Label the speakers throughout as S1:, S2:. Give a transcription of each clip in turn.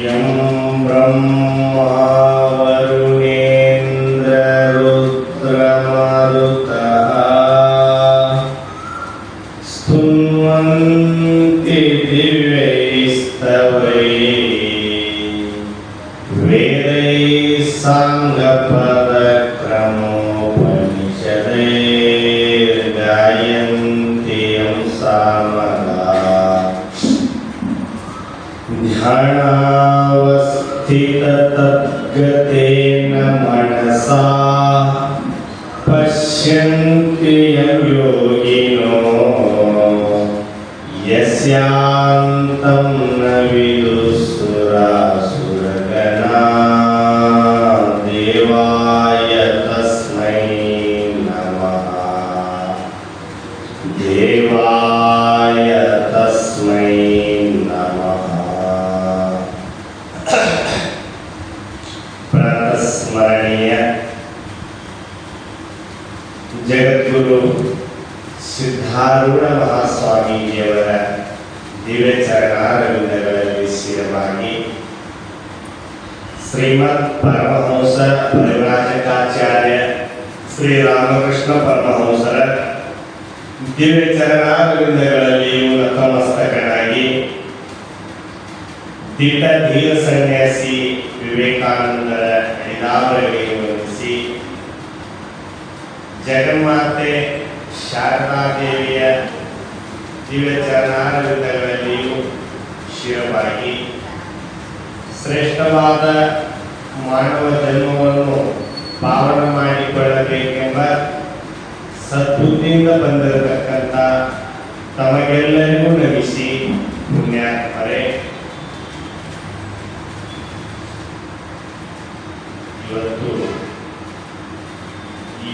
S1: M ಬ್ರಹ್ಮ ವರುಣೇಂದ್ರ ರುದ್ರಮರುತಃ ಸ್ತುನ್ವಂತಿ ದಿವ್ಯೈಸ್ತವೈಃ ವೇದೈಃ ಸಾಂಗಪದಕ್ರಮೋಪನಿಷದೈರ್ಗಾಯಂತಿ M ಸಾಮಗಾಃ ಧ್ಯಾನಾವಸ್ಥಿತತದ್ಗತೇನ ಮನಸಾ ಪಶ್ಯಂತಿ M ಯೋಗಿನೋ ಯಸ್ಯಾಂತಂ ನ ವಿದುಃಸುರಾಸುರಗಣಾ ದೇವಾಯ ತಸ್ಮೈ ನಮಃ ದೇವಾಯ ತಸ್ಮೈ ನಮಃ. ಪ್ರಾತಸ್ಮರಣೀಯ ಜಗದ್ಗುರು ಸಿದ್ಧಾರೂಢ ಮಹಾಸ್ವಾಮೀಜಿಯವರ ದಿವ್ಯ ಚರಣಾರವಿಂದಗಳಲ್ಲಿ ಸ್ಥಿರವಾಗಿ ಶ್ರೀಮದ್ ಪರಮಹಂಸ ಪರಿವ್ರಾಜಕಾಚಾರ್ಯ ಶ್ರೀ ರಾಮಕೃಷ್ಣ ಪರಮಹಂಸರ ದಿವ್ಯ ಚರಣಾರವಿಂದಗಳಲ್ಲಿ ನತಮಸ್ತಕನಾಗಿ ದಿಟ್ಟ ಧೀರ ಸನ್ಯಾಸಿ ವಿವೇಕಾನಂದರ ಅಡಿದಾವರಿಗೆ ವಂದಿಸಿ ಜಗನ್ಮಾತೆ ಶಾರದಾದೇವಿಯ ದಿವ್ಯ ಚರಣಾರವಿಂದಗಳಲ್ಲಿಯೂ ಶಿರವಾಗಿ ಶ್ರೇಷ್ಠವಾದ ಮಾನವ ಜನ್ಮವನ್ನು ಪಾವನ ಮಾಡಿಕೊಳ್ಳಬೇಕೆಂಬ ಸದ್ಬುದ್ಧಿಯಿಂದ ಬಂದಿರತಕ್ಕಂಥ ತಮಗೆಲ್ಲರಿಗೂ ನಮಿಸಿ ಪುಣ್ಯಾತ್ಮರೇ, ಇವತ್ತು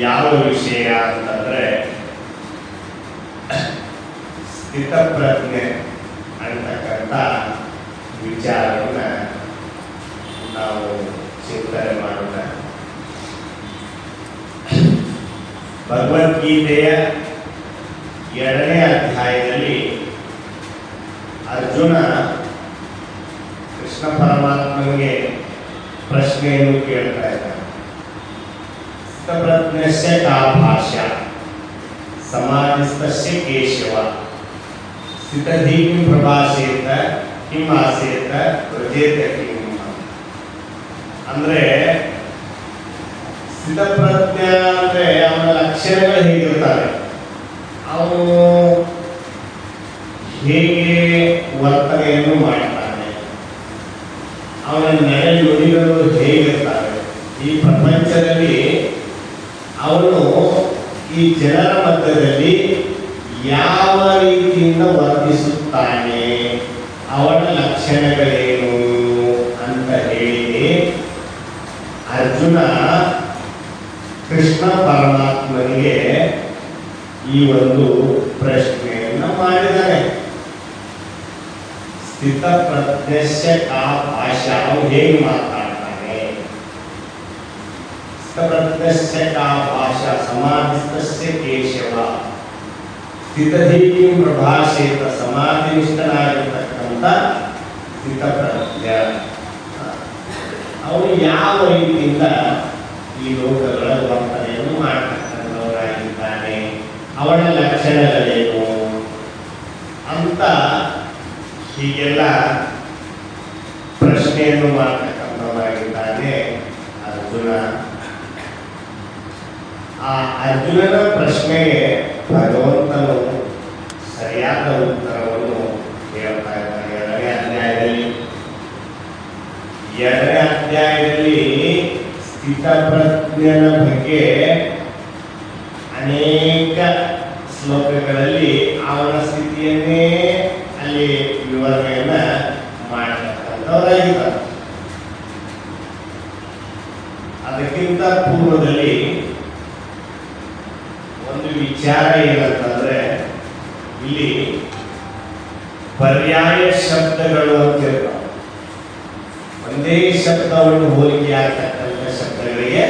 S1: ಯಾವ ವಿಷಯ ಅಂತಂದ್ರೆ ಸ್ಥಿತಪ್ರಜ್ಞೆ ಅಂತಕ್ಕಂಥ ವಿಚಾರವನ್ನ ನಾವು ಚಿಂತನೆ ಮಾಡೋಣ. ಭಗವದ್ಗೀತೆಯ 2ನೇ ಅಧ್ಯಾಯದಲ್ಲಿ ಅರ್ಜುನ ಕೃಷ್ಣ ಪರಮಾತ್ಮನಿಗೆ ಪ್ರಶ್ನೆಯನ್ನು ಕೇಳ್ತಾ ಇದ್ದಾನೆ. ಸ್ಥಿತಪ್ರಜ್ಞಸ್ಯ ಕಾ ಭಾಷಾ ಸಮಾಧಿಸ್ತಸ್ಯ ಕೇಶವ ಸ್ಥಿತಧೀ ಕಿಂ ಪ್ರಭಾಷೇತ ಕಿಂ ಆಸೇತ ವ್ರಜೇತ ಕಿಂ. ಅಂದ್ರೆ ಸ್ಥಿತಪ್ರಜ್ಞ ಅಂದ್ರೆ ಅವನ ಲಕ್ಷಣಗಳು ಹೇಗಿರ್ತಾರೆ, ಅವನು ಹೇಗೆ ವರ್ತನೆಯನ್ನು ಮಾಡ್ತಾನೆ, ಅವನ ನಡೆ ನುಡಿಗಳು ಹೇಗಿರ್ತಾರೆ, ಈ ಪ್ರಪಂಚದಲ್ಲಿ ಅವನು ಈ ಜನರ ಮಧ್ಯದಲ್ಲಿ ಯಾವ ರೀತಿಯಿಂದ ವರ್ತಿಸುತ್ತಾನೆ, ಅವನ ಲಕ್ಷಣಗಳೇನು ಅಂತ ಹೇಳಿ ಅರ್ಜುನ ಕೃಷ್ಣ ಪರಮಾತ್ಮನಿಗೆ ಈ ಒಂದು ಪ್ರಶ್ನೆಯನ್ನು ಮಾಡಿದ್ದಾನೆ. ಸ್ಥಿತಪ್ರಜ್ಞಸ್ಯ ಕಾ ಭಾಷಾ, ಅವನು ಹೇಗೆ ಮಾತಾಡ್ತಾನೆ. ಸ್ಥಿತಪ್ರಜ್ಞಸ್ಯ ಕಾ ಭಾಷಾ ಸಮಾಧಿಸ್ತಸ್ಯ ಕೇಶವ ಸ್ಥಿತಧೀ ಕಿಂ ಪ್ರಭಾಷೇತ ಸಮಾಧಿನಿಷ್ಠನಾಗಿರ್ತಕ್ಕಂಥ ಸ್ಥಿತಪ್ರಜ್ಞ. ಅವನು ಯಾವ ರೀತಿಯಿಂದ ಈ ಲೋಕಗಳ ವರ್ತನೆಯನ್ನು ಮಾಡತಕ್ಕಂಥವನಾಗಿದ್ದಾನೆ, ಅವನ ಲಕ್ಷಣಗಳೇನು ಅಂತ ಹೀಗೆಲ್ಲ ಪ್ರಶ್ನೆಯನ್ನು ಮಾಡತಕ್ಕಂಥವನಾಗಿದ್ದಾನೆ ಅರ್ಜುನ. ಆ ಅರ್ಜುನನ ಪ್ರಶ್ನೆಗೆ ಭಗವಂತನು ಸರಿಯಾದ ಉತ್ತರವನ್ನು ಹೇಳ್ತಾ ಇದ್ದಾನೆ. 2ನೇ ಅಧ್ಯಾಯದಲ್ಲಿ ಸ್ಥಿತಪ್ರಜ್ಞನ ಬಗ್ಗೆ ಅನೇಕ ಶ್ಲೋಕಗಳಲ್ಲಿ ಅವನ ಸ್ಥಿತಿಯನ್ನೇ ಅಲ್ಲಿ ವಿವರಣೆಯನ್ನ ಮಾಡತಕ್ಕಂಥವರಾಗಿದ್ದಾರೆ. ಅದಕ್ಕಿಂತ ಪೂರ್ವದಲ್ಲಿ ಒಂದು ವಿಚಾರ ಏನಂತಂದ್ರೆ, ಇಲ್ಲಿ ಪರ್ಯಾಯ ಶಬ್ದಗಳು ಅಂತಿರ್ತಾವೆ. ಒಂದೇ ಶಬ್ದವನ್ನು ಹೋಲಿಕೆ ಆಗ್ತಕ್ಕಂಥ ಶಬ್ದಗಳಿಗೆ,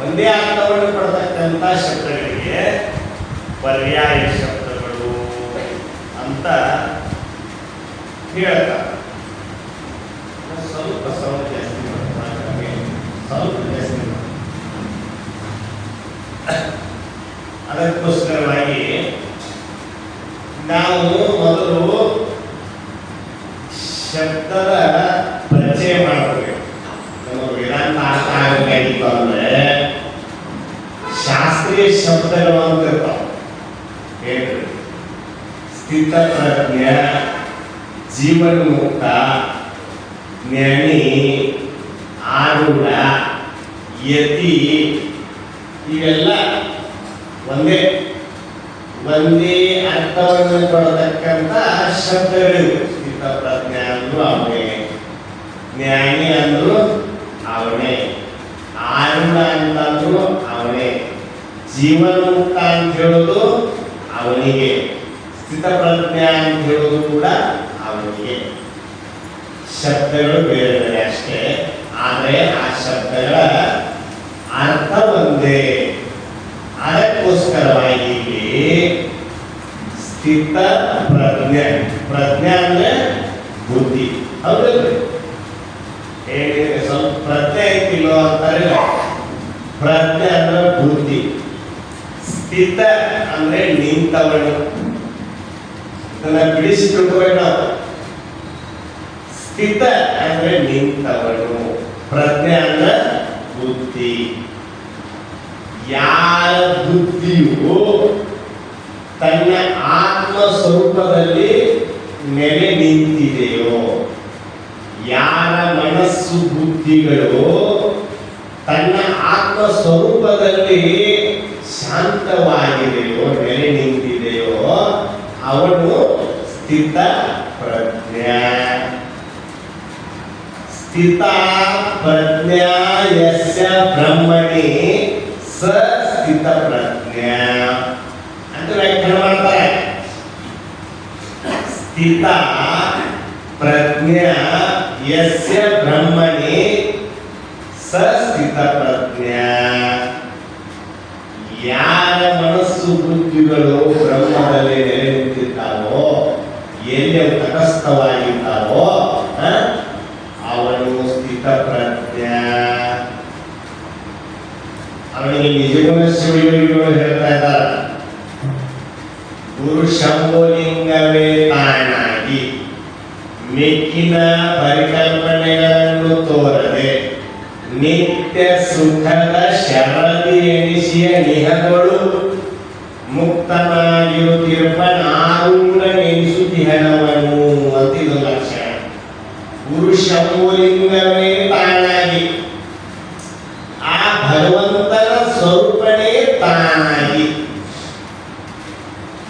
S1: ಒಂದೇ ಅರ್ಥವನ್ನು ಕೊಡತಕ್ಕಂಥ ಶಬ್ದಗಳಿಗೆ ಪರ್ಯಾಯ ಶಬ್ದಗಳು ಅಂತ ಹೇಳ್ತಾರೆ. ಅದಕ್ಕೋಸ್ಕರವಾಗಿ ನಾವು ಮೊದಲು ಶಬ್ದದ ಪರಿಚಯ ಮಾಡಬೇಕು. ನಮ್ಮ ವೇದಾಂತ ಅರ್ಥ ಆಗಬೇಕಾಗಿತ್ತು ಅಂದ್ರೆ ಶಾಸ್ತ್ರೀಯ ಶಬ್ದಗಳು ಅಂತ ಇರ್ತಾವ. ಹೇಳ್ರಿ, ಸ್ಥಿತಪ್ರಜ್ಞ, ಜೀವನ್ಮುಕ್ತ, ಜ್ಞಾನಿ, ಆರೂಢ, ಯತಿ, ಇವೆಲ್ಲ ಒಂದೇ ಅರ್ಥವನ್ನು ಕೊಡತಕ್ಕಂಥ ಶಬ್ದಗಳು. ಸ್ಥಿತಪ್ರಜ್ಞ ಅಂದ್ರು ಅವನೇ, ಜ್ಞಾನಿ ಅಂದ್ರು ಅವನೇ, ಆರೂಢ ಅಂತಂದ್ರು ಅವನೇ, ಜೀವನ್ಮುಕ್ತ ಅಂತ ಹೇಳೋದು ಅವನಿಗೆ, ಸ್ಥಿತಪ್ರಜ್ಞ ಅಂತ ಹೇಳೋದು ಕೂಡ ಅವನಿಗೆ. ಶಬ್ದಗಳು ಬೇರೆ ಬೇರೆ ಅಷ್ಟೇ, ಆದರೆ ಆ ಶಬ್ದಗಳ ಅರ್ಥ ಒಂದೇ. ಅದಕ್ಕೋಸ್ಕರವಾಗಿ ಇಲ್ಲಿ ಸ್ಥಿತ ಪ್ರಜ್ಞೆ, ಪ್ರಜ್ಞೆ ಅಂದ್ರೆ ಬುದ್ಧಿ. ಹೌದಲ್ರಿ? ಹೇಳಿದ್ರೆ ಸ್ವಲ್ಪ ಪ್ರಜ್ಞೆ ಐತಿಲ್ಲೋ ಅಂತಾರೆ. ಪ್ರಜ್ಞೆ ಅಂದ್ರೆ ಬುದ್ಧಿ, ಸ್ಥಿತ ಅಂದ್ರೆ ನಿಂತವನು. ಇದನ್ನ ಬಿಡಿಸಿ ತಿಳ್ಕೋಬೇಕು ನಾವು. ಸ್ಥಿತ ಅಂದ್ರೆ ನಿಂತವನು, ಪ್ರಜ್ಞೆ ಅಂದ್ರೆ ಬುದ್ಧಿ. ಯಾರ ಬುದ್ಧಿಯು ತನ್ನ ಆತ್ಮ ಸ್ವರೂಪದಲ್ಲಿ ನೆಲೆ ನಿಂತಿದೆಯೋ, ಯಾರ ಮನಸ್ಸು ಬುದ್ಧಿಗಳು ತನ್ನ ಆತ್ಮ ಸ್ವರೂಪದಲ್ಲಿ ಶಾಂತವಾಗಿದೆಯೋ, ನೆಲೆ ನಿಂತಿದೆಯೋ, ಅವನು ಸ್ಥಿತ ಪ್ರಜ್ಞ. ಸ್ಥಿತ ಪ್ರಜ್ಞ ಯಸ್ಯ ಬ್ರಹ್ಮಣಿ ಸ ಸ್ಥಿತ ಪ್ರಜ್ಞ ಅಂತ ವ್ಯಾಖ್ಯಾನ ಮಾಡ್ತಾರೆ. ಸ್ಥಿತ ಪ್ರಜ್ಞ ಯಸ್ಯ ಬ್ರಹ್ಮಣಿ ಸ ಸ್ಥಿತ ಪ್ರಜ್ಞ. ಯಾರ ಮನಸ್ಸು ಬುದ್ಧಿಗಳು ಬ್ರಹ್ಮದಲ್ಲಿ ನೆಲೆ ನಿಂತಿದ್ದಾವೋ, ಎಲ್ಲಿ ತಟಸ್ಥವಾಗಿದ್ದಾವೋ ಅವನು ಸ್ಥಿತ ಪ್ರಜ್ಞ. ಅವನಿಗೆ ನಿಜಗುಣ ಶಿವಯೋಗಿಗಳು ಹೇಳ್ತಾ ಇದ್ದಾರೆ, ಗುರು ಶಂಭುಲಿಂಗವೇ ತಾನಾಗಿ ಮಿಕ್ಕಿನ ಪರಿಕಲ್ಪನೆಗಳನ್ನು ತೋರದೆ ನಿತ್ಯ ಸುಖದ ಶರದಿ ಎನಿಸಿಯ ನಿಹಗಳು ಮುಕ್ತನಾಗಿರುತ್ತಿರುವನಾರೂಢ ನೆನೆಸುತ್ತಿಹನವನು ಅಂತ ಇದು ಲಕ್ಷಣ. ಗುರು ಶಂಭುಲಿಂಗವೇ ತಾನಾಗಿ, ಆ ಭಗವಂತನ ಸ್ವರೂಪನೇ ತಾನಾಗಿ.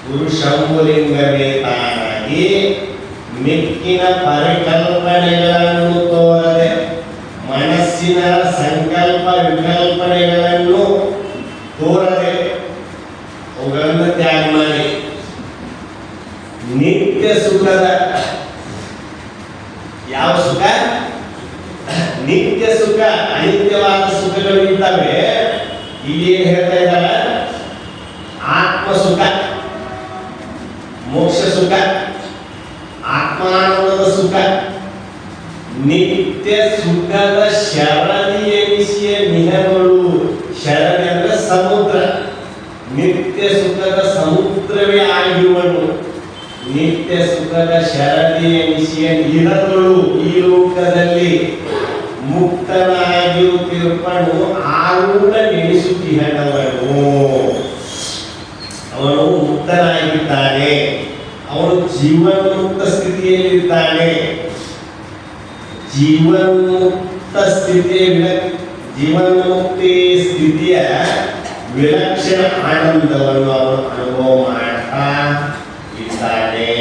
S1: ಗುರು ಶಂಭುಲಿಂಗವೇ ತಾನಾಗಿ ಮಿಕ್ಕಿನ ಪರಿಕಲ್ಪನೆಗಳನ್ನು ತೋರದೆ, ಮನಸ್ಸಿನ ಸಂಕಲ್ಪ ವಿಕಲ್ಪನೆಗಳನ್ನು ತೋರದೆ ಅವುಗಳನ್ನು ತ್ಯಾಗ ಮಾಡಿ ನಿತ್ಯ ಸುಖದ, ಯಾವ ಸುಖ? ನಿತ್ಯ ಸುಖ. ಅನಿತ್ಯವಾದ ಸುಖಗಳು ಇದ್ದಾವೆ. ಇಲ್ಲಿ ಏನ್ ಹೇಳ್ತಾ ಇದ್ದಾರೆ? ಆತ್ಮ ಸುಖ, ಮೋಕ್ಷ ಸುಖ, ಆತ್ಮಾನಂದದ ಸುಖ, ನಿತ್ಯ ಸುಖದ ಶರದಿ ಎನಿಸಿಯ ನಿಹಗಳು. ಶರದಿ ಅಂದ್ರೆ ಸಮುದ್ರ, ನಿತ್ಯ ಸುಖದ ಸಮುದ್ರವೇ ಆಗಿರುವನು. ನಿತ್ಯ ಸುಖದ ಶರದಿ ಎನಿಸಿಯ ನಿಹಗಳು ಈ ಲೋಕದಲ್ಲಿ ಮುಕ್ತನಾಗಿರುತ್ತಿರುವನು ಆರೂಢ ನೆನೆಸುತ್ತಿಹನವನು. ಅವನು ಮುಕ್ತನಾಗಿದ್ದಾನೆ, ಅವನು ಜೀವನ್ಮುಕ್ತ ಸ್ಥಿತಿಯಲ್ಲಿದ್ದಾನೆ. ಜೀವನ್ಮುಕ್ತ ಜೀವನ್ಮುಕ್ತಿ ಸ್ಥಿತಿಯ ವಿಲಕ್ಷಣ ಆನಂದವನ್ನು ಅವನು ಅನುಭವ ಮಾಡ್ತಾ ಇದ್ದಾನೆ.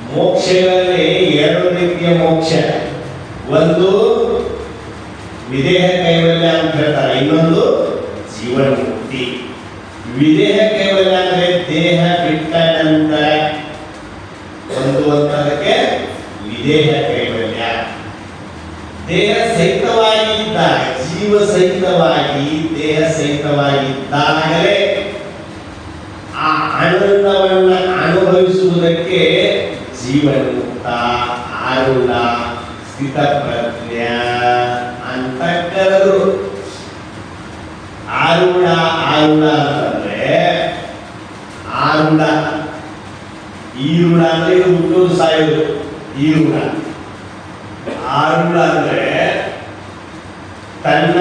S1: ಮೋಕ್ಷಗಳಲ್ಲಿ ಎರಡು ರೀತಿಯ ಮೋಕ್ಷ. ಒಂದು ವಿದೇಹ ಕೈವಲ್ಯ ಅಂತ ಹೇಳ್ತಾರೆ, ಇನ್ನೊಂದು ಜೀವನ್ಮುಕ್ತಿ. ವಿದೇಹ ಕೈವಲ್ಯ ಅಂದ್ರೆ ದೇಹ ಬಿಟ್ಟ ನಂತರ ಒಂದು ಅಂತದಕ್ಕೆ ವಿದೇಹ ಕೈವಲ್ಯ. ದೇಹ ಸಹಿತವಾಗಿದ್ದಾಗ, ಜೀವ ಸಹಿತವಾಗಿ ದೇಹ ಸಹಿತವಾಗಿದ್ದಾಗಲೇ ಆ ಆನಂದವನ್ನು ಅನುಭವಿಸುವುದಕ್ಕೆ ಜೀವನ್ಮುಕ್ತ, ಆರೂಢ, ಸ್ಥಿತಪ್ರಜ್ಞ ಅಂತ ಕರೆದರು. ಆರೂಢ ಅಂತ ಆರುಡ. ಈರುಡ ಅಂದ್ರೆ ಇದು ಹುಟ್ಟೋದು ಸಾಯೋದು ಈರುಡ. ಆರುಡ ಅಂದ್ರೆ ತನ್ನ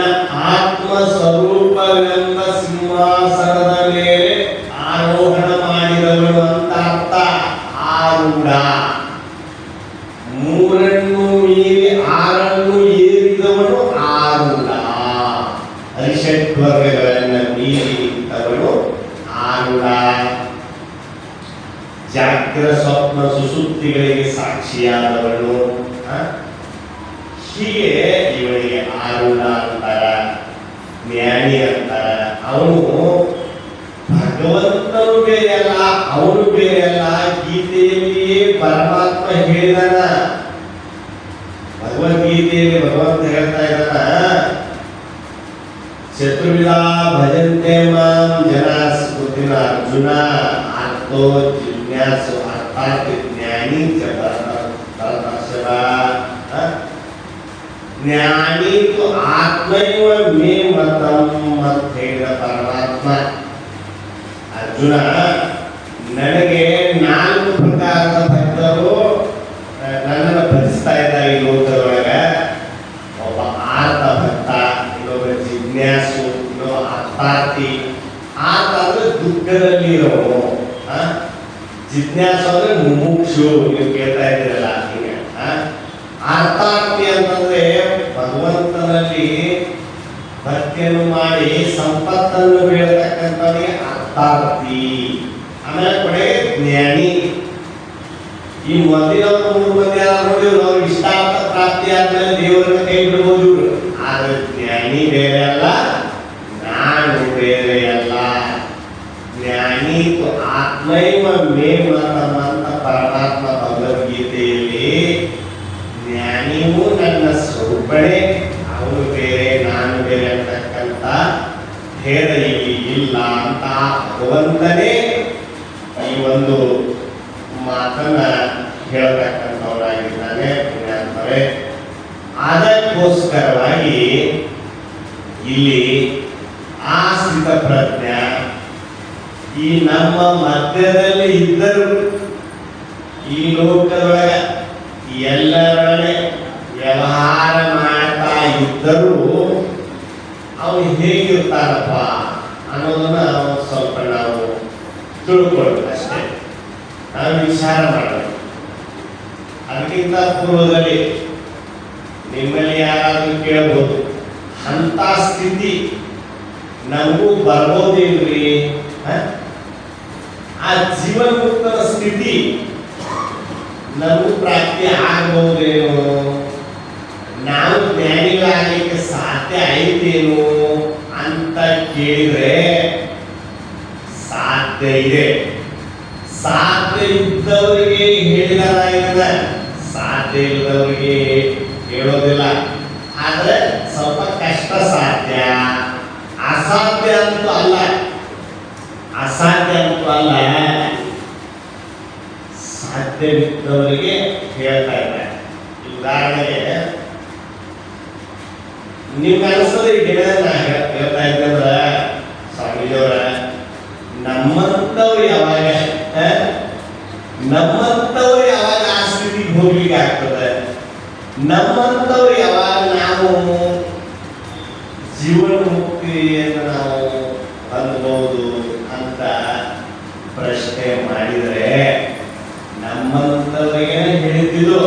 S1: ಆತ್ಮ ಸ್ವರೂಪವೆಂಬ ಸಿಂಹಾಸನದ ಮೇಲೆ ಆರೋಹಣ ಮಾಡಿದವನು ಅಂತ ಅರ್ಥ. ಆರುಡ ಮೂರನ್ನು ಮೀರಿ ಆರನ್ನು ಏರಿದವನು ಆರುಡ. ಅರಿಷಡ್ವರ್ಗಗಳನ್ನು ಮೀರಿ ನಿಂತವನು ಆರುಡ. ಜಾಗ್ರ ಸ್ವಪ್ನ ಸುಸುಪ್ತಿಗಳಿಗೆ ಸಾಕ್ಷಿಯಾದವನು. ಹೀಗೆ ಇವನಿಗೆ ಆರುಡ ಅಂತಾರ, ಜ್ಞಾನಿ ಅಂತಾರ. ಅವನು ಭಗವಂತನು ಬೇರೆಯಲ್ಲ, ಅವನು ಬೇರೆಯಲ್ಲ. ಗೀತೆಯಲ್ಲಿಯೇ ಪರಮಾತ್ಮ ಹೇಳಿದಾನ. ಭಗವದ್ಗೀತೆಯಲ್ಲಿ ಭಗವಂತ ಹೇಳ್ತಾ ಇದ್ದಾನ, ಚತುರ್ವಿಧ ಭಜಂತೆ ಮಾಂ ಜನಾಃ ಸ್ಮೃತಿನ ಅರ್ಜುನ ಆರ್ತೋ ಜಿಜ್ಞಾಸು ಅರ್ಥಾತ್ ಜ್ಞಾನಿ ಚ ಭರತರ್ಷಭ. ಜ್ಞಾನಿ ತು ಆತ್ಮೈವ ಮೇ ಮತಂ ಅಂತ ಹೇಳಿದ ಪರಮಾತ್ಮ. ಅರ್ಜುನ, ನನಗೆ 4 ಪ್ರಕಾರದ ಭಕ್ತರು ನನ್ನನ್ನು ಭಜಿಸ್ತಾ ಇದ್ದಾರೆ ಈ ಲೋಕದೊಳಗ. ಒಬ್ಬ ಆರ್ತ ಭಕ್ತ, ಇನ್ನೊಬ್ಬ ಜಿಜ್ಞಾಸು, ಇನ್ನೊಬ್ಬ ಅರ್ಥಾರ್ಥಿ. ಆರ್ತ ಅಂದ್ರೆ ದುಃಖದಲ್ಲಿ ಇರೋನು, ಜಿಜ್ಞಾಸು ಅಂದ್ರೆ ಮುಮುಕ್ಷು. ನೀವು ಕೇಳ್ತಾ ಇದ್ದೀರಲ್ಲ ಹೀಗೆ. ಅರ್ಥಾರ್ಥಿ ಅಂತಂದ್ರೆ ಭಗವಂತನಲ್ಲಿ ಭಕ್ತಿಯನ್ನು ಮಾಡಿ ಸಂಪತ್ತನ್ನು ಬೇಡತಕ್ಕಂಥವನಿಗೆ ಅರ್ಥಾರ್ಥಿ. ಆಮೇಲೆ ಕೊನೆಗೆ ಜ್ಞಾನಿ. ಈ ಮೊದಲಿನ 3 ಮಂದಿ ನೋಡಿದ್ರು, ಅವ್ರಿಗೆ ಇಷ್ಟಾರ್ಥ ಪ್ರಾಪ್ತಿ ಆದ್ಮೇಲೆ ದೇವರನ್ನ ಕೈ ಬಿಡ್ಬೋದು ಇವರು. ಆದ್ರೆ ಜ್ಞಾನಿ ಬೇರೆ ಅಲ್ಲ, ನಾನು ಬೇರೆ ಅಲ್ಲ. ಜ್ಞಾನಿ ಆತ್ಮೈವ ಮೇ ಮತಂ ಅಂತ ಪರಮಾತ್ಮ ಭಗವದ್ಗೀತೆಯಲ್ಲಿ ಜ್ಞಾನಿಯೂ ನನ್ನ ಸ್ವರೂಪಣೆ, ಅವನು ಬೇರೆ ನಾನು ಬೇರೆ ಅಂತಕ್ಕಂಥ ಭೇದ ಇಲ್ಲಿ ಇಲ್ಲ ಅಂತ ಭಗವಂತನೇ ಈ ಒಂದು ಮಾತನ್ನ ಹೇಳ್ತಕ್ಕಂಥವರಾಗಿದ್ದಾನೆ. ಪುಣ್ಯಾತ್ಮರೇ, ಅದಕ್ಕೋಸ್ಕರವಾಗಿ ಇಲ್ಲಿ ಆ ಸ್ಥಿತ ಪ್ರಜ್ಞ ಈ ನಮ್ಮ ಮಧ್ಯದಲ್ಲಿ ಇದ್ದರು, ಈ ಲೋಕದೊಳಗ ಎಲ್ಲರೊಡನೆ ವ್ಯವಹಾರ ಮಾಡ್ತಾ ಇದ್ದರೂ ಅವನು ಹೇಗಿರ್ತಾರಪ್ಪ ಅನ್ನೋದನ್ನ ಸ್ವಲ್ಪ ನಾವು ತಿಳ್ಕೊಳ್ಬೇಕು ಅಷ್ಟೇ. ನಾವು ವಿಚಾರ ಮಾಡಬೇಕು. ಅದಕ್ಕಿಂತ ಪೂರ್ವದಲ್ಲಿ ನಿಮ್ಮಲ್ಲಿ ಯಾರಾದ್ರೂ ಕೇಳಬಹುದು, ಅಂತ ಸ್ಥಿತಿ ನಮಗೂ ಬರ್ಬೋದಿಲ್ರಿ? ಆ ಜೀವನ್ಮುಕ್ತರ ಸ್ಥಿತಿ ನಮಗೂ ಪ್ರಾಪ್ತಿ ಆಗಬಹುದೇನು? ನಾವು ಜ್ಞಾನಿಗಳಾಗಲಿಕ್ಕೆ ಸಾಧ್ಯ ಐತೇನು ಅಂತ ಕೇಳಿದ್ರೆ ಸಾಧ್ಯ ಇದೆ. ಸಾಧ್ಯ ಇದ್ದವರಿಗೆ ಹೇಳಿದಾರಾಗಿದೆ, ಸಾಧ್ಯ ಇಲ್ಲದವರಿಗೆ ಹೇಳೋದಿಲ್ಲ. ಆದ್ರೆ ಸ್ವಲ್ಪ ಕಷ್ಟ ಸಾಧ್ಯ. ಅಸಾಧ್ಯ ಅಂತೂ ಅಲ್ಲ, ಅಸಾಧ್ಯ ಅಂತೂ ಅಲ್ಲ. ಸಾಧ್ಯವಿದ್ದವರಿಗೆ ಹೇಳ್ತಾ ಇದ್ದಾರೆ. ಉದಾಹರಣೆಗೆ ನಿಮ್ಗೆ ಅನಿಸ್ತದೆ, ಈಗ ನಾ ಹೇಳ್ತಾ ಇದ್ದಂದ್ರ ಸ್ವಾಮೀಜಿಯವರ ನಮ್ಮಂಥವ್ರು ಯಾವಾಗ ಆ ಸ್ಥಿತಿಗೆ ಹೋಗ್ಲಿಕ್ಕೆ ಆಗ್ತದೆ? ನಮ್ಮಂಥವ್ರು ಯಾವಾಗ ನಾವು ಜೀವನ ಮುಕ್ತಿಯನ್ನು ನಾವು ಹೊಂದಬಹುದು ಅಂತ ಪ್ರಶ್ನೆ ಮಾಡಿದರೆ ನಮ್ಮಂಥವ್ರಿಗೆ ಹೇಳಿದ್ದು,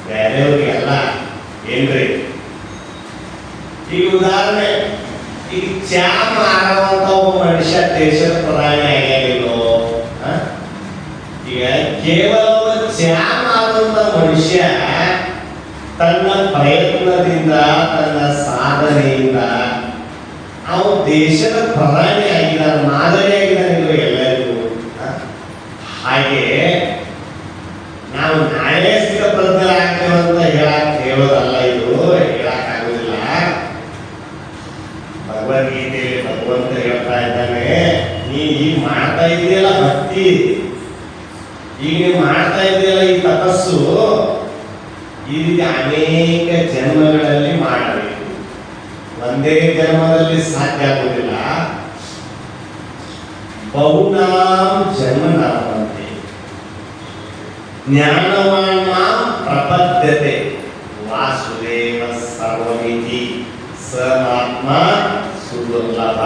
S1: ಬೇರೆಯವ್ರಿಗೆಲ್ಲ. ಏನ್ರಿ ಈಗ ಉದಾಹರಣೆ, ಈಗ ಚಾ ಮಾರುವಂತ ಒಬ್ಬ ಮನುಷ್ಯ ದೇಶದ ಪ್ರಧಾನಿ ಆಗ್ಯಾಗಿಲ್ಲೋ? ಈಗ ಕೇವಲ ಚಾ ಮಾರುವಂತ ಮನುಷ್ಯ ತನ್ನ ಪ್ರಯತ್ನದಿಂದ, ತನ್ನ ಸಾಧನೆಯಿಂದ ಅವನು ದೇಶದ ಪ್ರಧಾನಿ ಆಗಿದ್ದಾನೆ, ಮಾದರಿ ಆಗಿದ್ದಾನೆ ಎಲ್ಲರಿಗೂ. ಹಾಗೆ ನಾವು ನಾಳೆ ಸ್ಥಿರ ಪ್ರಜ್ಞೆ ಆಗ್ತೇವೆ ಅಂತ ಹೇಳೋದಲ್ಲ, ಇದು ಹೇಳಕ್ಕಾಗೋದಿಲ್ಲ. ಭಗವದ್ಗೀತೆಯಲ್ಲಿ ಭಗವಂತ ಹೇಳ್ತಾ ಇದ್ದಾನೆ, ನೀ ಈಗ ಮಾಡ್ತಾ ಇದೆಯಲ್ಲ ಭಕ್ತಿ, ಈಗ ನೀವು ಮಾಡ್ತಾ ಇದೆಯಲ್ಲ ಈ ತಪಸ್ಸು, ಈ ರೀತಿ ಅನೇಕ ಜನ್ಮಗಳಲ್ಲಿ ಮಾಡಬೇಕು. ಒಂದೇ ಜನ್ಮದಲ್ಲಿ ಸಾಧ್ಯ ಆಗುವುದಿಲ್ಲ. ಬಹುನಾಂ ಜನ್ಮನಾಮಂತೆ ಜ್ಞಾನವಾನ್ ಮಾಂ ಪ್ರಪದ್ಯತೆ ವಾಸುದೇವ ಸರ್ವಮಿತಿ ಸಮಾತ್ಮ ಸುದುರ್ಲಭ.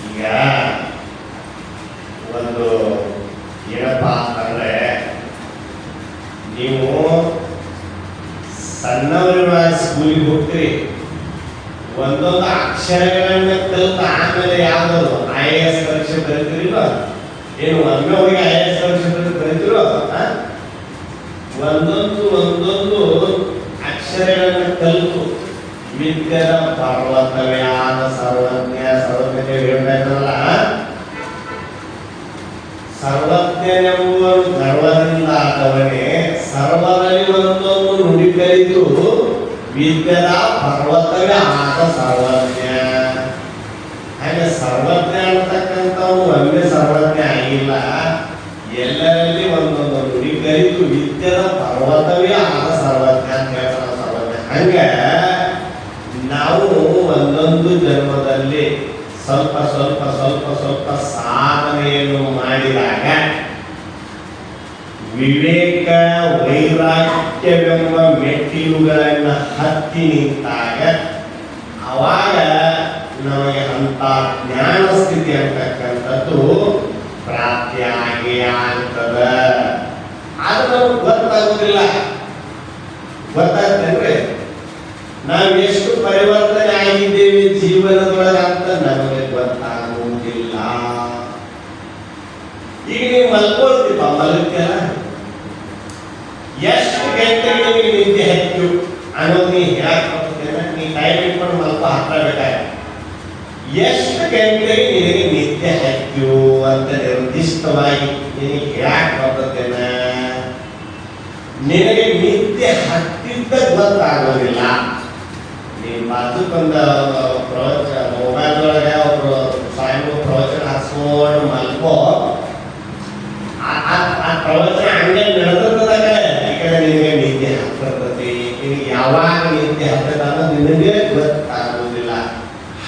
S1: ಈಗ ಒಂದು ಏನಪ್ಪ ಅಂತಂದ್ರೆ, ನೀವು ಸಣ್ಣವರ ಸ್ಕೂಲಿಗೆ ಹೋಗ್ತೀರಿ, ಒಂದೊಂದು ಅಕ್ಷರಗಳನ್ನ ಕಲಿತು ಆಮೇಲೆ ಯಾವ್ದು IAS ಪರೀಕ್ಷೆ ಬರೀತೀರಿಲ್ಲ, ಏನು ಒಮ್ಮೆ ಹೋಗಿ IAS ಪರೀಕ್ಷೆ ಬರೀತಿರೋ, ಒಂದೊಂದು ಅಕ್ಷರಗಳನ್ನ ಕಲಿತು ವಿದ್ಯದ ಪರ್ವತವ್ಯಾದ ಸರ್ವಜ್ಞ ಸರ್ವಜ್ಞತೆ ಹೇಳ್ಬೇಕಲ್ಲ, ಸರ್ವಜ್ಞನೆಂಬುವರು ಗರ್ವದಿಂದ ಆದವನೇ ಸರ್ವರಲ್ಲಿ ಒಂದೊಂದು ನುಡಿ ಕಲಿತು ವಿದ್ಯದ ಪರ್ವತವೇ ಆದ ಸರ್ವಜ್ಞ. ಹಾಗೆ ಸರ್ವಜ್ಞ ಅಂತಕ್ಕಂಥವು ಒಮ್ಮೆ ಸರ್ವಜ್ಞ ಆಗಿಲ್ಲ, ಎಲ್ಲರಲ್ಲಿ ಒಂದೊಂದು ನುಡಿ ಕಲಿತು ವಿದ್ಯದ ಪರ್ವತವೇ ಆದ ಸರ್ವಜ್ಞ ಅಂತ ಹೇಳ್ತಾರೆ ಸರ್ವಜ್ಞ. ಹಂಗೆ ನಾವು ಒಂದೊಂದು ಜನ್ಮದಲ್ಲಿ ಸ್ವಲ್ಪ ಸ್ವಲ್ಪ ಸ್ವಲ್ಪ ಸ್ವಲ್ಪ ಸಾಧನೆಯನ್ನು ಮಾಡಿದಾಗ ವಿವೇಕ ವೈರಾಗ್ಯವೆಂಬ ಮೆಟ್ಟಿಲುಗಳನ್ನು ಹತ್ತಿ ನಿಂತಾಗ ಅವಾಗ ನಮಗೆ ಅಂತ ಜ್ಞಾನ ಸ್ಥಿತಿ ಅಂತಕ್ಕಂಥದ್ದು ಪ್ರಾಪ್ತಿಯಾಗಿ ಆಗ್ತದ. ಆದ್ರೆ ನಮಗೆ ಗೊತ್ತಾಗುದಿಲ್ಲ. ಗೊತ್ತಾಗ್ತೇನ್ರಿ ನಾವು ಎಷ್ಟು ಪರಿವರ್ತನೆ ಆಗಿದ್ದೇವೆ ಜೀವನದೊಳಗೆ ಅಂತ ನಮಗೆ ಗೊತ್ತಾಗುವುದಿಲ್ಲ. ಈಗ ನೀವು ಮಲ್ಕೊಳ್ತೀಪ, ಮಲಗ್ತೀಯಲ್ಲ, ಎಷ್ಟು ಗಂಟೆಗೆ ನಿಮಗೆ ನಿದ್ದೆ ಹೆಚ್ಚು ಅನ್ನೋದು ನೀ ಹೇಳಕ್ ಬರ್ತೇನೆ. ನೀ ಟೈಮ್ ಇಟ್ಕೊಂಡು ಮಲ್ಕೋ ಹಾಕಬೇಕಾಗ ಎಷ್ಟು ಗಂಟೆಗೆ ನಿನಗೆ ನಿದ್ದೆ ಹೆಚ್ಚು ಅಂತ ನಿರ್ದಿಷ್ಟವಾಗಿ ನಿನಗೆ ಹೇಳಕ್ ಬರ್ತೇನೆ. ನಿನಗೆ ನಿದ್ದೆ ಹತ್ತಿದ್ದ ಗೊತ್ತಾಗೋದಿಲ್ಲ. ನೀವು ಅದಕ್ಕೊಂದು ಪ್ರವಚನ ಮೊಬೈಲ್ ಒಳಗೆ ಒಬ್ರು ಸಾಯಿಬು ಪ್ರವಚನ ಹಾಕ್ಸ್ಕೊಂಡು ಮಲ್ಕೋ, ಆ ಪ್ರವಚನ ಹಂಗೆ ನಡೆದಿರ್ತದಾಗ ಈ ಕಡೆ ನಿನಗೆ ನಿದ್ದೆ ಹತ್ತಿರ್ತತಿ. ನಿನಗೆ ಯಾವಾಗ ನಿದ್ದೆ ಹತ್ತದ ಅನ್ನೋದು ನಿನಗೆ ಗೊತ್ತಾಗುವುದಿಲ್ಲ.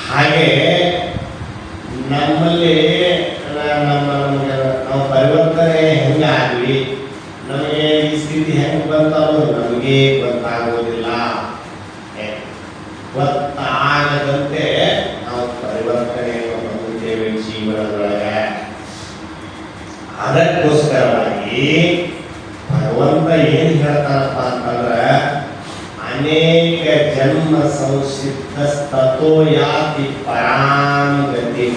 S1: ಹಾಗೆ ನಮ್ಮಲ್ಲಿ ನಾವು ಪರಿವರ್ತನೆ ಹೆಂಗಾಗ್ಲಿ, ನಮಗೆ ಈ ಸ್ಥಿತಿ ಹೆಂಗೆ ಬಂತ ಅನ್ನೋದು ನಮಗೆ ಗೊತ್ತಾಗುವುದಿಲ್ಲ. ಗೊತ್ತಾಗದಂತೆ ನಾವು ಪರಿವರ್ತನೆಯನ್ನು ಹೊಂದುತ್ತೇವೆ ಜೀವನದೊಳಗೆ. ಅದಕ್ಕೋಸ್ಕರವಾಗಿ ಭಗವಂತ ಏನ್ ಹೇಳ್ತಾರಪ್ಪ ಅಂತಂದ್ರೆ, ಅನೇಕ ಜನ್ಮ ಸಂಸಿದ್ಧ ತಥೋ ಯಾತಿ ಪರಾಂ ಗತಿ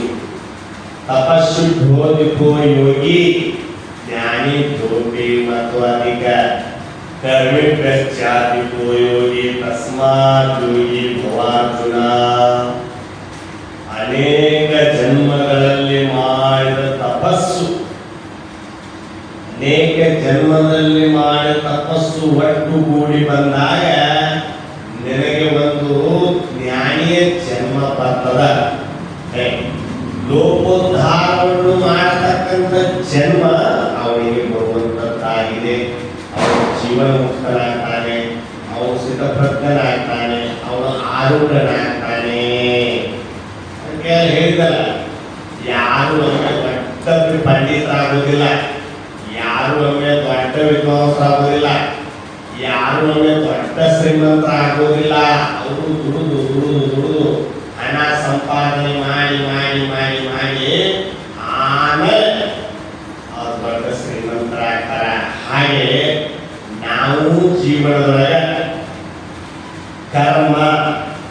S1: ತಪಸ್ಸು ಢೋದಿಕೋ ಯೋಗಿ ಜ್ಞಾನಿ ಧೋಪಿ ಮತ್ವಾಧಿಕ ಕರ್ಮಿಭ್ಯಶ್ಚಾಧಿಕೋ ಯೋಗಿ ತಸ್ಮಾತ್ ಯೋಗಿ ಭವಾರ್ಜುನ. ಅನೇಕ ಜನ್ಮಗಳಲ್ಲಿ ಮಾಡಿದ ತಪಸ್ಸು, ಅನೇಕ ಜನ್ಮದಲ್ಲಿ ಮಾಡಿದ ತಪಸ್ಸು ಒಟ್ಟುಗೂಡಿ ಬಂದಾಗ ನಿನಗೆ ಒಂದು ಜ್ಞಾನಿಯ ಜನ್ಮ ಬರ್ತದ. ಲೋಕೋದ್ಧಾರವನ್ನು ಮಾಡತಕ್ಕಂಥ ಜನ್ಮ ಅವನಿಗೆ ಬರುವಂತದ್ದಾಗಿದೆ. ಅವನು ಜೀವನ ಮುಕ್ತನಾಗ್ತಾನೆ, ಅವನು ಸ್ಥಿತಪ್ರಜ್ಞನಾಗ್ತಾನೆ, ಅವನು ಆರೂಢನಾಗ್ತಾನೆ ಅಂತ ಹೇಳಿದಲ್ಲ. ಯಾರು ಒಮ್ಮೆ ದೊಡ್ಡ ಪಂಡಿತರಾಗುವುದಿಲ್ಲ, ಯಾರು ಒಮ್ಮೆ ದೊಡ್ಡ ವಿದ್ವಾಂಸರಾಗುವುದಿಲ್ಲ, ಯಾರು ಒಮ್ಮೆ ದೊಡ್ಡ ಶ್ರೀಮಂತರಾಗುವುದಿಲ್ಲ. ಅವರು ದುಡಿದು ದುಡಿದು ದುಡಿದು ಹಣ ಸಂಪಾದನೆ ಮಾಡಿ ಮಾಡಿ ಮಾಡಿ ಮಾಡಿ ಆಮೇಲೆ ಅವ್ರು ದೊಡ್ಡ ಶ್ರೀಮಂತರಾಗ್ತಾರ. ಹಾಗೆ ನಾವು ಜೀವನದೊಳಗೆ ಕರ್ಮ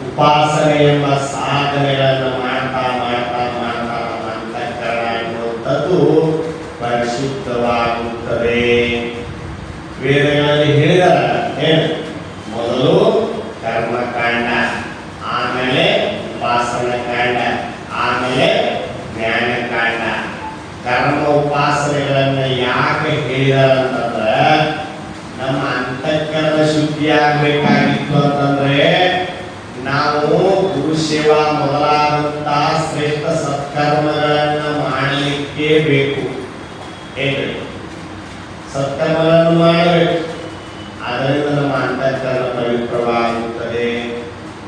S1: ಉಪಾಸನೆ ಎಂಬ ಸಾಧನೆಗಳನ್ನು ಮಾಡ್ತಾ ಮಾಡ್ತಾ ಮಾಡ್ತಾ ಅಂತಃಕರಣ ಎನ್ನುವಂಥದ್ದು ಪರಿಶುದ್ಧವಾಗುತ್ತದೆ. ವೇದಗಳಲ್ಲಿ ಹೇಳಿದಾರ ಏನು, ಮೊದಲು ಕರ್ಮಕಾಂಡ, ಆಮೇಲೆ ಉಪಾಸನ ಕಾಂಡ, ಆಮೇಲೆ ಜ್ಞಾನಕಾಂಡ. ಕರ್ಮ ಉಪಾಸನೆಗಳನ್ನ ಯಾಕೆ ಹೇಳಿದಾರ ಅಂತಂದ್ರೆ, ನಮ್ಮ ಅಂತಃಕರಣ ಶುದ್ಧಿ ಆಗ್ಬೇಕಾಗಿತ್ತು ಅಂತಂದ್ರೆ ನಾವು ಗುರು ಸೇವಾ ಮೊದಲಾದಂತ ಶ್ರೇಷ್ಠ ಸತ್ಕರ್ಮಗಳನ್ನ ಮಾಡಲಿಕ್ಕೆ ಬೇಕು. ಏನ್ರಿ, ಸತ್ಕರ್ಮಗಳನ್ನು ಮಾಡಬೇಕು. ಅದರಿಂದ ನಮ್ಮ ಅಂತಃಕರಣ ಪವಿತ್ರವಾಗುತ್ತದೆ.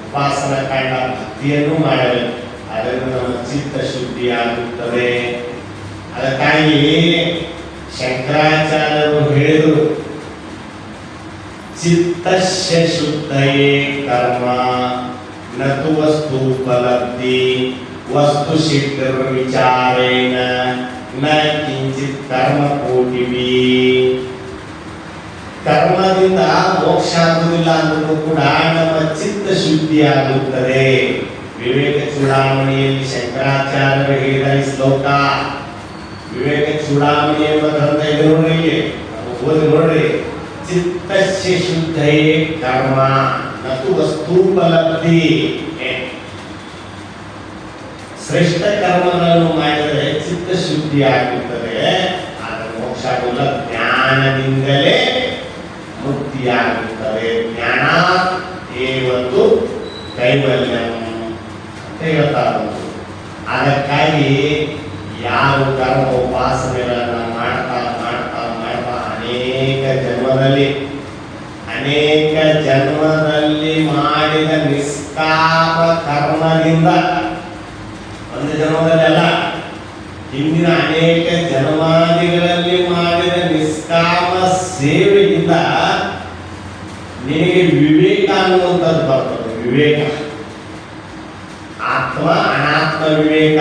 S1: ಉಪಾಸನ ಕಾಂಡ ಭಕ್ತಿಯನ್ನು ಮಾಡಬೇಕು. ಅದರಿಂದ ನಮ್ಮ ಚಿತ್ತ ಶುದ್ಧಿಯಾಗುತ್ತದೆ. ಅದಕ್ಕಾಗಿ ಶಂಕರಾಚಾರ್ಯರು ಹೇಳಿದರು, ಚಿತ್ತಸ್ಯ ಶುದ್ಧಯೇ ಕರ್ಮ ನತು ವಸ್ತುಪಲಬ್ಧಿ ವಸ್ತು ಸಿದ್ಧರ ವಿಚಾರೇಣ ನ ಕಿಂಚಿತ್ ಕರ್ಮ ಕೋಟಿವಿ. ಕರ್ಮದಿಂದ ಮೋಕ್ಷ ಆಗುವುದಿಲ್ಲ ಅಂದ್ರೂ ಕೂಡ ನಮ್ಮ ಚಿತ್ತ ಶುದ್ಧಿ ಆಗುತ್ತದೆ. ವಿವೇಕ ಚೂಡಾಮಣಿಯಲ್ಲಿ ಶಂಕರಾಚಾರ್ಯರು ಹೇಳಿದ ಈ ಶ್ಲೋಕ, ವಿವೇಕ ಚೂಡಾಮಣಿ ಎಂಬ ಗ್ರಂಥ ಇದೆ ನೋಡ್ರಿ, ಓದಿ ನೋಡ್ರಿ. ಚಿತ್ತಸ್ಯ ಶುದ್ಧಯೇ ಕರ್ಮ ನತು ವಸ್ತುಪಲಬ್ಧಿ. ಶ್ರೇಷ್ಠ ಕರ್ಮಗಳನ್ನು ಮಾಡಿದರೆ ಚಿತ್ತ ಶುದ್ಧಿ ಆಗುತ್ತದೆ, ಆದರೆ ಮೋಕ್ಷ ಆಗುವುದಿಲ್ಲ. ಜ್ಞಾನದಿಂದಲೇ ಮುಕ್ತಿಯಾಗುತ್ತದೆ. ಜ್ಞಾನ ಏವತ್ತು ಕೈವಲ್ಯಂ ಅಂತ ಹೇಳ್ತಾರೆ. ಅದಕ್ಕಾಗಿ ಯಾರು ಕರ್ಮ ಉಪಾಸನೆಗಳನ್ನು ಮಾಡ್ತಾ ಮಾಡ್ತಾ ಮಾಡ್ತಾ ಅನೇಕ ಜನ್ಮದಲ್ಲಿ ಮಾಡಿದ ನಿಷ್ಕಾಮ ಕರ್ಮದಿಂದ, ಒಂದು ಜನ್ಮದಲ್ಲಿ ಅಲ್ಲ, ಹಿಂದಿನ ಅನೇಕ ಜನ್ಮಾದಿಗಳಲ್ಲಿ ಮಾಡಿದ ನಿಷ್ಕಾಮ ಸೇವೆಯಿಂದ ನಿನಗೆ ವಿವೇಕ ಅನ್ನುವಂಥದ್ದು ಬರ್ತದೆ. ವಿವೇಕ, ಆತ್ಮ ಅನಾತ್ಮ ವಿವೇಕ.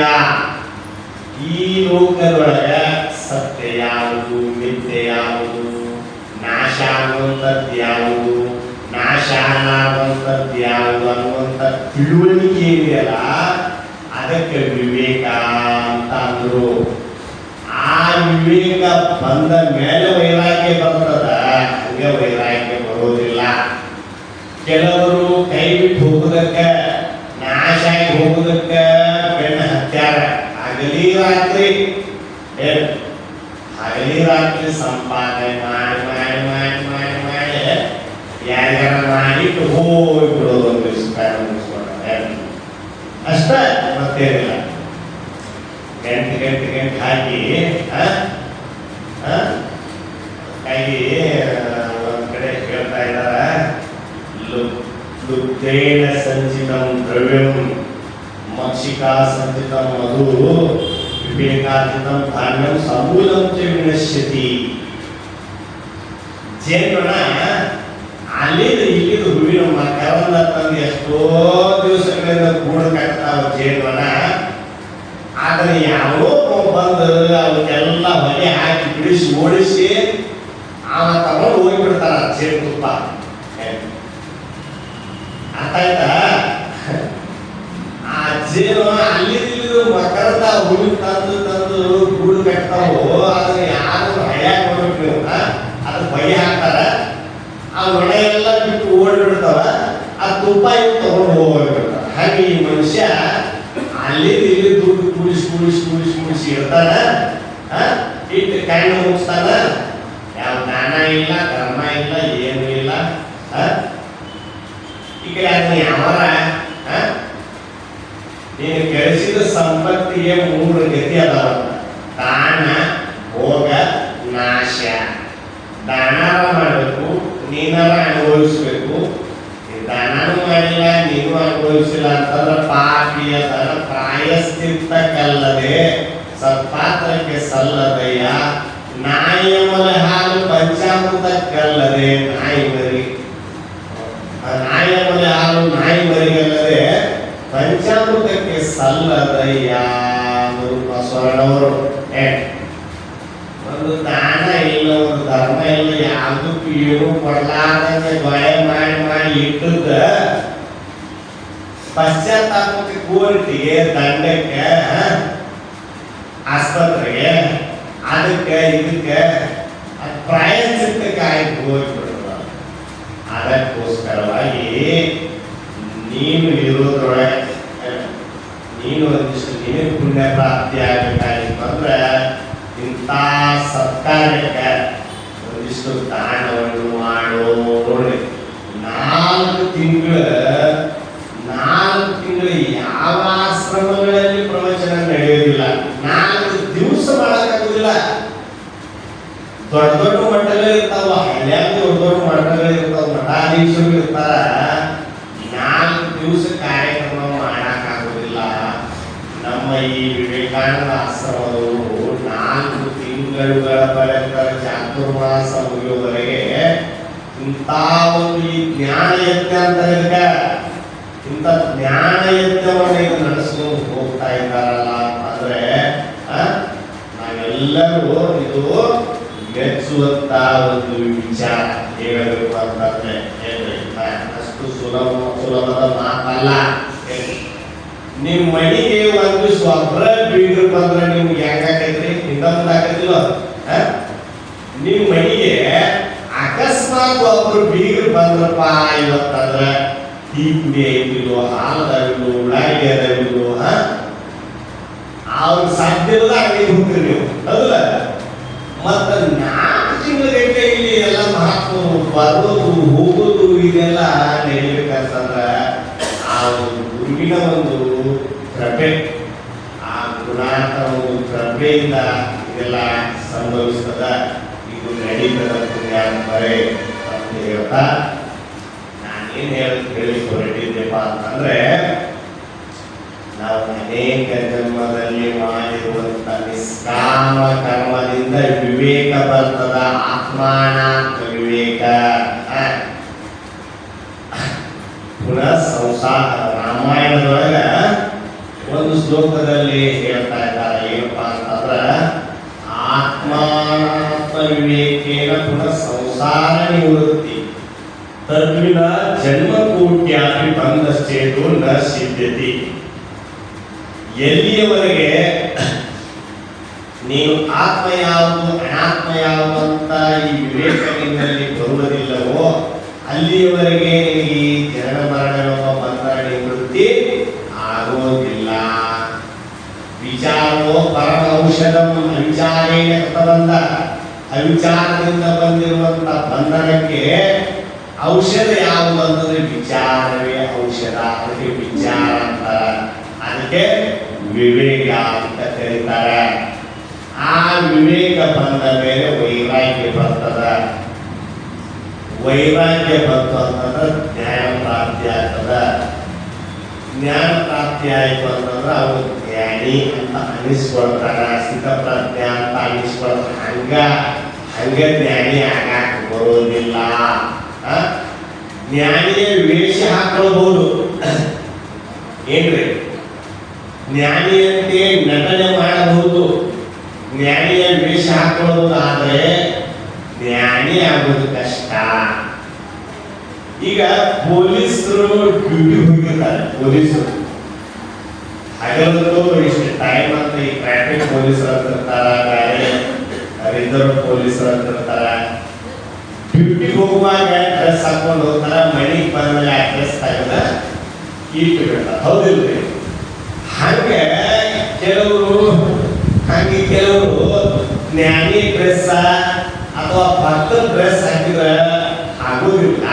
S1: ಈ ಲೋಕದೊಳಗೆ ಸತ್ಯ ಯಾವುದು, ಮಿಥ್ಯೆ ಯಾವುದು, ನಾಶ ಆಗುವಂಥದ್ದು ಯಾವುದು, ನಾಶ ಆಗುವಂಥದ್ದು ಯಾವುದು ಅನ್ನುವಂಥ ತಿಳುವಳಿಕೆ ಇದೆಯಲ್ಲ, ಅದಕ್ಕೆ ವಿವೇಕ ಅಂತ ಅಂದ್ರು. ಆ ವಿವೇಕ ಬಂದ ಮೇಲೆ ವೈರಾಗ್ಯ ಬರ್ತದ, ಹಂಗೆ ವೈರಾಗ್ಯ ಬರೋದಿಲ್ಲ. ಕೆಲವರು ಕೈ ಬಿಟ್ಟು ಹೋಗುದಕ್ಕೆ, ನಾಶ ಆಗಿ ಹೋಗುದಕ್ಕೆ ಬೆನ್ನ ಹತ್ಯಾರ. ಹಗಲಿ ರಾತ್ರಿ ಸಂಪಾದನೆ ಮಾಡಿ ಮಾಡಿ ಮಾಡಿ ಮಾಡಿ ಮಾಡಿ ಯಾರ್ಯಾರ ಮಾಡಿಟ್ಟು ಹೋಗ್ಬಿಡೋದು. ಒಂದು ಅಷ್ಟ, ಮತ್ತೇನಿಲ್ಲ. ಗಂಟೆ ಹಾಕಿ ಒಂದ್ ಕಡೆ ಹೇಳ್ತಾ ಇದ್ದಾರ, ಲುಬ್ಧೇನ ಸಂಚಿತಂ ದ್ರವ್ಯಂ ಮಕ್ಷಿಕಾ ಸಂಚಿತಂ ಮಧು ವಿವೇಕಾರ್ಜಿತಂ ಧಾನ್ಯಂ ಸಮೂಲಂ ಚ ವಿನಶ್ಯತಿ. ಜೇನುನೊಣ ಅಲ್ಲಿಂದ ಇಲ್ಲಿಂದ ಹೂವಿನ ಮಕರಂದ ತಂದು ಎಷ್ಟೋ ದಿವಸಗಳಿಂದ ಗೂಡು ಕಟ್ತಾವ ಜೇನುನೊಣ. ಆದರೆ ಯಾರೋ ಬಂದು ಅವಕ್ಕೆಲ್ಲ ಹೊಗೆ ಹಾಕಿ ಬಿಡಿಸಿ ಓಡಿಸಿ ಅವ ತಗೊಂಡು ಹೋಗಿಬಿಡ್ತಾರ ಜೇನುತುಪ್ಪ. ಅರ್ಥ ಆಯ್ತಾ? ಆ ಜೇನು ಅಲ್ಲಿದ್ದು ಮಕರಂದ ಹೂವಿನ ತಂದು ತಂದು ಗೂಡು ಕಟ್ತಾವು. ಅದನ್ನ ಯಾರು ಹಳ್ಯಾಗ ಕೊಡ್ಬೇಕು ನೀವು, ಅದು ಹೊಗೆ ಹಾಕ್ತಾರ, ಆ ನೊಣ ಎಲ್ಲ ಬಿಟ್ಟು ಓಡಿಬಿಡ್ತಾವ, ಆ ತುಪ್ಪ ಇವು ತಗೊಂಡು ಹೋಗ್ಬಿಡ್ತಾರ. ಹಾಗೆ ಈ ಮನುಷ್ಯ ಅಲ್ಲಿ ಇಲ್ಲಿ ದುಡ್ಡು ಕೂಡಿಸಿ ಇರ್ತಾನ, ಇಟ್ಟು ಕಣ್ಣು ಮುಗಿಸ್ತಾನ. ಯಾವ ದಾನ ಇಲ್ಲ, ಧರ್ಮ ಇಲ್ಲ, ಏನು ಇಲ್ಲ. ಈಗ ಅದನ್ನ ಯಾವಾರ ನೀನು ಗಳಿಸಿದ ಸಂಪತ್ತಿಗೆ 3 ಗತಿ ಅದಾವ: ದಾನ, ಭೋಗ, ನಾಶ. ದಾನಾರ ಮಾಡಬೇಕು, ನೀನಾರ ಅನುಭವಿಸ್ಬೇಕು. ದಾನನೂ ಮಾಡಿಲ್ಲ, ನೀನು ಅನುಭವಿಸಿಲ್ಲ ಅಂತಂದ್ರೆ ಪಾಪಿಯ ಧನ ಪ್ರಾಯಶ್ಚಿತ್ತಕ್ಕಲ್ಲದೆ ಸತ್ಪಾತ್ರಕ್ಕೆ ಸಲ್ಲದಯ್ಯ. ನಾಯಿಯ ಮೊಲೆ ಹಾಲು ಪಂಚಾಮೃತಕ್ಕಲ್ಲದೆ ನಾಯಿ ಮರಿ, ನಾಯಿಯ ಮೊಲೆ ಹಾಲು ನಾಯಿ ಮರಿಗಲ್ಲದೆ ಪಂಚಾಮೃತಕ್ಕೆ ಸಲ್ಲದಯ್ಯ. ಸ್ವರ್ಣವರು ಒಂದು ದಾನ ಇಲ್ಲ, ಒಂದು ಧರ್ಮ ಇಲ್ಲ, ಯಾವುದಕ್ಕೂ ಏನು ಕೊಡ್ಲಾರ್ದಂಗೆ ಗೊಳೆ ಮಾಡಿ ಮಾಡಿ ಇಟ್ಟದ ಪಶ್ಚಾತ್ತಾಪಕ್ಕೆ, ಕೋರ್ಟಿಗೆ, ದಂಡಕ್ಕೆ, ಆಸ್ಪತ್ರೆಗೆ, ಅದಕ್ಕೆ ಇದಕ್ಕೆ ಪ್ರಾಯಶ್ಚಿತ್ತಕ್ಕೆ ಆಗಿ ಹೋಗ್ಬಿಡೋದು. ಅದಕ್ಕೋಸ್ಕರವಾಗಿ ನೀನು ಇರೋದ್ರೊಳಗೆ ನೀನು ಒಂದಿಷ್ಟು ನಿನಗೆ ಪುಣ್ಯ ಪ್ರಾಪ್ತಿ ಆಗಬೇಕಾಗಿತ್ತು ಅಂದ್ರೆ ಇಂಥ ಸತ್ಕಾರ್ಯಕ್ಕೆ ಒಂದಿಷ್ಟು ದಾನವನ್ನು ಮಾಡು. ನೋಡಿ, 4 ತಿಂಗಳು ಯಾವ ಆಶ್ರಮಗಳಲ್ಲಿ ಪ್ರವಚನ ನಡೆಯೋದಿಲ್ಲ. 4 ದಿವಸ ಮಾಡಕ್ಕಾಗುದಿಲ್ಲ. ದೊಡ್ಡ ದೊಡ್ಡ ಮಠಗಳು ಇರ್ತಾವ, ಹಳ್ಳ್ಯಾಗ ದೊಡ್ಡ ಮಠಗಳು ಇರ್ತಾವ, ಮಠಾಧೀಶರು ಇರ್ತಾರ. 4 ದಿವಸ ಕಾರ್ಯಕ್ರಮ ಮಾಡಕ್ಕಾಗುದಿಲ್ಲ. ಈ ವಿವೇಕಾನಂದ ಆಶ್ರಮದವರು 4 ತಿಂಗಳುಗಳ ಪರ್ಯಂತ ಚಾತುರ್ಮಾಸ ಮುಗಿಯುವವರೆಗೆ ಇಂಥ ಒಂದು ಈ ಜ್ಞಾನ ಯಜ್ಞ ಅಂತ ಇದಕ್ಕೆ ಇಂಥ ಜ್ಞಾನ ಯಜ್ಞವನ್ನು ಇದು ನಡೆಸ್ಕೊಂಡು ಹೋಗ್ತಾ ಇದ್ದಾರಲ್ಲ ಅಂತಂದ್ರೆ ನಾವೆಲ್ಲರೂ ಇದು ಮೆಚ್ಚುವಂತ ಒಂದು ವಿಚಾರ ಹೇಳಬೇಕು ಅಂತಂದ್ರೆ ಅಷ್ಟು ಸುಲಭದ ಮಾತಲ್ಲ. ನಿಮ್ ಮನೆಗೆ ಒಂದು ಒಬ್ಬರ ಬೀಗರು ಬಂದ್ರೆ ನಿಮ್ಗೆ ಹೆಂಗಾಕೈತ್ರಿ ಹಿಂದ ಮುಂದೆ ಆಕೈತಿಲ್ಲ. ನಿಮ್ ಮನೆಗೆ ಅಕಸ್ಮಾತ್ ಒಬ್ರು ಬೀಗರು ಬಂದ್ರಪ್ಪ ಇವತ್ತಂದ್ರ ಟೀ ಪುಡಿ ಐತಿಲ್ವೋ, ಹಾಲದಾಗಿಲ್ವೋ, ಉಳ್ಳಾಗಡ್ಡಿ ಅದಾಗಿಲ್ವೋ, ಅವ್ರ ಸಾಧ್ಯದ ಅಂಗಡಿಗೆ ಹೋಗ್ತೀರಿ ನೀವು ಹೌದಲ್ಲ. ಮತ್ತ 4 ತಿಂಗಳ ಗಂಟೆ ಇಲ್ಲಿ ಎಲ್ಲ ಮಹಾತ್ಮರು ಬರೋದು ಹೋಗೋದು ಇದೆಲ್ಲ ನಡೀಬೇಕಂತಂದ್ರ ಆ ಒಂದು ಗುರುವಿನ ಒಂದು ಕೃಪೆ, ಆ ಗುಣಾಂತ ಒಂದು ಕೃಪೆಯಿಂದ ಇದೆಲ್ಲ ಸಂಭವಿಸ್ತದ. ಇದು ನಡೀತದ ಪುಣ್ಯ ಬರೇ ಅಂತ ಹೇಳ್ತಾ ನಾನೇನ್ ಹೇಳಿ ಹೊರಟಿದ್ದೆಪ್ಪ ಅಂತಂದ್ರೆ ನಾವು ಅನೇಕ ಜನ್ಮದಲ್ಲಿ ಮಾಡಿರುವಂತ ನಿಷ್ಕಾಮ ಕರ್ಮದಿಂದ ವಿವೇಕ ಬರ್ತದ, ಆತ್ಮಾನಾತ್ಮ ವಿವೇಕ. ಪುನಃ ಸಂಸಾರ ರಾಮಾಯಣದೊಳಗ ಒಂದು ಶ್ಲೋಕದಲ್ಲಿ ಹೇಳ್ತಾ ಇದ್ದಾರೆ ಏನಪ್ಪಾ ಅಂತಂದ್ರ ಆತ್ಮಾನಾತ್ಮ ವಿವೇಕೇನ ಪುನಃ ಸಂಸಾರ ನಿವೃತ್ತಿ ತದ್ವಿನ ಜನ್ಮಕೋಟ್ಯಾಪಿ ಬಂಧಶ್ಚೇತು ನ ಸಿದ್ಧತಿ. ಎಲ್ಲಿಯವರೆಗೆ ನೀನು ಆತ್ಮ ಯಾವುದು ಅನಾತ್ಮ ಯಾವುದು ಅಂತ ಈ ವಿವೇಕದಿಂದಲೇ ಬರುವುದಿಲ್ಲವೋ ಅಲ್ಲಿಯವರೆಗೆ ನಿನಗೆ ಈ ಜನನ ಮರಣವೆಂಬ ಬಂಧನ ನಿವೃತ್ತಿ ಆಗೋದಿಲ್ಲ. ವಿಚಾರವೋ ಪರಮ ಔಷಧಂ ಅವಿಚಾರೇಣ ಕೃತಬಂಧ. ಅವಿಚಾರದಿಂದ ಬಂದಿರುವಂತ ಬಂಧನಕ್ಕೆ ಔಷಧ ಯಾವುದು ಅಂತಂದ್ರೆ ವಿಚಾರವೇ ಔಷಧ. ಅದಕ್ಕೆ ವಿಚಾರ ಅಂತಾರೆ, ಅದಕ್ಕೆ ವಿವೇಕ ಅಂತ ಕರೀತಾರೆ. ಆ ವಿವೇಕ ಬಂದ ಮೇಲೆ ವೈರಾಗ್ಯ ಬರ್ತದ. ವೈರಾಗ್ಯ ಬಂತು ಅಂತಂದ್ರೆ ಜ್ಞಾನ ಪ್ರಾಪ್ತಿ ಆಗ್ತದ. ಜ್ಞಾನ ಪ್ರಾಪ್ತಿ ಆಯ್ತು ಅಂತಂದ್ರೆ ಅವರು ಜ್ಞಾನಿ ಅಂತ ಅನಿಸ್ಕೊಳ್ತಾರ, ಸ್ಥಿತಪ್ರಜ್ಞ ಅಂತ ಅನಿಸ್ಕೊಳ್ತಾರ. ಹಂಗ ಜ್ಞಾನಿ ಆಗಾಕ ಬರೋದಿಲ್ಲ. ಜ್ಞಾನಿಯ ವೇಷ ಹಾಕೊಳ್ಬಹುದು ಏನ್ರಿ, ಜ್ಞಾನಿಯಂತೆ ನಟನೆ ಮಾಡಬಹುದು, ಜ್ಞಾನಿಯ ವೇಷ ಹಾಕೊಳ್ಳಬಹುದು. ಆದರೆ ಜ್ಞಾನಿ ಆಗೋದು ಕಷ್ಟ. ಈಗ ಪೊಲೀಸರು ಡ್ಯೂಟಿ ಹೋಗಿರ್ತಾರೆ. ಪೊಲೀಸರು ಹಗಲೊತ್ತು ಇಷ್ಟು ಟೈಮ್ ಅಂತ ಈ ಟ್ರಾಫಿಕ್ ಪೊಲೀಸರು ಅಂತ ಇರ್ತಾರ, ಬೇರೆ ರಿಸರ್ವ್ ಪೊಲೀಸರು ಅಂತ ಇರ್ತಾರ. ಡ್ಯೂಟಿಗೆ ಹೋಗುವಾಗ ಡ್ರೆಸ್ ಹಾಕೊಂಡು ಹೋಗ್ತಾರ, ಮನೆಗೆ ಬಂದ್ಮೇಲೆ ಆ ಡ್ರೆಸ್ ತೆಗೆದ ಇಟ್ಟು ಬಿಡ್ತಾರ. ಹೌದಿಲ್ರಿ? ಹಂಗೆ ಕೆಲವರು ಜ್ಞಾನಿ ಡ್ರೆಸ್ ಅಥವಾ ಭಕ್ತನ ಡ್ರೆಸ್ ಹಾಕಿದ್ರೆ ಆಗೋದಿಲ್ಲ.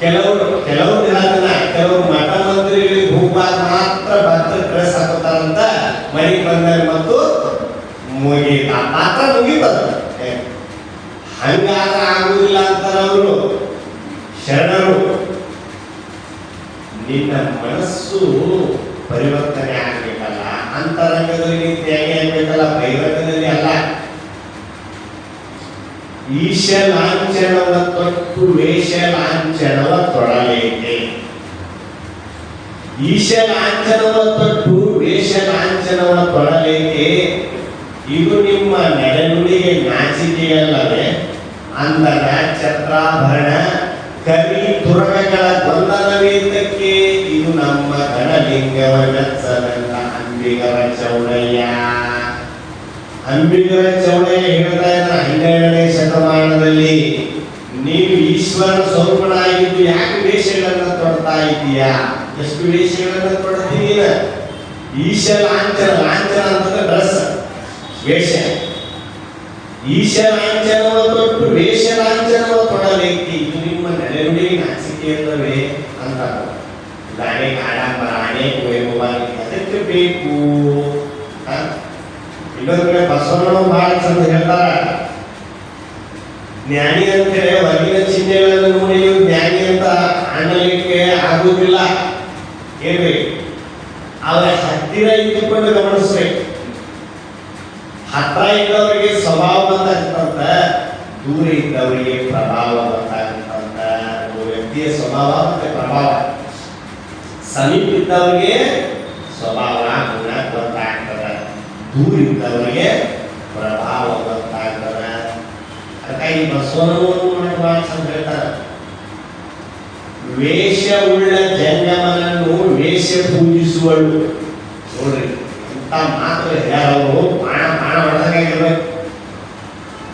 S1: ಕೆಲವರು ಇರೋದಿಲ್ಲ. ಕೆಲವರು ಮಠ ಮಂದಿರಗಳಿಗೆ ಹೋಗುವಾಗ ಮಾತ್ರ ಭಕ್ತರ ಡ್ರೆಸ್ ಹಾಕೋತಾರಂತ. ಮನೆಗೆ ಬಂದಾಗ ಮತ್ತು ಮುಗೀತ ಮಾತ್ರ ಮುಗೀತದ. ಹಂಗಾದ್ರೆ ಆಗುದಿಲ್ಲ ಅಂತಾರ ಅವರು ಶರಣರು. ನಿನ್ನ ಮನಸ್ಸು ಪರಿವರ್ತನೆ ಆಗ್ಬೇಕಲ್ಲ, ಅಂತರಂಗದಲ್ಲಿ ತ್ಯಾಗ ಆಗ್ಬೇಕಲ್ಲ, ಬಹಿರಂಗದಲ್ಲಿ ಅಲ್ಲ. ಈಶ ಲಾಂಛನವ ತೊಟ್ಟು ವೇಷ ಲಾಂಛನವ ತೊಡಲೇಕೆ. ಈಶ ಲಾಂಛನವ ತೊಟ್ಟು ವೇಷ ಲಾಂಛನವ ತೊಡಲೇಕೆ. ಇದು ನಿಮ್ಮ ನಡೆನುಡಿಗೆ ನಾಚಿಕೆಯಲ್ಲವೇ? ಅಂದನ ಛತ್ರಾಭರಣ ಕವಿ ತುರಗಗಳ ಗೊಂದಲವೇದಕ್ಕೆ. ಇದು ನಮ್ಮ ಗಣಲಿಂಗವ ಮೆಚ್ಚದಂತ ಅಂಬಿಗರ ಚೌಡಯ್ಯ. ಅಂಬಿಗರ ಚೌಡಯ್ಯ ಹೇಳ್ತಾ ಇದ್ದ 12ನೇ ಶತಮಾನದಲ್ಲಿ ನೀವು ಈಶ್ವರ ಸ್ವರೂಪನಾಗಿದ್ದು ಯಾಕೆ ವೇಷಗಳನ್ನ ತೊಡ್ತಾ ಇದ್ದೀಯಾ? ಎಷ್ಟು ವೇಷಗಳನ್ನ ತೊಡ್ತೀನಿ? ಈಶ ಲಾಂಛನ, ಲಾಂಛನ ಅಂತಂದ್ರೆ ಡ್ರೆಸ್, ವೇಷ. ಈಶ ಲಾಂಛನವ ತೊಟ್ಟು ವೇಷ ಲಾಂಛನವ ತೊಡಲೇಕೆ. ಇದು ನಿಮ್ಮ ನಡೆನುಡಿ ನಾಚಿಕೆಯಲ್ಲವೇ ಅಂತ. ಗಾಡಿ ಆಡಂಬರ ಅನೇಕ ವೈಭವ ಅದಕ್ಕೆ ಬೇಕು. ಇನ್ನೊಂದು ಕಡೆ ಬಸವಣ್ಣ ಬಹಳ ಚಂದ ಹೇಳ್ತಾರ, ಜ್ಞಾನಿ ಅಂತೇಳಿ ಹೊರಗಿನ ಚಿಹ್ನೆಗಳನ್ನು ನೋಡಿ ನೀವು ಜ್ಞಾನಿ ಅಂತ ಅನ್ನಲಿಕ್ಕೆ ಆಗುವುದಿಲ್ಲ. ಏನ್ರಿ? ಅವರ ಹತ್ತಿರ ಇದ್ದುಕೊಂಡು ಗಮನಿಸ್ಬೇಕು. ಹತ್ರ ಇದ್ದವರಿಗೆ ಸ್ವಭಾವ ಗೊತ್ತಾಗ್ತಂತ, ದೂರ ಇದ್ದವರಿಗೆ ಪ್ರಭಾವ ಗೊತ್ತಾಗ್ತಂತ. ಒಬ್ಬ ವ್ಯಕ್ತಿಯ ಸ್ವಭಾವ ಮತ್ತೆ ಪ್ರಭಾವ, ಸಮೀಪ ಇದ್ದವರಿಗೆ ಸ್ವಭಾವ ಗುಣ ಗೊತ್ತಾಗ್ತದೆ, ದೂರ ಇದ್ದವರಿಗೆ ಪ್ರಭಾವ ಗೊತ್ತಾಗ್ತದೆ. ಅದಕ್ಕಾಗಿ ಬಸವನವರು ಬಹಳ ಚಂದ ಹೇಳ್ತಾರೆ, ವೇಷವುಳ್ಳ ಜಂಗಮನನ್ನು ವೇಷ ಪೂಜಿಸುವಳು. ನೋಡ್ರಿ ಇಂಥ ಮಾತು ಯಾರವರು ಬಾಣ ಬಾಣ ಹೊಡೆದಾಗಿರ್ಬೇಕು,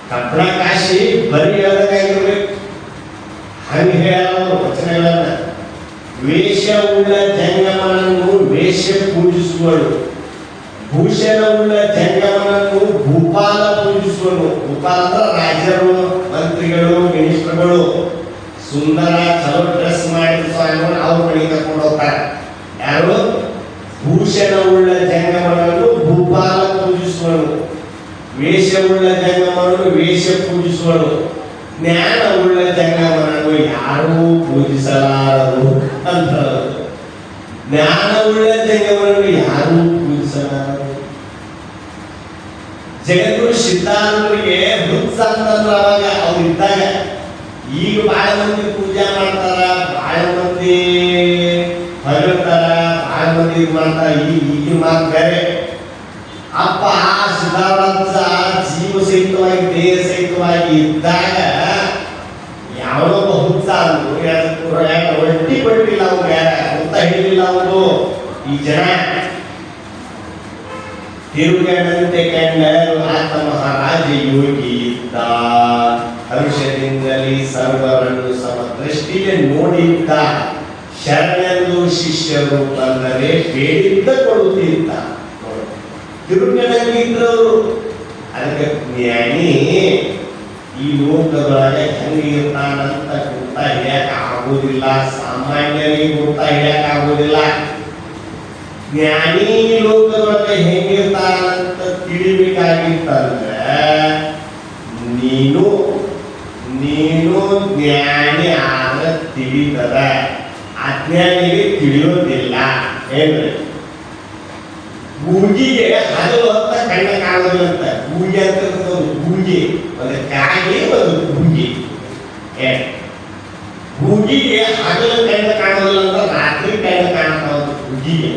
S1: ಕಬ್ಬಣ ಕಾಶಿ ಬರಿ ಹೇಳ್ದಾಗಿರ್ಬೇಕು. ಹಂಗೆ ಹೇಳೋರು ವಚನಗಳನ್ನ. ವೇಷವುಳ್ಳ ಜಂಗಮನನ್ನು ವೇಷ ಪೂಜಿಸುವಳು, ಭೂಷಣವುಳ್ಳ ಜಂಗಮನನ್ನು ಭೂಪಾಲ ಪೂಜಿಸುವನು. ಭೂಪಾಲ ಅಂದ್ರೆ ರಾಜರು, ಮಂತ್ರಿಗಳು, ಮಿನಿಸ್ಟರ್ಗಳು. ಸುಂದರ ಚಲೋ ಡ್ರೆಸ್ ಮಾಡಿದ ಸ್ವಾಮಿಗಳು ಅವ್ರ ಮನೆಗೆ ಕರ್ಕೊಂಡು ಹೋಗ್ತಾರೆ. ಯಾರು? ಭೂಷಣವುಳ್ಳ ಜಂಗಮನನ್ನು ಭೂಪಾಲ ಪೂಜಿಸುವನು, ವೇಷವುಳ್ಳ ಜಂಗಮನನ್ನು ವೇಷ ಪೂಜಿಸುವನು, ಜ್ಞಾನವುಳ್ಳ ಜಂಗಮನನ್ನು ಯಾರೂ ಪೂಜಿಸಲಾರರು ಅಂತ. ಜ್ಞಾನವುಳ್ಳ ಜಂಗಮನನ್ನು ಯಾರೂ ಪೂಜಿಸಲಾರರು. ಜಗದ್ಗುರು ಸಿದ್ಧಾಂತರಿಗೆ ಹುಚ್ಚ ಅಂತಂದ್ರೆ ಅವಾಗ ಅವ್ರು ಇದ್ದಾಗ. ಈಗ ಬಹಳ ಮಂದಿ ಪೂಜೆ ಮಾಡ್ತಾರ, ಬಹಳ ಮಂದಿ ಹೊರಡ್ತಾರ, ಬಹಳ ಮಂದಿ ಇದು ಮಾಡ್ತಾರ. ಈಗಿನ ಮಾತು ಬೇರೆ. ಅಪ್ಪ ಸಿದ್ಧಾರ್ಥ ಜೀವ ಸಹಿತವಾಗಿ ದೇಹ ಸಹಿತವಾಗಿ ಇದ್ದಾಗ ಯಾವೊಬ್ಬ ಹುಚ್ಚ ಅಂದ್ರು ಒಟ್ಟಿ ಕೊಟ್ಟಿಲ್ಲ ಅವ್ಗೆ, ಹುತ್ತ ಹಿಡಿಲಿಲ್ಲ ಅವರು. ಈ ಜನ ತಿರುಗಡಂತೆ ಕಂಡರು ಆತ ಮಹಾರಾಜ ಯೋಗಿ ಇದ್ದ, ಹರ್ಷದಿಂದಲೇ ಸರ್ವರನ್ನು ಸಮದೃಷ್ಟಿಗೆ ನೋಡಿದ್ದ, ಶರಣೆಂದು ಶಿಷ್ಯರು ಬಂದರೆ ಬೇಡಿದ್ದ ಕೊಡುತ್ತಿದ್ದ. ತಿರುಗಡಂಗಿದ್ರವರು. ಅದಕ್ಕೆ ಜ್ಞಾನಿ ಈ ಲೋಕದೊಳಗೆ ಹೆಂಗಿರ್ತಾನಂತ ಗುರ್ತ ಹಿಡಿಯಕ ಆಗುವುದಿಲ್ಲ, ಸಾಮಾನ್ಯರಿಗೆ ಗುರ್ತ ಹಿಡಿಯಕ ಆಗುವುದಿಲ್ಲ. ಜ್ಞಾನಿ ಲೋಕದೊಳಗೆ ಹೆಂಗಿರ್ತಾನಂತ ತಿಳಿಬೇಕಾಗಿತ್ತಂದ್ರೆ ನೀನು ಜ್ಞಾನಿ ಆದ್ರೆ ತಿಳಿತದ, ಅಜ್ಞಾನಿಗೆ ತಿಳಿಯೋದಿಲ್ಲ. ಏನ್ರಿ? ಗೂಗಿಗೆ ಹಗಲು ಅಂತ ಕಣ್ಣ ಕಾಣೋದಿಲ್ಲಂತ. ಗೂಗಿ ಅಂತ ಗೂಗಿ ಒಂದು ಕಾಗಿ ಒಂದು ಗೂಗಿ. ಗೂಗಿಗೆ ಹಗಲು ಕಣ್ಣ ಕಾಣೋದಿಲ್ಲ ಅಂತ ರಾತ್ರಿ ಕಣ್ಣ ಕಾಣ್ತಾವ ಗೂಗಿಗೆ.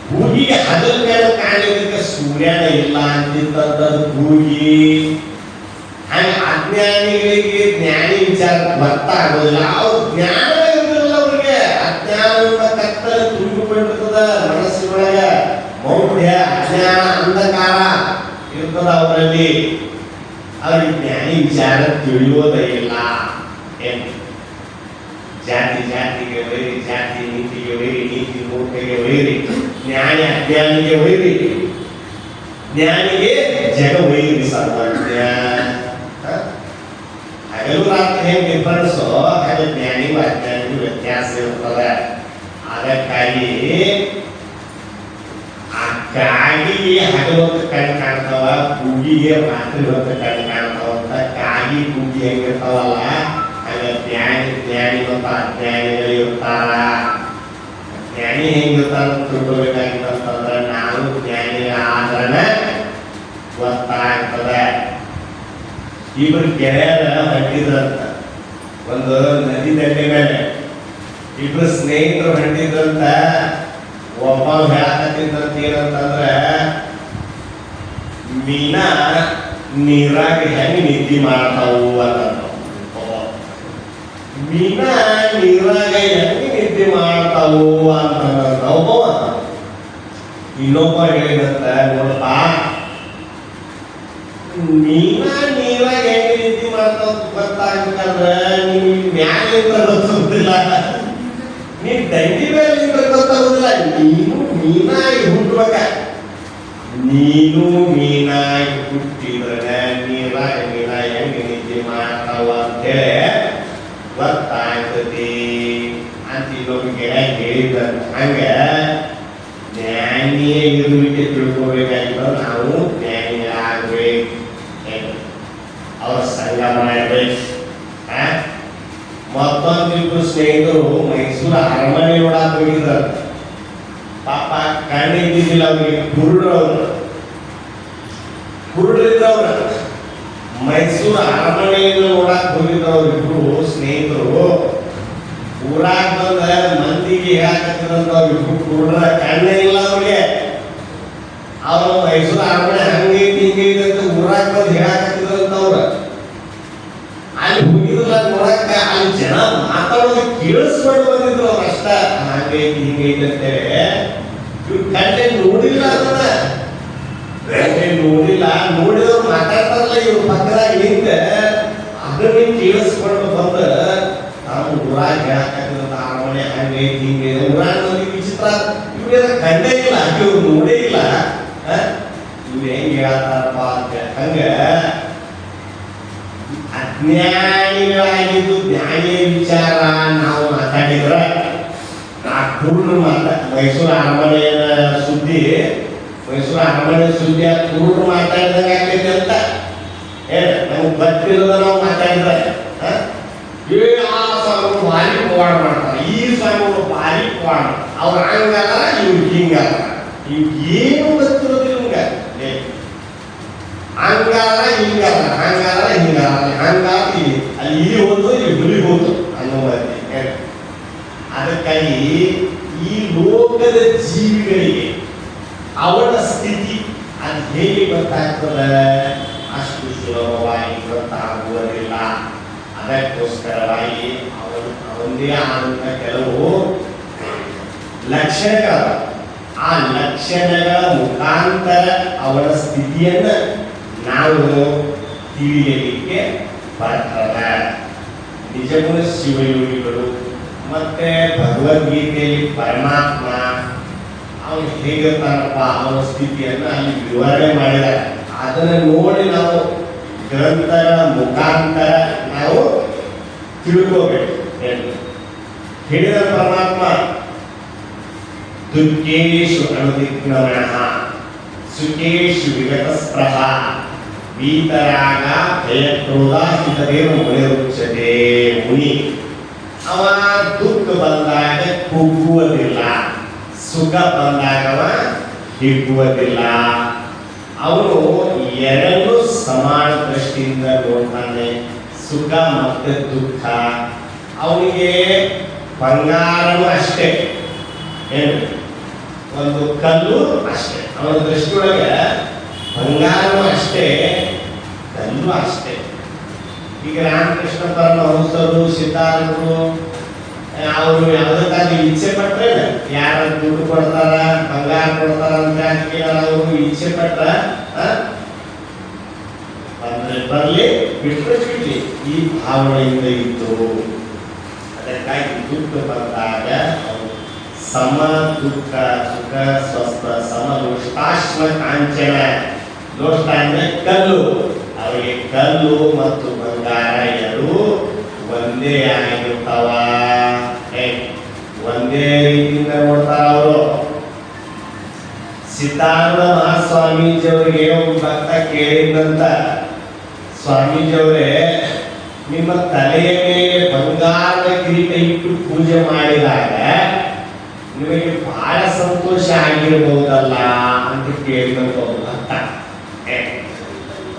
S1: ಗೂಗಿಗೆ ಹಗಲು ಕಣ್ಣ ಕಾಣಲಿಕ್ಕೆ ಸೂರ್ಯನ ಇಲ್ಲ ಅಂತಿದ್ದದ್ದು ಗೂಗಿ. ಹಂಗ ಅಜ್ಞಾನಿಗಳಿಗೆ ಜ್ಞಾನಿ ವಿಚಾರ ಬರ್ತಾ ಆಗೋದಿಲ್ಲ. ಅವ್ರು ಜ್ಞಾನ ಇರೋದಿಲ್ಲ ಅವ್ರಿಗೆ. ಅಜ್ಞಾನದ ಕತ್ತಲೆ ತುಂಬಿಕೊಂಡಿರ್ತದ ಮನಸ್ಸಿನೊಳಗ. ಮೌಢ್ಯ, ಅಜ್ಞಾನ, ಅಂಧಕಾರ ಇರ್ತದ ಅವರಲ್ಲಿ. ಅವ್ರಿಗೆ ಜ್ಞಾನಿ ವಿಚಾರ ತಿಳಿಯೋದೇ ಇಲ್ಲ. ಜಾತಿ ಜಾತಿಗೆ ವೈರಿ, ಜಾತಿ ನೀತಿಗೆ ವೈರಿ, ನೀತಿ ಮೂರ್ಖಗೆ ವೈರಿ, ಜ್ಞಾನಿ ಅಜ್ಞಾನಿಗೆ ವೈರಿ, ಜ್ಞಾನಿಗೆ ಜಗ ವೈರಿ. ಸರ್ವಜ್ಞ. ಹಗಲು ರಾತ್ರಿ ಹೆಂಗ್ ಡಿಫರೆನ್ಸು, ಹಾಗೆ ಜ್ಞಾನಿಗೂ ಅಜ್ಞಾನಿಗೂ ವ್ಯತ್ಯಾಸ ಇರ್ತದೆ. ಅದಕ್ಕಾಗಿ ಆ ಕಾಗಿಗೆ ಹಗಲು ಹೊತ್ತು ಕಣ್ಣು ಕಾಣ್ತಾವ, ಕೂಗಿಗೆ ರಾತ್ರಿ ಹೊತ್ತು ಕಣ್ಣು ಕಾಣ್ತಾವ ಅಂತ. ಕಾಗಿ ಕೂಗಿ ಹೆಂಗಿರ್ತಾವಲ್ಲ ಹಾಗೆ ಜ್ಞಾನಿ ಮತ್ತು ಅಜ್ಞಾನಿಗಳು ಇರ್ತಾರ. ಜ್ಞಾನಿ ಹೆಂಗಿರ್ತಾರ ತಿಳ್ಕೊಬೇಕಾಗಿತ್ತಂತಂದ್ರೆ ನಾವು ಜ್ಞಾನಿ ಆದ್ರೆ ಗೊತ್ತಾಗ್ತದೆ. ಇಬ್ರು ಗೆಳೆಯರ ಹೊಂಟಿದ್ರಂತ ಒಂದು ನದಿ ದಂಡೆ ಮೇಲೆ. ಇಬ್ರು ಸ್ನೇಹಿತರು ಹೊಂಟಿದ್ರಂತ. ಒಬ್ಬ ಹೇಳಕತ್ತಿದ್ದಂತ ಏನಂತಂದ್ರೆ, ಮೀನಾ ನೀರಾಗ ಹೆಂಗ್ ನಿದ್ದೆ ಮಾಡ್ತಾವು ಅಂತ. ಮೀನಾ ನೀರಾಗ ಹೆಂಗ್ ನಿದ್ದೆ ಮಾಡ್ತಾವು ಅಂತ ಒಬ್ಬ. ಇನ್ನೊಬ್ಬ ಹೇಳಿದಂತ, ನೋಡಪ್ಪ ಮೀನಾ ನೀರಾಗ ಹೆಂಗ್ ನಿದ್ದೆ ಮಾಡ್ತಾವ ಗೊತ್ತಾಗ್ಬೇಕಂದ್ರೆ ನೀವು ಮ್ಯಾಲಿಂದ ಗೊತ್ತಾಗುದಿಲ್ಲ, ನೀನ್ ದಂಡಿ ಮೇಲಿಂದ ಗೊತ್ತಾಗುದಿಲ್ಲ. ನೀನು ಮೀನಾಗಿ ಹುಟ್ಟಬೇಕ. ನೀನು ಮೀನಾಗಿ ಹುಟ್ಟಿದ್ರೆ ನೀರಾಗ ಮೀನಾ ಹೆಂಗ್ ನಿದ್ದೆ ಮಾಡ್ತಾವ ಅಂತೇಳಿ ಗೊತ್ತಾಗ್ತದೆ ಅಂತ ಇನ್ನೊಬ್ಬ ಗೆಳೆಯ ಹೇಳಿದ. ಹಂಗ ಜ್ಞಾನಿಯೇ ಇರುವಿಕೆ ತಿಳ್ಕೊಬೇಕಾಗಿತ್ತು. ನಾವು ಜ್ಞಾನಿ ಆಗ್ಬೇಕು, ಅವ್ರ ಸಂಘ ಮಾಡ್ಬೇಕು. ಮತ್ತೊಂದಿಬ್ಬರು ಸ್ನೇಹಿತರು ಮೈಸೂರು ಅರಮನೆ ನೋಡಕ್ ಹೋಗಿದ್ದಾರೆ. ಪಾಪ ಕಣ್ಣು ಇದ್ದಿದ್ದಿಲ್ಲ ಅವ್ರಿಗೆ, ಕುರುಡ್ರಿದ್ದವ್ರ. ಮೈಸೂರು ಅರಮನೆಯನ್ನು ನೋಡಕ್ ಹೋಗಿದ್ದವ್ರು ಇಬ್ರು ಸ್ನೇಹಿತರು. ಊರಾಗ ಬಂದ ಮಂದಿಗೆ ಹೇಳಕತ್ತಿರಂತ ಅವ್ರಿಬ್ರು ಕುರುಡ್ರ, ಕಣ್ಣೇ ಇಲ್ಲ ಅವ್ರಿಗೆ. ಅವ್ರು ಮೈಸೂರು ಅರಮನೆ ಹಂಗೈತಿ ಹಿಂಗೈತಿ ಅಂತ ಊರಾಗ ಬಂದು ಹೇಳಕತ್ತಿದ್ರಂತ ಅವ್ರ. ಅಲ್ಲಿ ಹೋಗಿದ್ರಲ್ಲ ನೋಡಕ್ಕ, ಅಲ್ಲಿ ಜನ ಮಾತಾಡೋದು ಕೇಳಿಸ್ಕೊಂಡು ಬಂದಿದ್ರು ಅವ್ರ ಅಷ್ಟ. ಹಂಗೈತಿ ಹಿಂಗೈತಿ ಅಂತೇಳಿ ಇವ್ರು ಕಣ್ಣೆ ನೋಡಿಲ್ಲ, ಅದನ್ನ ಕಣ್ಣೆ ನೋಡಿಲ್ಲ. ನೋಡಿದವ್ರು ಮಾತಾಡ್ತಾರಲ್ಲ ಇವ್ರ ಪಕ್ಕದಾಗ ನಿಂತ ಅದನ್ನೇ ಕೇಳಿಸ್ಕೊಂಡು ಬಂದ ತಾವು ಊರಾಗ ಹೇಳಕತ್ತಿದ್ರಂತ ಅರಮನೆ ಹಂಗೈತಿ ಹಿಂಗೈತಿ. ಊರಾಗ ಮಂದಿ ವಿಚಿತ್ರ, ಇವ್ರ ಕಣ್ಣೇ ಇಲ್ಲ, ಇವ್ರು ನೋಡೇ ಇಲ್ಲ. ಇವ್ರು ಹೆಂಗ್ ಹೇಳ್ತಾರಪ್ಪ ಅಂತ ಹಂಗ ಅಜ್ಞಾನಿಗಳಾಗಿದ್ದು ಜ್ಞಾನಿಯ ವಿಚಾರ ನಾವು ಮಾತಾಡಿದ್ರ ಆ ಕುರುಡು ಮೈಸೂರು ಅರಮನೆಯ ಸುದ್ದಿ, ಮೈಸೂರು ಅರಮನೆ ಸುದ್ದಿ ಆ ಕುರುಡು ಮಾತಾಡಿದಂಗ ಆಗ್ತೈತಿ ಅಂತ ನಮ್ಗೆ ಗೊತ್ತಿರೋದ ನಾವು ಮಾತಾಡಿದ್ರೆ. ಆ ಸ್ವಾಮಿಗಳು ಭಾರಿ ಪವಾಡ ಮಾಡ್ತಾರೆ, ಈ ಸ್ವಾಮಿಗಳು ಭಾರಿ ಪವಾಡ, ಅವ್ರು ಹಂಗಲ್ಲ ಇವ್ರು ಹಿಂಗಲ್ಲ, ಇವ್ ಏನು ಗೊತ್ತಿರೋದಿಲ್ಲ ನಿಮ್ಗೆ. ಹಂಗಾರ ಹಿಂಗಾರ, ಹಂಗಾರ ಹಿಂಗಾರ, ಹಂಗಾರ ಅಲ್ಲಿ ಇಲ್ಲಿ ಹೋದ್ರು ಇಲ್ಲಿ ಹುಲಿ ಹೋದ್ರು ಅನ್ನೋ ಮಾತಿ. ಅದಕ್ಕಾಗಿ ಈ ಲೋಕದ ಜೀವಿಗಳಿಗೆ ಅವನ ಸ್ಥಿತಿ ಅದು ಹೇಗೆ ಗೊತ್ತಾಗ್ತದ, ಅಷ್ಟು ಸುಲಭವಾಗಿ ಗೊತ್ತಾಗುವುದಿಲ್ಲ. ಅದಕ್ಕೋಸ್ಕರವಾಗಿ ಅವನದೇ ಆದಂತ ಕೆಲವು ಲಕ್ಷಣಗಳು, ಆ ಲಕ್ಷಣಗಳ ಮುಖಾಂತರ ಅವನ ಸ್ಥಿತಿಯನ್ನ ನಾವು ತಿಳಿಯಲಿಕ್ಕೆ ಬರ್ತದೆ. ನಿಜಗುಣ ಶಿವಯೋಗಿಗಳು ಮತ್ತೆ ಭಗವದ್ಗೀತೆಯಲ್ಲಿ ಪರಮಾತ್ಮ ಅವನು ಹೇಗಿರ್ತಾನಪ್ಪ ಅವನ ಸ್ಥಿತಿಯನ್ನು ಅಲ್ಲಿ ವಿವರಣೆ ಮಾಡಿದ್ದಾರೆ. ಅದನ್ನು ನೋಡಿ ನಾವು ಗ್ರಂಥಗಳ ಮುಖಾಂತರ ನಾವು ತಿಳ್ಕೋಬೇಕು. ಹೇಳಿದ ಪರಮಾತ್ಮ ದುಃಖೇಶು ಅನುದಿಗ್ನಮನಃ ಸುಖೇಶು ವಿಗತಸ್ಪೃಹ ವೀತರಾಗ ಭಯಕ್ರೋಧ ಹಿತದೇವ ಮುನಿರುಚ್ಯತೆ. ಮುನಿ ಅವ ದುಃಖ ಬಂದಾಗ ಕುಗ್ಗುವುದಿಲ್ಲ, ಸುಖ ಬಂದಾಗವ ಹಿಗ್ಗುವುದಿಲ್ಲ. ಅವನು ಎರಡೂ ಸಮಾನ ದೃಷ್ಟಿಯಿಂದ ನೋಡ್ತಾನೆ, ಸುಖ ಮತ್ತೆ ದುಃಖ. ಅವನಿಗೆ ಬಂಗಾರನು ಅಷ್ಟೇ, ಏನು ಒಂದು ಕಲ್ಲು ಅಷ್ಟೇ, ಅವನ ದೃಷ್ಟಿಯೊಳಗೆ ಬಂಗಾರನು ಅಷ್ಟೇ, ಕಲ್ಲು ಅಷ್ಟೇ. ಈಗ ರಾಮಕೃಷ್ಣ ಪರಮಹಂಸರು, ಸಿದ್ಧಾರ್ಥರು ಅವರು ಯಾವುದಕ್ಕಾಗಿ ಇಚ್ಛೆ ಪಟ್ರೆ ಯಾರ ದುಡ್ಡು ಕೊಡ್ತಾರ, ಬಂಗಾರ ಕೊಡ್ತಾರ ಅಂತ ಅವರು ಇಚ್ಛೆ ಪಟ್ರ ಬಂದ್ರೆ ಬರ್ಲಿ, ಬಿಟ್ಟರೆ ಬಿಡ್ಲಿ, ಈ ಭಾವನೆಯಿಂದ ಇದ್ದು. ಅದಕ್ಕಾಗಿ ದುಃಖ ಬಂದಾಗ ಸಮ ದುಃಖ ಸುಖ ಸ್ವಸ್ಥ ಸಮ ಲೋಷ್ಟಾಶ್ಮ ಕಾಂಚನ. ಲೋಷ್ಟ ಅಂದ್ರೆ ಕಲ್ಲು, ಅವರಿಗೆ ಕಲ್ಲು ಮತ್ತು ಬಂಗಾರ ಎರಡೂ ಒಂದೇ ಆಗಿರ್ತಾವ, ಒಂದೇ ರೀತಿಯಿಂದ ನೋಡ್ತಾರ ಅವರು. ಸಿದ್ಧಾರೂಢ ಮಹಾಸ್ವಾಮೀಜಿಯವರಿಗೆ ಒಬ್ಬ ಭಕ್ತ ಕೇಳಿದಂತ, ಸ್ವಾಮೀಜಿಯವರೇ ನಿಮ್ಮ ತಲೆಯ ಮೇಲೆ ಬಂಗಾರದ ಕಿರೀಟ ಇಟ್ಟು ಪೂಜೆ ಮಾಡಿದಾಗ ನಿಮಗೆ ಬಹಳ ಸಂತೋಷ ಆಗಿರಬಹುದಲ್ಲ ಅಂತ ಕೇಳಿದಂತ ಒಬ್ಬ ಭಕ್ತ.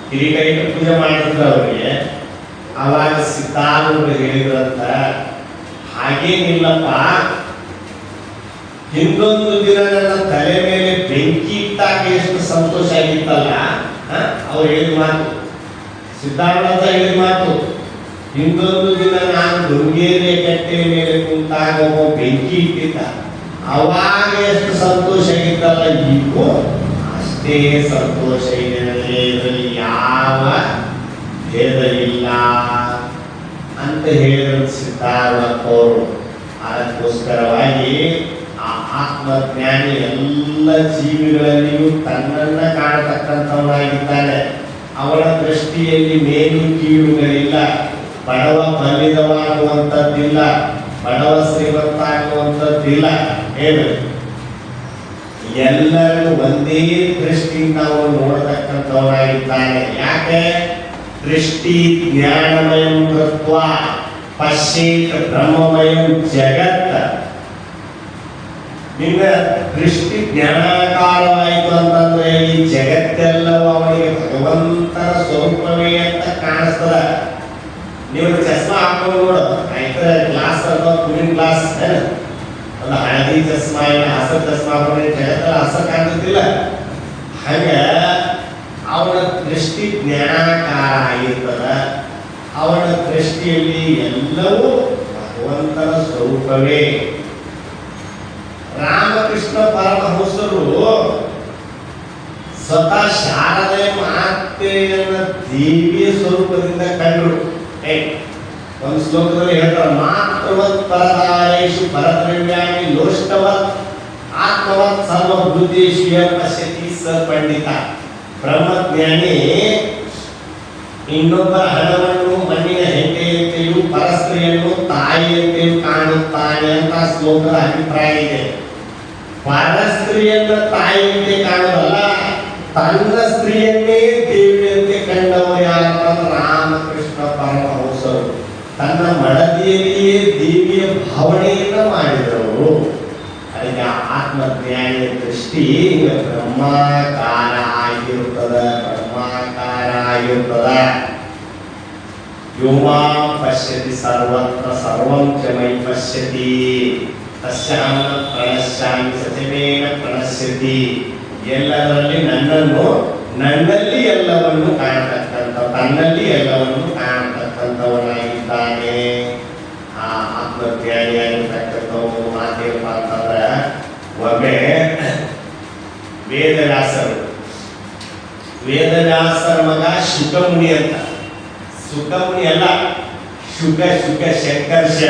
S1: ಕಿರೀಟ ಇಟ್ಟು ಪೂಜೆ ಮಾಡಿದ್ರ ಅವರಿಗೆ. ಅವಾಗ ಸಿದ್ಧಾರೂಢರು ಹೇಳಿದ್ರಂತ, ಹಾಗೇನಿಲ್ಲಪ್ಪ, ಹಿಂದೊಂದು ದಿನ ನನ್ನ ತಲೆ ಮೇಲೆ ಬೆಂಕಿ ಇಟ್ಟಾಗ ಎಷ್ಟು ಸಂತೋಷ ಆಗಿತ್ತಲ್ಲ. ಅವ್ರು ಹೇಳಿದ ಮಾತು, ಸಿದ್ಧಾರೂಢ ಹೇಳಿದ ಮಾತು, ಹಿಂದೊಂದು ದಿನ ನಾನು ದುರ್ಗೇರಿಯ ಕಟ್ಟೆ ಮೇಲೆ ಕುಂತಾಗ ಬೆಂಕಿ ಇಟ್ಟಿದ್ದ, ಅವಾಗ ಎಷ್ಟು ಸಂತೋಷ ಆಗಿತ್ತಲ್ಲ, ಈಗೂ ಅಷ್ಟೇ ಸಂತೋಷ ಇದೆ, ಇದರಲ್ಲಿ ಯಾವ ಭೇದ ಇಲ್ಲ ಅಂತ ಹೇಳಿದ್ರು ಸಿದ್ಧಾರೂಢರು. ಅದಕ್ಕೋಸ್ಕರವಾಗಿ ಆ ಆತ್ಮಜ್ಞಾನಿ ಎಲ್ಲ ಜೀವಿಗಳಲ್ಲಿಯೂ ತನ್ನನ್ನ ಕಾಣತಕ್ಕಂಥವನಾಗಿದ್ದಾನೆ. ಅವನ ದೃಷ್ಟಿಯಲ್ಲಿ ಮೇಲು ಕೀಳುಗಳಿಲ್ಲ, ಬಡವ ಬಲಿದವಾಗುವಂಥದ್ದಿಲ್ಲ, ಬಡವ ಶ್ರೀಮಂತ ಆಗುವಂಥದ್ದಿಲ್ಲ. ಏನು ಎಲ್ಲರೂ ಒಂದೇ ದೃಷ್ಟಿಯಿಂದ ಅವನು ನೋಡತಕ್ಕಂಥವನಾಗಿದ್ದಾನೆ. ಯಾಕೆ? ದೃಷ್ಟಿ ಜ್ಞಾನಮಯಂ ಕೃತ್ವ ಪಶ್ಯೇತ್ ಬ್ರಹ್ಮಮಯಂ ಜಗತ್. ನಿನ್ನ ದೃಷ್ಟಿ ಜ್ಞಾನಾಕಾರವಾಯಿತು ಅಂತಂದ್ರೆ ಈ ಜಗತ್ತೆಲ್ಲವೂ ಅವನಿಗೆ ಭಗವಂತನ ಸ್ವರೂಪವೇ ಅಂತ ಕಾಣಿಸ್ತದ. ನೀವು ಚಸ್ಮಾ ಹಾಕೊಂಡು ನೋಡು, ಆಯ್ತು ಗ್ಲಾಸ್ ಅಥವಾ ಕೂಲಿಂಗ್ ಗ್ಲಾಸ್ ಒಂದು ಹಳದಿ ಚಸ್ಮಾ ಇಲ್ಲ ಹಸಿರು ಚಸ್ಮಾ ಹಾಕೊಂಡ್ರೆ ಜಗತ್ತಲ್ಲ ಹಸಿರು ಕಾಣಿಸ್ತಿಲ್ಲ. ಹಂಗ ಅವನ ದೃಷ್ಟಿ ಜ್ಞಾನಾಕಾರ ಆಗಿರ್ತದ. ಅವನ ದೃಷ್ಟಿಯಲ್ಲಿ ಎಲ್ಲವೂ ಭಗವಂತನ ಸ್ವರೂಪವೇ. ರಾಮಕೃಷ್ಣ ಪರಮಹಂಸರು ಸ್ವತಃ ಶಾರದೆ ಮಾತೆಯನ್ನ ದೇವಿಯ ಸ್ವರೂಪದಿಂದ ಕಂಡ್ರು. ಒಂದು ಶ್ಲೋಕದಲ್ಲಿ ಹೇಳ್ತಾರೆ, ಮಾತೃವತ್ ಪರದಾರೇಶು ಪರದ್ರವ್ಯಾಣಿ ಲೋಷ್ಟವತ್ ಆತ್ಮವತ್ ಸರ್ವಭೂತೇಶು ಪಶ್ಯತಿ ಸ ಪಂಡಿತ. ಬ್ರಹ್ಮಜ್ಞಾನಿ ಇನ್ನೊಬ್ಬರ ಹಣವನ್ನು ಮಣ್ಣಿನ ಹೆಂಟೆಯಂತೆಯೂ ಪರಸ್ತ್ರೀಯನ್ನು ತಾಯಿಯಂತೆಯೂ ಕಾಣುತ್ತಾನೆ ಅಂತ ಶ್ಲೋಕದ ಅಭಿಪ್ರಾಯ ಇದೆ. ಪರಸ್ತ್ರೀಯನ್ನ ತಾಯಿಯಂತೆ ಕಾಣುವುದಲ್ಲ, ತನ್ನ ಸ್ತ್ರೀಯನ್ನೇ ದೇವಿಯಂತೆ ಕಂಡವರು ಯಾರಪ್ಪ ಅಂದ್ರೆ ರಾಮಕೃಷ್ಣ ಪರಮಹಂಸರು. ತನ್ನ ಮಡದಿಯಲ್ಲಿಯೇ ದೇವಿಯ ಭಾವನೆಯನ್ನ ಮಾಡಿದವರು. ಅದಕ್ಕೆ ಆತ್ಮಜ್ಞಾನಿಯ ದೃಷ್ಟಿ ಬ್ರಹ್ಮಾಕಾರ ಆಗಿರುತ್ತದ. ಬ್ರಹ್ಮಾಕಾರ ಆಗಿರುತ್ತದ. ಯೋಮಾಂ ಪಶ್ಯತಿ ಸರ್ವತ್ರ ಸರ್ವಂ ಚ ಮೈ ಪಶ್ಯತಿ ತಸ್ಯಾಂ ಪ್ರಣಶ್ಯಾಮಿ ಸಚಮೇನ ಪ್ರಣಶ್ಯತಿ. ಎಲ್ಲದರಲ್ಲಿ ನನ್ನನ್ನು, ನನ್ನಲ್ಲಿ ಎಲ್ಲವನ್ನು ಕಾಣತಕ್ಕಂಥ, ತನ್ನಲ್ಲಿ ಎಲ್ಲವನ್ನು ಕಾಣತಕ್ಕಂಥವನಾಗಿದ್ದಾನೆ. ಆ ಆತ್ಮಜ್ಞಾನಿಯಾಗಿರ್ತಕ್ಕಂಥವನು ಮಾತೇನಪ್ಪ ಅಂತಂದ್ರೆ, ಒಮ್ಮೆ ವೇದವ್ಯಾಸರ ಮಗ ಶುಕಮುನಿ ಅಂತ. ಸುಖಮುನಿ ಅಲ್ಲ, ಶುಕ ಶಂಕರ್ಷ.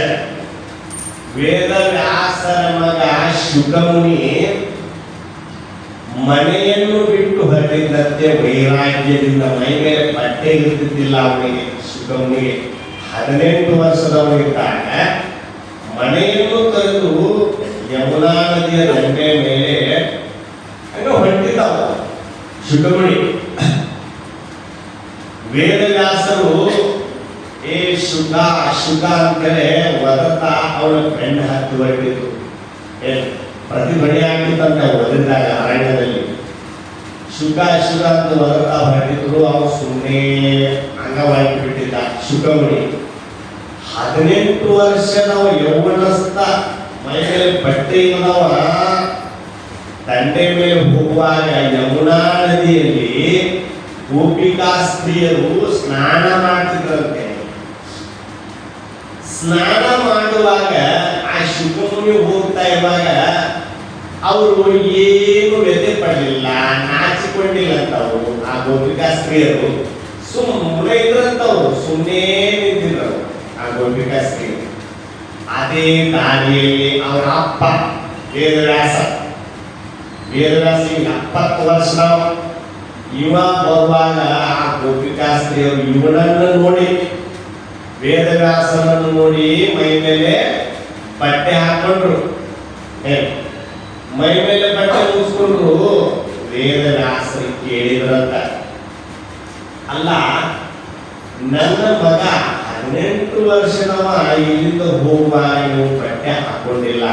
S1: ವೇದವ್ಯಾಸರ ಮಗ ಶುಕಮುನಿ ಮನೆಯನ್ನು ಬಿಟ್ಟು ಹೊರಟಿದ್ದಂತೆ ವೈರಾಗ್ಯದಿಂದ. ಮೈ ಮೇಲೆ ಬಟ್ಟೆ ಇರ್ತಿದ್ದಿಲ್ಲ ಅವನಿಗೆ, ಶುಕಮುನಿಗೆ. 18 ವರ್ಷದವನಿದ್ದಾಗ ಮನೆಯನ್ನು ತೊರೆದು ಯಮುನಾ ನದಿಯ ದಂಡೆ ಮೇಲೆ ಹೊರಟಿದ್ದವ ಶುಕಮುನಿ. ವೇದವ್ಯಾಸರು ಏ ಶುಕ ಅಂತಲೇ ಒದತಾ ಅವನ ಬೆನ್ನು ಹತ್ತಿ ಹೊರಟಿದ್ರು. ಪ್ರತಿಭಟನೆ ಆಗ್ತಿತ್ತಂತೆ ಒದರಿದಾಗ ಅರಣ್ಯದಲ್ಲಿ. ಶುಕ ಅಂತ ಒದರ್ತಾ ಹೊರಟಿದ್ರು. ಅವನು ಸುಮ್ಮನೆ ಅಂಗವಾಗಿ ಬಿಟ್ಟಿದ್ದ ಶುಕಮುನಿ. 18 ವರ್ಷದವ ಯೌವನಸ್ಥ, ಮೈ ಮೇಲೆ ಬಟ್ಟೆ ಇಲ್ಲದವ ದಂಡೆ ಮೇಲೆ ಹೋಗುವಾಗ ಯಮುನಾ ನದಿಯಲ್ಲಿ ಗೋಪಿಕಾ ಸ್ತ್ರೀಯರು ಸ್ನಾನ ಮಾಡ್ತಿದ್ರಂತೆ. ಸ್ನಾನ ಮಾಡುವಾಗ ಆ ಶುಕಮುನಿ ಹೋಗ್ತಾ ಇರುವಾಗ ಅವರು ಏನು ವ್ಯಥೆ ಪಡಲಿಲ್ಲ, ನಾಚಿಕೊಂಡಿಲ್ಲ ಅಂತವ್ರು. ಆ ಗೋಪಿಕಾ ಸ್ತ್ರೀಯರು ಸುಮ್ಮನೆ ಇದ್ರಂತವ್ರು, ಸುಮ್ಮನೆ ನಿಂತಿದ್ರು ಆ ಗೋಪಿಕಾ ಸ್ತ್ರೀಯರು. ಅದೇ ದಾರಿಯಲ್ಲಿ ಅವರ ಅಪ್ಪ ವೇದವ್ಯಾಸ 70 ವರ್ಷ ಇವ ಬರುವಾಗ ಆ ಗೋಪಿಕಾ ಸ್ತ್ರೀಯರು ಇವನನ್ನು ನೋಡಿ, ವೇದವ್ಯಾಸನನ್ನು ನೋಡಿ ಮೈ ಮೇಲೆ ಬಟ್ಟೆ ಹಾಕೊಂಡ್ರು. ಮೈ ಮೇಲೆ ಬಟ್ಟೆ ಮುಗಿಸ್ಕೊಂಡ್ರು. ವೇದವ್ಯಾಸರು ಕೇಳಿದ್ರಂತ, ಅಲ್ಲ ನನ್ನ ಮಗ 18 ವರ್ಷದವ ಇಲ್ಲಿಂದ ಹೋಗುವಾಗ ನೀವು ಬಟ್ಟೆ ಹಾಕೊಂಡಿಲ್ಲ,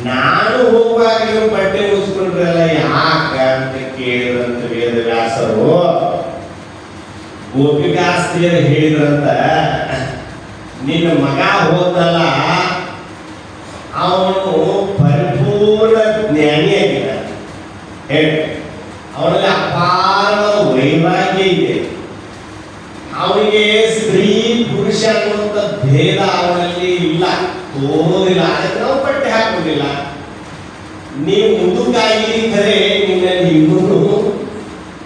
S1: ನಾನು ಹೋಗುವಾಗ ನೀವು ಬಟ್ಟೆ ಮುಗಿಸ್ಕೊಂಡ್ರಲ್ಲ ಯಾಕ ಅಂತ ಕೇಳಿದ್ರಂತ ವೇದವ್ಯಾಸರು. ಗೋಪಿಕಾಸ್ತ್ರೀಯರು ಹೇಳಿದ್ರಂತ, ನಿನ್ನ ಮಗ ಹೋದಲ್ಲ ಅವನು ಪರಿಪೂರ್ಣ ಜ್ಞಾನಿಯಾಗಿದ್ದ. ಹೇಳಿ, ಅವನಲ್ಲಿ ಅಪಾರವಾದ ವೈರಾಗ್ಯ ಇದೆ. ಅವನಿಗೆ ಸ್ತ್ರೀ ಪುರುಷ ಅನ್ನುವಂಥ ಭೇದ ಅವನಲ್ಲಿ ಇಲ್ಲ, ತೋರಿಲ್ಲ. ಅದಕ್ಕೆ ನಾವು ಬಟ್ಟೆ ಹಾಕುವುದಿಲ್ಲ. ನೀವು ಮುದುಕಾಗಿ ಖರೆ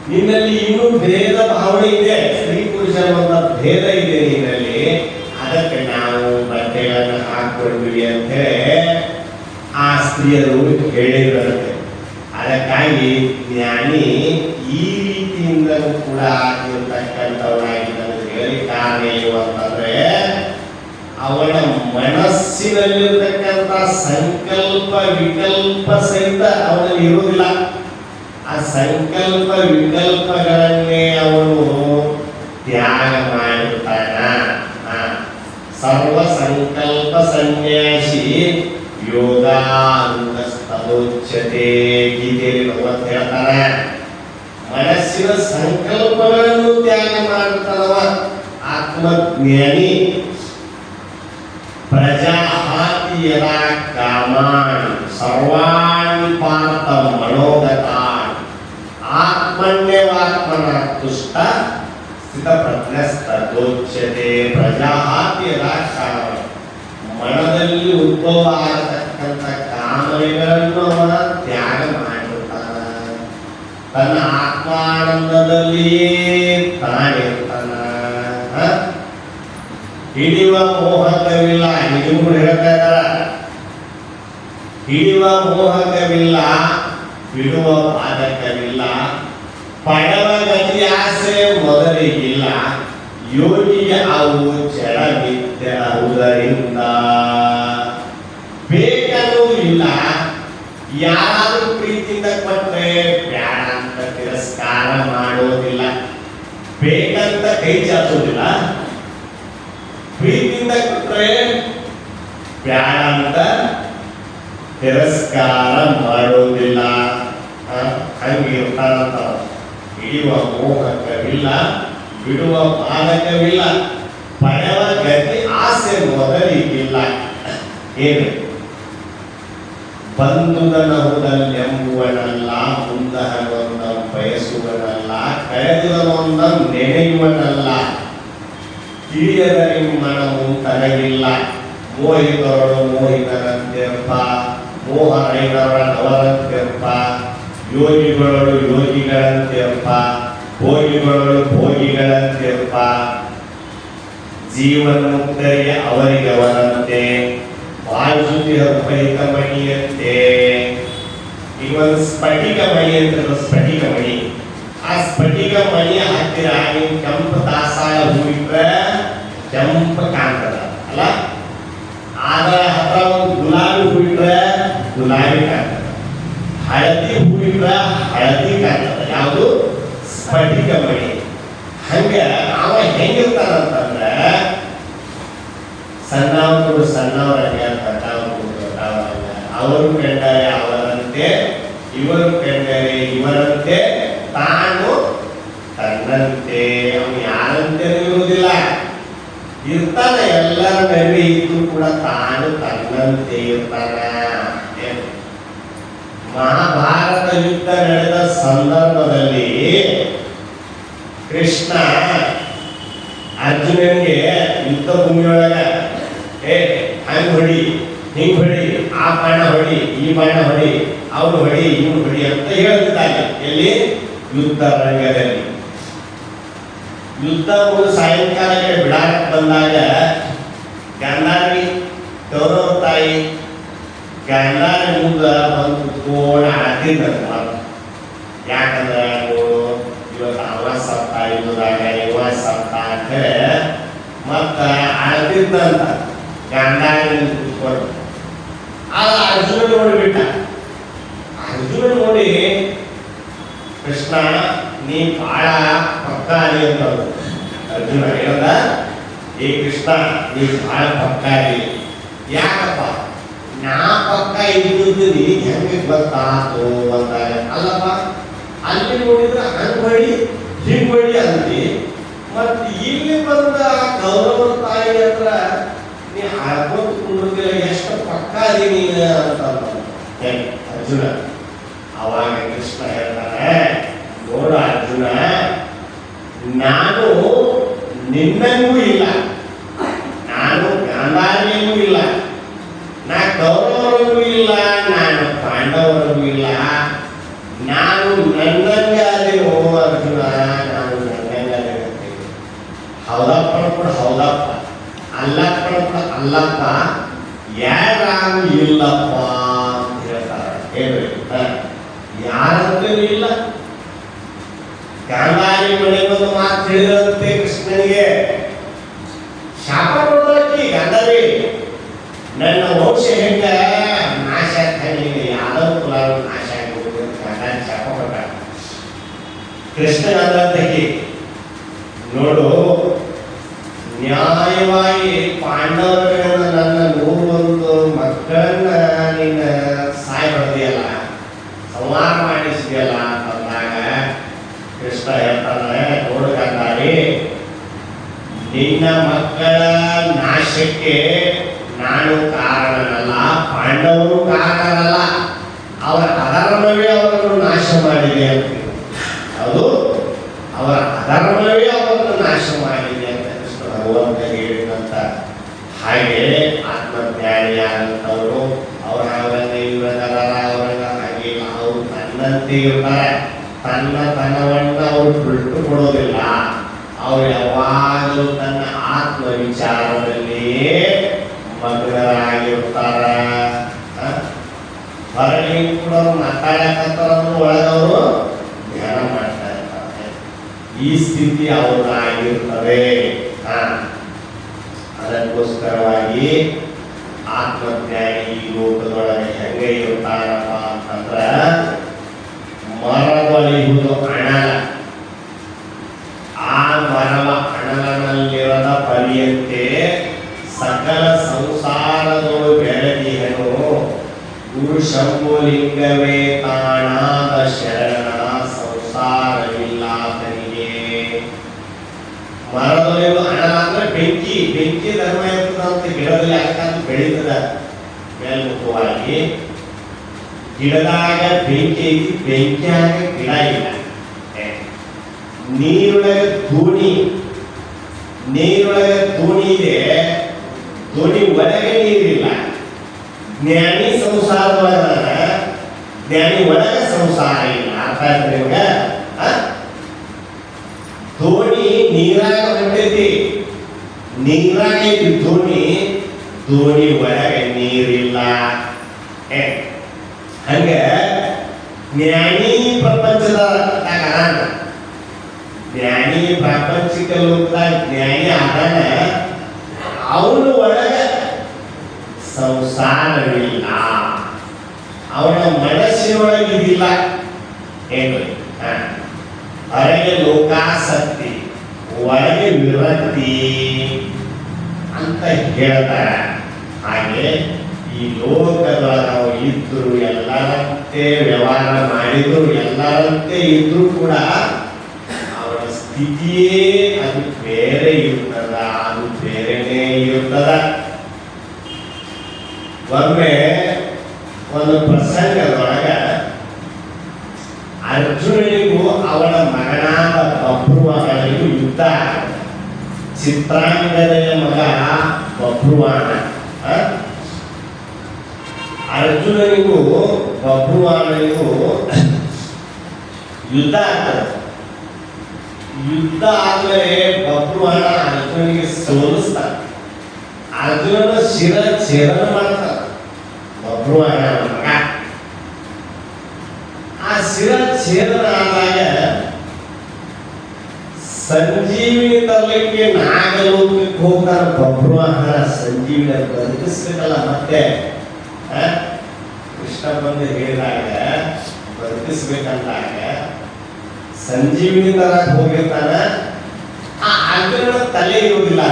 S1: ನಿನ್ನಲ್ಲಿ ಇನ್ನೂ ಭೇದ ಭಾವನೆ ಇದೆ, ಸ್ತ್ರೀ ಪುರುಷ ಅನ್ನುವಂಥ ಭೇದ ಇದೆ ನಿನ್ನಲ್ಲಿ. ಅದಕ್ಕೆ ನಾವು ಬಟ್ಟೆಗಳನ್ನು ಹಾಕೊಂಡ್ವಿ ಅಂತ ಹೇಳಿ ಆ ಸ್ತ್ರೀಯರು ಹೇಳಿದ್ರಂತೆ. ಅದಕ್ಕಾಗಿ ಜ್ಞಾನಿ ಈ ರೀತಿಯಿಂದಲೂ ಕೂಡ ಆಗಿರ್ತಕ್ಕಂಥವನಾಗಿದ್ದಾನೆ. ಹೇಳಿ ಕಾರಣ ಏನು ಅಂತಂದ್ರೆ, ಅವನ ಮನಸ್ಸಿನಲ್ಲಿರ್ತಕ್ಕಂಥ ಸಂಕಲ್ಪ ವಿಕಲ್ಪ ಸಹಿತ ಅವನಲ್ಲಿ ಇರುವುದಿಲ್ಲ. ಆ ಸಂಕಲ್ಪ ವಿಕಲ್ಪಗಳನ್ನೇ ಅವನು ತ್ಯಾಗ ಮಾಡಿರ್ತಾನ. ಸರ್ವ ಸಂಕಲ್ಪ ಸನ್ಯಾಸಿ ಯೋಗಾನಂದ ತದೋಚ್ಯತೆ. ಗೀತೆಯಲ್ಲಿ ಭಗವಂತ ಹೇಳ್ತಾನೆ, ಮನಸ್ಸಿನ ಸಂಕಲ್ಪಗಳನ್ನು ತ್ಯಾಗ ಮಾಡುತ್ತಾನವ ಆತ್ಮಜ್ಞಾನಿ. ಪ್ರಜಾಹಾತಿ ಯದಾ ಕಾಮಾನ್ ಸರ್ವಾಣಿ ಪಾರ್ಥ ಮನೋಗತಾನ್ ಆತ್ಮನ್ಯವಾತ್ಮನ ತುಷ್ಟ ಸ್ಥಿತಪ್ರಜ್ಞಸ್ತದೋಚ್ಯತೆ. ಪ್ರಜಾಹಾತಿ ಯದಾ ಕಾಮಾನ್, ಮನದಲ್ಲಿ ಉದ್ಭವ ಆಗತಕ್ಕಂಥ ಕಾಮನೆಗಳನ್ನು ಅವನ ತ್ಯಾಗ ಮಾಡಿರ್ತಾನ. ತನ್ನ ಆತ್ಮಾನಂದದಲ್ಲಿಯೇ ತಾನಿರ್ತಾನ. ಹಿಡಿಯುವ ಮೋಹಕವಿಲ್ಲ. ನಿಜಗಳು ಹೇಳ್ತಾ ಇದ್ದಾರ, ಹಿಡಿಯುವ ಮೋಹಕವಿಲ್ಲ, ಬಿಡುವ ಬಾಧಕವಿಲ್ಲ, ಪಡವ ಗತಿ ಆಸೆ ಮೊದಲಿಗಿಲ್ಲ, ಯೋಗಿಗೆ ಅವು ಜಡ ಮಿಥ್ಯರುವುದರಿಂದ. ಬೇಕನ್ನೂ ಇಲ್ಲ, ಯಾರು ಪ್ರೀತಿಯಿಂದ ಕೊಟ್ಟರೆ ಬ್ಯಾಡ ಅಂತ ತಿರಸ್ಕಾರ ಮಾಡೋದಿಲ್ಲ, ಬೇಕಂತ ಕೈ ಚಾಚೋದಿಲ್ಲ, ಪ್ರೀತಿಯಿಂದ ಕೊಟ್ಟರೆ ಬ್ಯಾಡ ಅಂತ ತಿರಸ್ಕಾರ ಮಾಡೋದಿಲ್ಲ. ಹಂಗಿರ್ತಾನಂತ. ಹಿಡಿಯುವ ಮೋಹಕವಿಲ್ಲ, ಬಿಡುವ ಬಾಧಕವಿಲ್ಲ, ಪಡೆವ ಗತಿ ಆಸೆ ಮೊದಲಿಗಿಲ್ಲ. ಏನು ಬಂದುದನಹುದಲ್ಲೆಂಬುವನಲ್ಲ, ಮುಂದಹನೊಂದ ಬಯಸುವನಲ್ಲ, ಕಳೆದುದನೊಂದ ನೆನೆಯುವನಲ್ಲ, ತಿಳಿಯದ ಮನವು ತನಗಿಲ್ಲ. ಮೋಹಿತರಳು ಮೋಹಿತರಂತೆಂಪ, ಮೋಹರೈನವರವರಂತೆಂಪ, ಯೋಗಿಗಳು ಯೋಗಿಗಳಂತೆಂಪ, ಭೋಗಿಗಳು ಭೋಗಿಗಳಂತೆಂಪ, ಜೀವನ ಮುಕ್ತರಿಗೆ ಅವರಿಗವರಂತೆ, ಬಾಜುತಿ ಅರ್ಪಯಿತ ಮಣಿಯಂತೆ. ಈಗ ಒಂದು ಸ್ಫಟಿಕ ಮಣಿ ಅಂತ, ಸ್ಫಟಿಕ ಮಣಿ. ಆ ಸ್ಫಟಿಕ ಮಣಿಯ ಹತ್ತಿರ ನೀವು ಕೆಂಪು ದಾಸಾಳ ಹೂವಿಟ್ರೆ ಕೆಂಪು ಕಾಣ್ತದ ಅಲ್ಲ, ಅದರ ಹತ್ರ ಒಂದು ಗುಲಾಬಿ ಹೂವಿಟ್ರೆ ಗುಲಾಬಿ ಕಾಣ್ತದ, ಹಳದಿ ಹೂವಿಟ್ರೆ ಹಳದಿ ಕಾಣ್ತದ. ಯಾವುದು? ಸ್ಫಟಿಕ ಮಣಿ. ಹಂಗ ಅವ ಹೆಂಗಿರ್ತಾನಂತಂದ್ರೆ, ಸಣ್ಣವರು ಸಣ್ಣವರಂಗೆ, ದೊಡ್ಡವರು ದೊಡ್ಡವರಂಗ, ಅವರು ಕಂಡರೆ ಅವರಂತೆ, ಇವರು ಕಂಡರೆ ಇವರಂತೆ, ತಾನು ತನ್ನಂತೆ. ಅವನು ಯಾರಂತೆ ಇರುವುದಿಲ್ಲ, ಇರ್ತಾನ ಎಲ್ಲರ ನಡುವೆ ಇದ್ದು ಕೂಡ ತಾನು ತನ್ನಂತೆ ಇರ್ತಾನ. ಮಹಾಭಾರತ ಯುದ್ಧ ನಡೆದ ಸಂದರ್ಭದಲ್ಲಿ ಕೃಷ್ಣ ಅರ್ಜುನನಿಗೆ ಯುದ್ಧ ಭೂಮಿಯೊಳಗ ಹಂಗ ಹೊಡಿ, ಹಿಂಗ್ ಹೊಡಿ, ಆ ಬಾಣ ಹೊಡಿ, ಈ ಬಾಣ ಹೊಡಿ, ಅವ್ರು ಹೊಡಿ, ಇವ್ರು ಹೊಡಿ ಅಂತ ಹೇಳ್ತಿದ್ದಾನೆ. ಎಲ್ಲಿ? ಯುದ್ಧ ರಂಗದಲ್ಲಿ. ಯುದ್ಧ ಸಾಯಂಕಾಲಕ್ಕೆ ಬಿಡಾಕ್ ಬಂದಾಗ ಗಂಧಾರಿ ಗೌರವ ತಾಯಿ ಗಂಧಾರಿ ಮುಂದ ಬಂದು ಕುತ್ಕೊಂಡು ಆಡ್ತಿದ್ದಂತ. ಯಾಕಂದ್ರೆ ಇವತ್ತು ಅವ ಸತ್ತ, ಇವದಾಗ ಇವ ಸತ್ತ ಅಂತ ಮತ್ತ ಆಡ್ತಿದ್ದಂತ ಗಂಧಾರಿ ಕುತ್ಕೊಂಡು. ಆಗ ಅರ್ಜುನ ನೋಡಿಬಿಟ್ಟ. ಅರ್ಜುನ ನೋಡಿ, ಕೃಷ್ಣ ನೀ ಬಾಳ ಪಕ್ಕ ಅಲಿ ಅಂತ ಅರ್ಜುನ ಹೇಳ್ದ. ಏ ಕೃಷ್ಣ, ನೀ ಬಾಳ ಪಕ್ಕ ಅಲಿ. ಯಾಕಪ್ಪ? ನಾ ಪಕ್ಕ ಇದ್ದು ನೀನ್ ಹೆಂಗೆ ಗೊತ್ತಾತು ಅಂದಾಗ, ಅಲ್ಲಪ್ಪ ಅಲ್ಲಿ ನೋಡಿದ್ರೆ ಹಂಗ್ ಬಡಿ ಹಿಂಗ್ ಬಡಿ ಅಂತಿ, ಮತ್ ಇಲ್ಲಿ ಬಂದ ಗೌರವ ತಾಯಿ ಹತ್ರ ನೀ ಹಾಕೊಂಡು ಕುಂಡಿರ್ತೀರ, ಎಷ್ಟು ಪಕ್ಕ ಅದಿ ನೀನು ಅಂತ ಅರ್ಜುನ. ಅವಾಗ ಕೃಷ್ಣ ಹೇಳ್ತಾನೆ, ನೋಡು ಅರ್ಜುನ, ನಾನು ನಿನ್ನಂಗೂ ಇಲ್ಲ, ನಾನು ಗಾಂಧಾರಿಯೂ ಇಲ್ಲ, ನಾ ಕೌರವರಿಗೂ ಇಲ್ಲ, ನಾನು ಪಾಂಡವರಿಗೂ ಇಲ್ಲ, ನಾನು ನನ್ನಂಗೆ ಅದೇನೋ ಅರ್ಜುನ, ನಾನು ನನ್ನಂಗೆ ಅದೇ. ಹೌದಪ್ಪ ಕೂಡ ಹೌದಪ್ಪ, ಅಲ್ಲಪ್ಪ ಕೂಡ ಅಲ್ಲಪ್ಪ, ಯಾರು ಇಲ್ಲಪ್ಪ ಅಂತ ಹೇಳ್ತಾರೆ. ಹೇಳ್ರಿ, ಯಾರಂತೂ ಇಲ್ಲ. ಗಾಂಧಾರಿ ಮನೆಗೊಂದು ಮಾತು ಹೇಳಿದಂತೆ ಕೃಷ್ಣನಿಗೆ ಶಾಪ ಕೊಡೋದಕ್ಕೆ, ಗಾಂಧಾರಿ ನನ್ನ ವಂಶ ಹೆಂಗ ನಾಶ ಆಗ್ತಾನೆ, ಯಾವ್ದೋ ಕುಲ ನಾಶ ಆಗಿ ಗಾಂಧಾರಿ ಶಾಪ ಕೊಟ್ಟ. ಕೃಷ್ಣ ಗಾಂಧಾರಿ ನೋಡು, ನ್ಯಾಯವಾಗಿ ಪಾಂಡವರಿಂದ ನನ್ನ 101 ಮಕ್ಕಳನ್ನ ನೀನು ಸಾಯ್ ಹೊಡೆದಿಯಲ್ಲ, ನಡೆಸ್ತೀಯಲ್ಲ ಅಂತಂದಾಗ ಕೃಷ್ಣ ಹೇಳ್ತಾನೆ, ನೋಡ್ಕಂದಾರಿ, ನಿನ್ನ ಮಕ್ಕಳ ನಾಶಕ್ಕೆ ನಾನು ಕಾರಣನಲ್ಲ, ಪಾಂಡವರು ಕಾರಣನಲ್ಲ, ಅವರ ಅಧರ್ಮವೇ ಅವರನ್ನು ನಾಶ ಮಾಡಿದೆ ಅಂತ. ಅದು ಅವರ ಅಧರ್ಮವೇ ಅವರನ್ನು ನಾಶ ಮಾಡಿದೆ ಅಂತ ಕೃಷ್ಣ ಭಗವಂತ ಹೇಳಿದಂತ. ಹಾಗೆ ಆತ್ಮಜ್ಞಾನಿಯಾದಂಥವರು ಅವರ ಅವರಂಗ ಇವರಂಗಲ್ಲ, ಅವರಂಗ ಹಾಗಿಲ್ಲ, ಅವರು ತನ್ನಂತೆ ಇರ್ತಾರೆ. ತನ್ನವನ್ನು ಅವರು ಬಿಟ್ಟು ಕೊಡೋದಿಲ್ಲ. ಅವರು ಯಾವಾಗಲೂ ತನ್ನ ಆತ್ಮ ವಿಚಾರದಲ್ಲಿಯೇ ಮಗ್ನರಾಗಿರ್ತಾರ. ಹೊರಗೆ ಕೂಡ ಮಾತಾಡಕತ್ತಾರನ್ನು ಒಳಗವರು ಧ್ಯಾನ ಮಾಡ್ತಾ ಇರ್ತಾರೆ. ಈ ಸ್ಥಿತಿ ಅವ್ರದ್ದಾಗಿರ್ತದೆ. ಅದಕ್ಕೋಸ್ಕರವಾಗಿ ಆತ್ಮಜ್ಞಾನಿ ಈ ಲೋಕದೊಳಗೆ ಹೆಂಗೆ ಇರ್ತಾರಪ್ಪ ಅಂತಂದ್ರ, ಮರದೊಳಿಯುವುದು ಅಣಲ, ಆ ಮರವ ಅಣಲನಲ್ಲಿರದ ಪರಿಯಂತೆ ಸಕಲ ಸಂಸಾರದೊಳು ಬೆಳೆದಿಹನು, ಗುರು ಶಂಭುಲಿಂಗವೇ ತಾಣಾದ ಶರಣ ಸಂಸಾರವಿಲ್ಲಾತನಿಗೆ. ಮರದೊಳಿಯುವುದು ಅಣಲ ಅಂದ್ರೆ ಬೆಂಕಿ. ಬೆಂಕಿ ಧರ್ಮ ಇರ್ತದಂತ ಗಿಡದಲ್ಲಿ ಯಾಕಂದ್ರೆ ಬೆಳೀತದ ಮೇಲ್ಮುಖವಾಗಿ. ಗಿಡದಾಗ ಬೆಂಕಿ ಐತಿ, ಬೆಂಕಿಯಾಗ ಗಿಡ ಇಲ್ಲ. ನೀರೊಳಗೆ ದೋಣಿ ಇದೆ, ದೋಣಿ ಒಳಗೆ ನೀರಿಲ್ಲ. ಜ್ಞಾನಿ ಸಂಸಾರದೊಳಗ, ಜ್ಞಾನಿ ಒಳಗೆ ಸಂಸಾರ ಇಲ್ಲ. ಅರ್ಥ ಆಯ್ತು ನಿಮಗ? ದೋಣಿ ನೀರಾಗ ಹೊಂಟೈತಿ, ನೀರಾಗ ಐತಿ ದೋಣಿ, ದೋಣಿ ಒಳಗೆ ನೀರಿಲ್ಲ. ಹಂಗ ಜ್ಞಾನಿ ಪ್ರಪಂಚದ ಅದಾನ, ಜ್ಞಾನಿ ಪ್ರಾಪಂಚಿಕ ಲೋಕದಾಗ ಜ್ಞಾನಿ ಆದಾನ, ಅವನು ಒಳಗೆ ಸಂಸಾರವಿಲ್ಲ. ಅವನ ಮನಸ್ಸಿನೊಳಗಿದಿಲ್ಲ. ಏನ್ರಿ? ಹೊರಗೆ ಲೋಕಾಸಕ್ತಿ, ಒಳಗೆ ವಿರಕ್ತಿ ಅಂತ ಹೇಳ್ತಾರೆ. ಹಾಗೆ ಈ ಲೋಕದೊಳಗೆ ನಾವು ಇದ್ರು, ಎಲ್ಲರಂತೆ ವ್ಯವಹಾರ ಮಾಡಿದ್ರು, ಎಲ್ಲರಂತೆ ಇದ್ರು ಕೂಡ ಅವರ ಸ್ಥಿತಿಯೇ ಅದು ಬೇರೆ ಇರ್ತದ, ಅದು ಬೇರೆನೇ ಇರ್ತದ. ಒಮ್ಮೆ ಒಂದು ಪ್ರಸಂಗದೊಳಗ ಅರ್ಜುನನಿಗೂ ಅವನ ಮಗನಾದ ಬಭ್ರುವಾಹನಿಗೂ ಯುದ್ಧ. ಚಿತ್ರಾಂಗದೆಯ ಮಗ ಬಭ್ರುವಾಹನ, ಅರ್ಜುನನಿಗೂ ಬಭ್ರುವಾಹನಿಗೂ ಯುದ್ಧ ಆಗ್ತದೆ. ಯುದ್ಧ ಆದ್ಮೇಲೆ ಬಭ್ರುವಾಹನ ಅರ್ಜುನನಿಗೆ ಸೋಲಿಸ್ತಾನೆ. ಅರ್ಜುನನ ಶಿರ ಛೇದನ ಮಾಡ್ತಾನೆ ಬಭ್ರುವಾಹನ ಮಗ. ಆ ಶಿರ ಛೇದನ ಆದಾಗ ಸಂಜೀವಿನಿ ತರಲಿಕ್ಕೆ ನಾಗಲೋಕಕ್ಕೆ ಹೋಗ್ತಾನೆ ಬಭ್ರುವಾಹನ. ಸಂಜೀವಿನಿ ಬದುಕಿಸ್ಬೇಕಲ್ಲ, ಮತ್ತೆ ಕೃಷ್ಣ ಬಂದು ಹೇಳಿದಾಗ ಬದುಕಿಸ್ಬೇಕಂದಾಗ ಸಂಜೀವಿನಿ ತರಕ್ಕೆ ಹೋಗಿರ್ತಾನ. ಆ ಅರ್ಜುನನ ತಲೆ ಇರುವುದಿಲ್ಲ.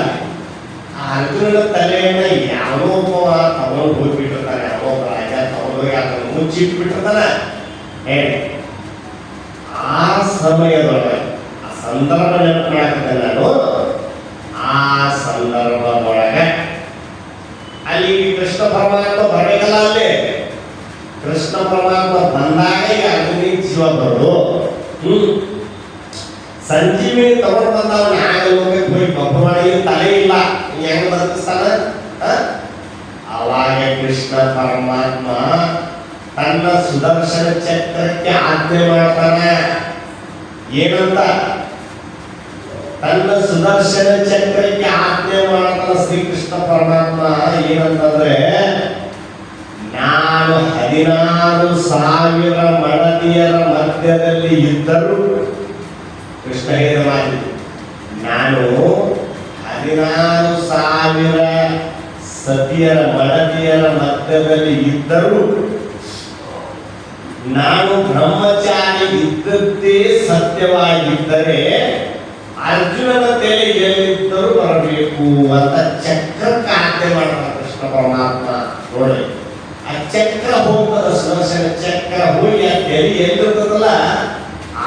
S1: ಆ ಅರ್ಜುನನ ತಲೆಯನ್ನ ಯಾವನೋ ಒಬ್ಬ ತಗೊಂಡು ಹೋಗ್ಬಿಟ್ಟಿರ್ತಾನೆ, ಯಾವೋ ಒಬ್ಬ ರಾಜ ತಗೊಂಡೋಗಿ ಅದನ್ನು ಮುಚ್ಚಿಟ್ಬಿಟ್ಟಿರ್ತಾನ. ಆ ಸಮಯದೊಳಗೆ, ಆ ಸಂದರ್ಭ ನೆನಪು ಮಾಡ್ತಿದ್ದೆ ನಾನು. ಆ ಸಂದರ್ಭದೊಳಗೆ ಅಲ್ಲಿ ಕೃಷ್ಣ ಪರಮಾತ್ಮ ಬರಬೇಕಲ್ಲ. ಅಲ್ಲಿ ಕೃಷ್ಣ ಪರಮಾತ್ಮ ಬಂದಾಗ ಈಗ ಅರ್ಜುನಿಗೆ ಜೀವ ಬರೋದು. ಸಂಜೀವಿನಿ ತಗೊಂಡು ಬಂದವ ನಾಗಲೋಕಕ್ಕೆ ಹೋಗಿ ಬಭ್ರುವಾಹನಿಗೆ ತಲೆ ಇಲ್ಲ, ಹೆಂಗ್ ಬದುಕಿಸ್ತಾನ? ಅವಾಗ ಕೃಷ್ಣ ಪರಮಾತ್ಮ ತನ್ನ ಸುದರ್ಶನ ಚಕ್ರಕ್ಕೆ ಆಜ್ಞೆ ಮಾಡ್ತಾನೆ. ಏನಂತ? ತನ್ನ ಸುದರ್ಶನ ಚಕ್ರಕ್ಕೆ ಆಜ್ಞೆ ಮಾಡ್ತಾನೆ ಶ್ರೀಕೃಷ್ಣ ಪರಮಾತ್ಮ. ಏನಂತಂದ್ರೆ, ನಾನು 16,000 ಮಡದಿಯರ ಮಧ್ಯದಲ್ಲಿ ಇದ್ದರೂ, ಕೃಷ್ಣ ಹೇಳಿದ ಮಾತಿದ್ದು, ನಾನು 16,000 ಸತಿಯರ ಮಡದಿಯರ ಮಧ್ಯದಲ್ಲಿ ಇದ್ದರೂ ನಾನು ಬ್ರಹ್ಮಚಾರಿ ಇದ್ದದ್ದೇ ಸತ್ಯವಾಗಿದ್ದರೆ ಅರ್ಜುನನ ತಲೆ ಎಲ್ಲಿದ್ದರೂ ಬರಬೇಕು ಅಂತ ಚಕ್ರಕ್ಕೆ ಆಜ್ಞೆ ಮಾಡ್ತಾರೆ ಕೃಷ್ಣ ಪರಮಾತ್ಮ. ನೋಡಿ, ಆ ಚಕ್ರ ಹೋಗ್ತದ ಸುದರ್ಶನ ಚಕ್ರ ಹೋಗಿ ಆ ತಲೆ ಎಲ್ಲಿರ್ತದಲ್ಲ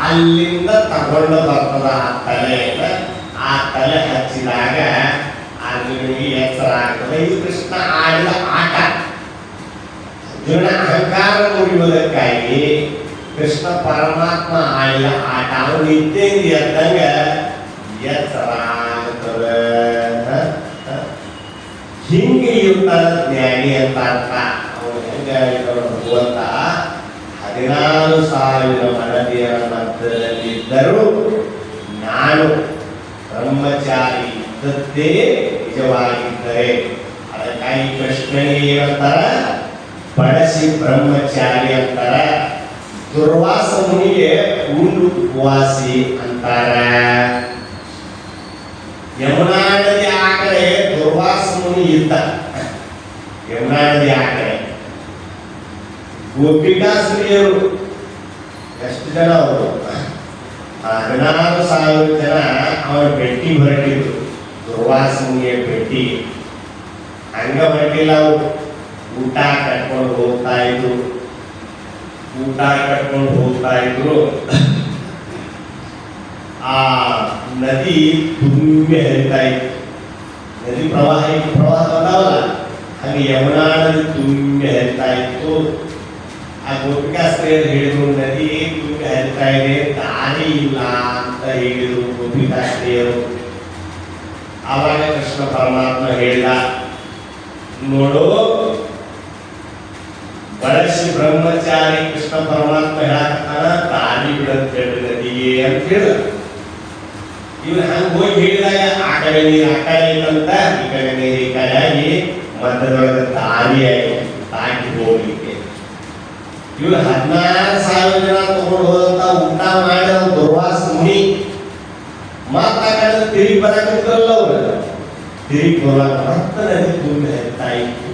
S1: ಅಲ್ಲಿಂದ ತಗೊಂಡು ಬರ್ತದ ಆ ತಲೆಯನ್ನ. ಆ ತಲೆ ಹಚ್ಚಿದಾಗ ಅರ್ಜುನಿಗೆ ಎಚ್ಚರ ಆಗ್ತದೆ. ಇದು ಕೃಷ್ಣ ಆಡಿದ ಆಟ. ಅರ್ಜುನ ಅಹಂಕಾರ ಮುರಿಯುವುದಕ್ಕಾಗಿ ಕೃಷ್ಣ ಪರಮಾತ್ಮ ಆಡಿದ ಆಟ. ಅವನು ನಿದ್ದೆಯಿಂದ ಎದ್ದಂಗ ಎಚ್ಚರ ಆಗ್ತದೆ. ಹಿಂಗೆ ಇರ್ತಾರ ಜ್ಞಾನಿ ಅಂತ ಅರ್ಥ. ಅವನು ಹೆಂಗ ಭಗವಂತ 16,000 ಮಡದಿಯರ ಮಧ್ಯದಲ್ಲಿದ್ದರೂ ನಾನು ಬ್ರಹ್ಮಚಾರಿ ಇದ್ದದ್ದೇ ನಿಜವಾಗಿದ್ದರೆ, ಅದಕ್ಕಾಗಿ ಕೃಷ್ಣನಿಗೆ ಏನಂತಾರ? ಬಡಸಿ ಬ್ರಹ್ಮಚಾರಿ ಅಂತಾರ. ದುರ್ವಾಸ ಮುನಿಗೆ ಉಂಡು ಉಪವಾಸಿ ಅಂತಾರ. ಯಮುನಾ ನದಿ ಆ ಕಡೆ ದುರ್ವಾಸ ಮುನಿ ಇದ್ದ. ಯಮುನಾ ನದಿ ಆ ಕಡೆ ಗೋಪಿಕಾಸ್ತ್ರೀಯರು ಎಷ್ಟು ಜನ ಅವರು? 16,000 ಜನ ಅವರ ಭೇಟಿ ಹೊರಟಿದ್ರು. ದುರ್ವಾಸ ಮುನಿಯ ಭೇಟಿ ಹಂಗ ಹೊರಟಿಲ್ಲ. ಅವರು ಊಟ ಕಟ್ಕೊಂಡು ಹೋಗ್ತಾ ಇದ್ರು. ಆ ನದಿ ತುಂಬಿ ಹರಿತಾ ಇತ್ತು. ನದಿ ಪ್ರವಾಹ ಬಂದಾವಲ್ಲ, ಹಾಗೆ ಯಮುನಾ ನದಿ ತುಂಬಿ ಹರಿತಾ ಇತ್ತು. ಆ ಗೋಪಿಕಾಸ್ತ್ರೀಯರು ಹೇಳಿದ್ರು, ನದಿ ತುಂಬಿ ಹರಿತಾ ಇದೆ, ದಾರಿ ಇಲ್ಲ ಅಂತ ಹೇಳಿದ್ರು ಗೋಪಿಕಾಸ್ತ್ರೀಯರು. ಆವಾಗ ಕೃಷ್ಣ ಪರಮಾತ್ಮ ಹೇಳಿದ, ನೋಡು ಬಡಸಿ ಬ್ರಹ್ಮಚಾರಿ ಕೃಷ್ಣ ಪರಮಾತ್ಮ ಹೇಳಕ್ಕಾನ ದಾರಿ ಬಿಡಂತ ಹೇಳಿ ನದಿಗೆ ಅಂತ ಹೇಳ. ಇವ್ರು ಹಂಗ ಹೋಗಿ ಹೇಳಿದಾಗ ಆ ಕಡೆ ನೀರು ಆ ಕಡೆ ಇಲ್ಲಂತ, ಈ ಕಡೆ ನೀರು ಈ ಕಡೆ ಆಗಿ ಮಧ್ಯದೊಳಗೆ ದಾರಿಯಾಗಿ ತಾಕಿ ಹೋಗ್ಲಿಕ್ಕೆ. ಇವ್ರು 16,000 ಜನ ತಗೊಂಡು ಹೋದಂತ ಊಟ ಮಾಡಿದ ದುರ್ವಾಸ ಮುನಿ ಮತ್ತ ಆ ಕಡೆ ತಿರುಗಿ ಬರಕತ್ತಿದ್ರಲ್ಲ ಅವ್ರು. ತಿರುಗಿ ಬರುವಾಗ ಮತ್ತೆ ನದಿ ತುಂಬಿ ಹರಿತಾ ಇತ್ತು.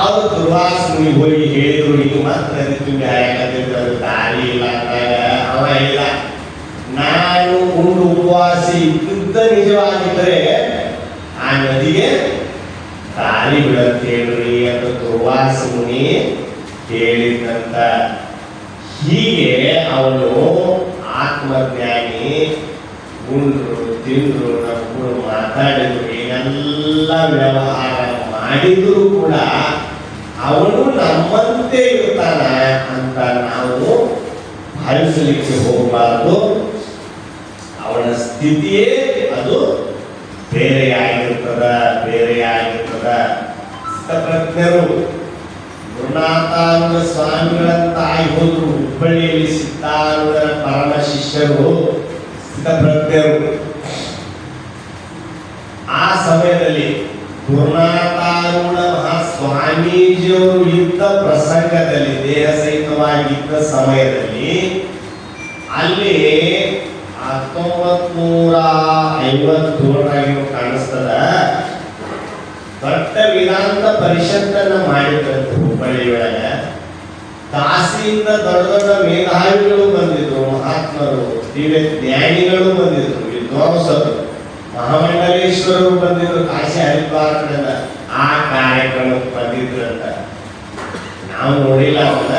S1: ಅವ್ರು ದುರ್ವಾಸ ಮುನಿ ಹೋಗಿ ಹೇಳಿದ್ರು, ಈಗ ಮತ್ತೆ ನದಿ ತುಂಬಿ ಹರಿಯಾಕತ್ತಿದ್ರು, ದಾರಿ ಇಲ್ಲ ಅಂದಾಗ ಅವ ಹೇಳಿದ, ನಾನು ಉಂಡು ಉಪವಾಸಿ ಇದ್ದ ನಿಜವಾಗಿದ್ದರೆ ಆ ನದಿಗೆ ದಾರಿ ಬಿಡಂತ ಹೇಳ್ರಿ ಅಂತ ದುರ್ವಾಸ ಮುನಿ ಹೇಳಿದಂತ. ಹೀಗೆ ಅವನು ಆತ್ಮಜ್ಞಾನಿ. ಉಂಡ್ರು ತಿಂದ್ರು ನಮ್ಮಗಳು ಮಾತಾಡಿದ್ರು ಏನೆಲ್ಲ ವ್ಯವಹಾರ ಮಾಡಿದ್ರು ಕೂಡ ಅವನು ನಮ್ಮಂತೆ ಇರ್ತಾನ ಅಂತ ನಾವು ಭಾವಿಸಲಿಕ್ಕೆ ಹೋಗಬಾರ್ದು. ಅವನ ಸ್ಥಿತಿಯೇ ಅದು ಬೇರೆಯಾಗಿರ್ತದ. ಸ್ಥಿತಪ್ರಜ್ಞರು ಗುರುನಾಥಾನಂದ ಸ್ವಾಮಿಗಳಂತ ಆಗಿ ಹೋದ್ರು. ಹುಬ್ಬಳ್ಳಿಯಲ್ಲಿ ಸಿದ್ಧಾರೂಢರ ಪರಮ ಶಿಷ್ಯರು ಸ್ಥಿತಪ್ರಜ್ಞರು. ಆ ಸಮಯದಲ್ಲಿ ಗುರುನಾಥಾರೂಢ ಮಹಾಸ್ವಾಮೀಜಿಯವರು ಇದ್ದ ಪ್ರಸಂಗದಲ್ಲಿ, ದೇಹ ಸಹಿತವಾಗಿದ್ದ ಸಮಯದಲ್ಲಿ, ಅಲ್ಲಿ 1957 ಕಾಣಿಸ್ತದ, ದೊಡ್ಡ ವೇದಾಂತ ಪರಿಷತ್ತನ್ನ ಮಾಡಿದ್ರಂತೆ ಹುಬ್ಬಳ್ಳಿಯೊಳಗ. ಕಾಶಿಯಿಂದ ದೊಡ್ಡ ದೊಡ್ಡ ಮೇಧಾವಿಗಳು ಬಂದಿದ್ರು, ಮಹಾತ್ಮರು, ದಿವ್ಯ ಜ್ಞಾನಿಗಳು ಬಂದಿದ್ರು, ವಿದ್ವಾಂಸರು, ಮಹಾಮಂಡಲೇಶ್ವರರು ಬಂದಿದ್ರು ಕಾಶಿ ಹರಿದ್ವಾರ ಕಡೆಯಿಂದ. ಆ ಕಾರ್ಯಕ್ರಮಕ್ಕೆ ಬಂದಿದ್ರು ಅಂತ ನಾವು ನೋಡಿಲ್ಲ. ಅವನ್ನ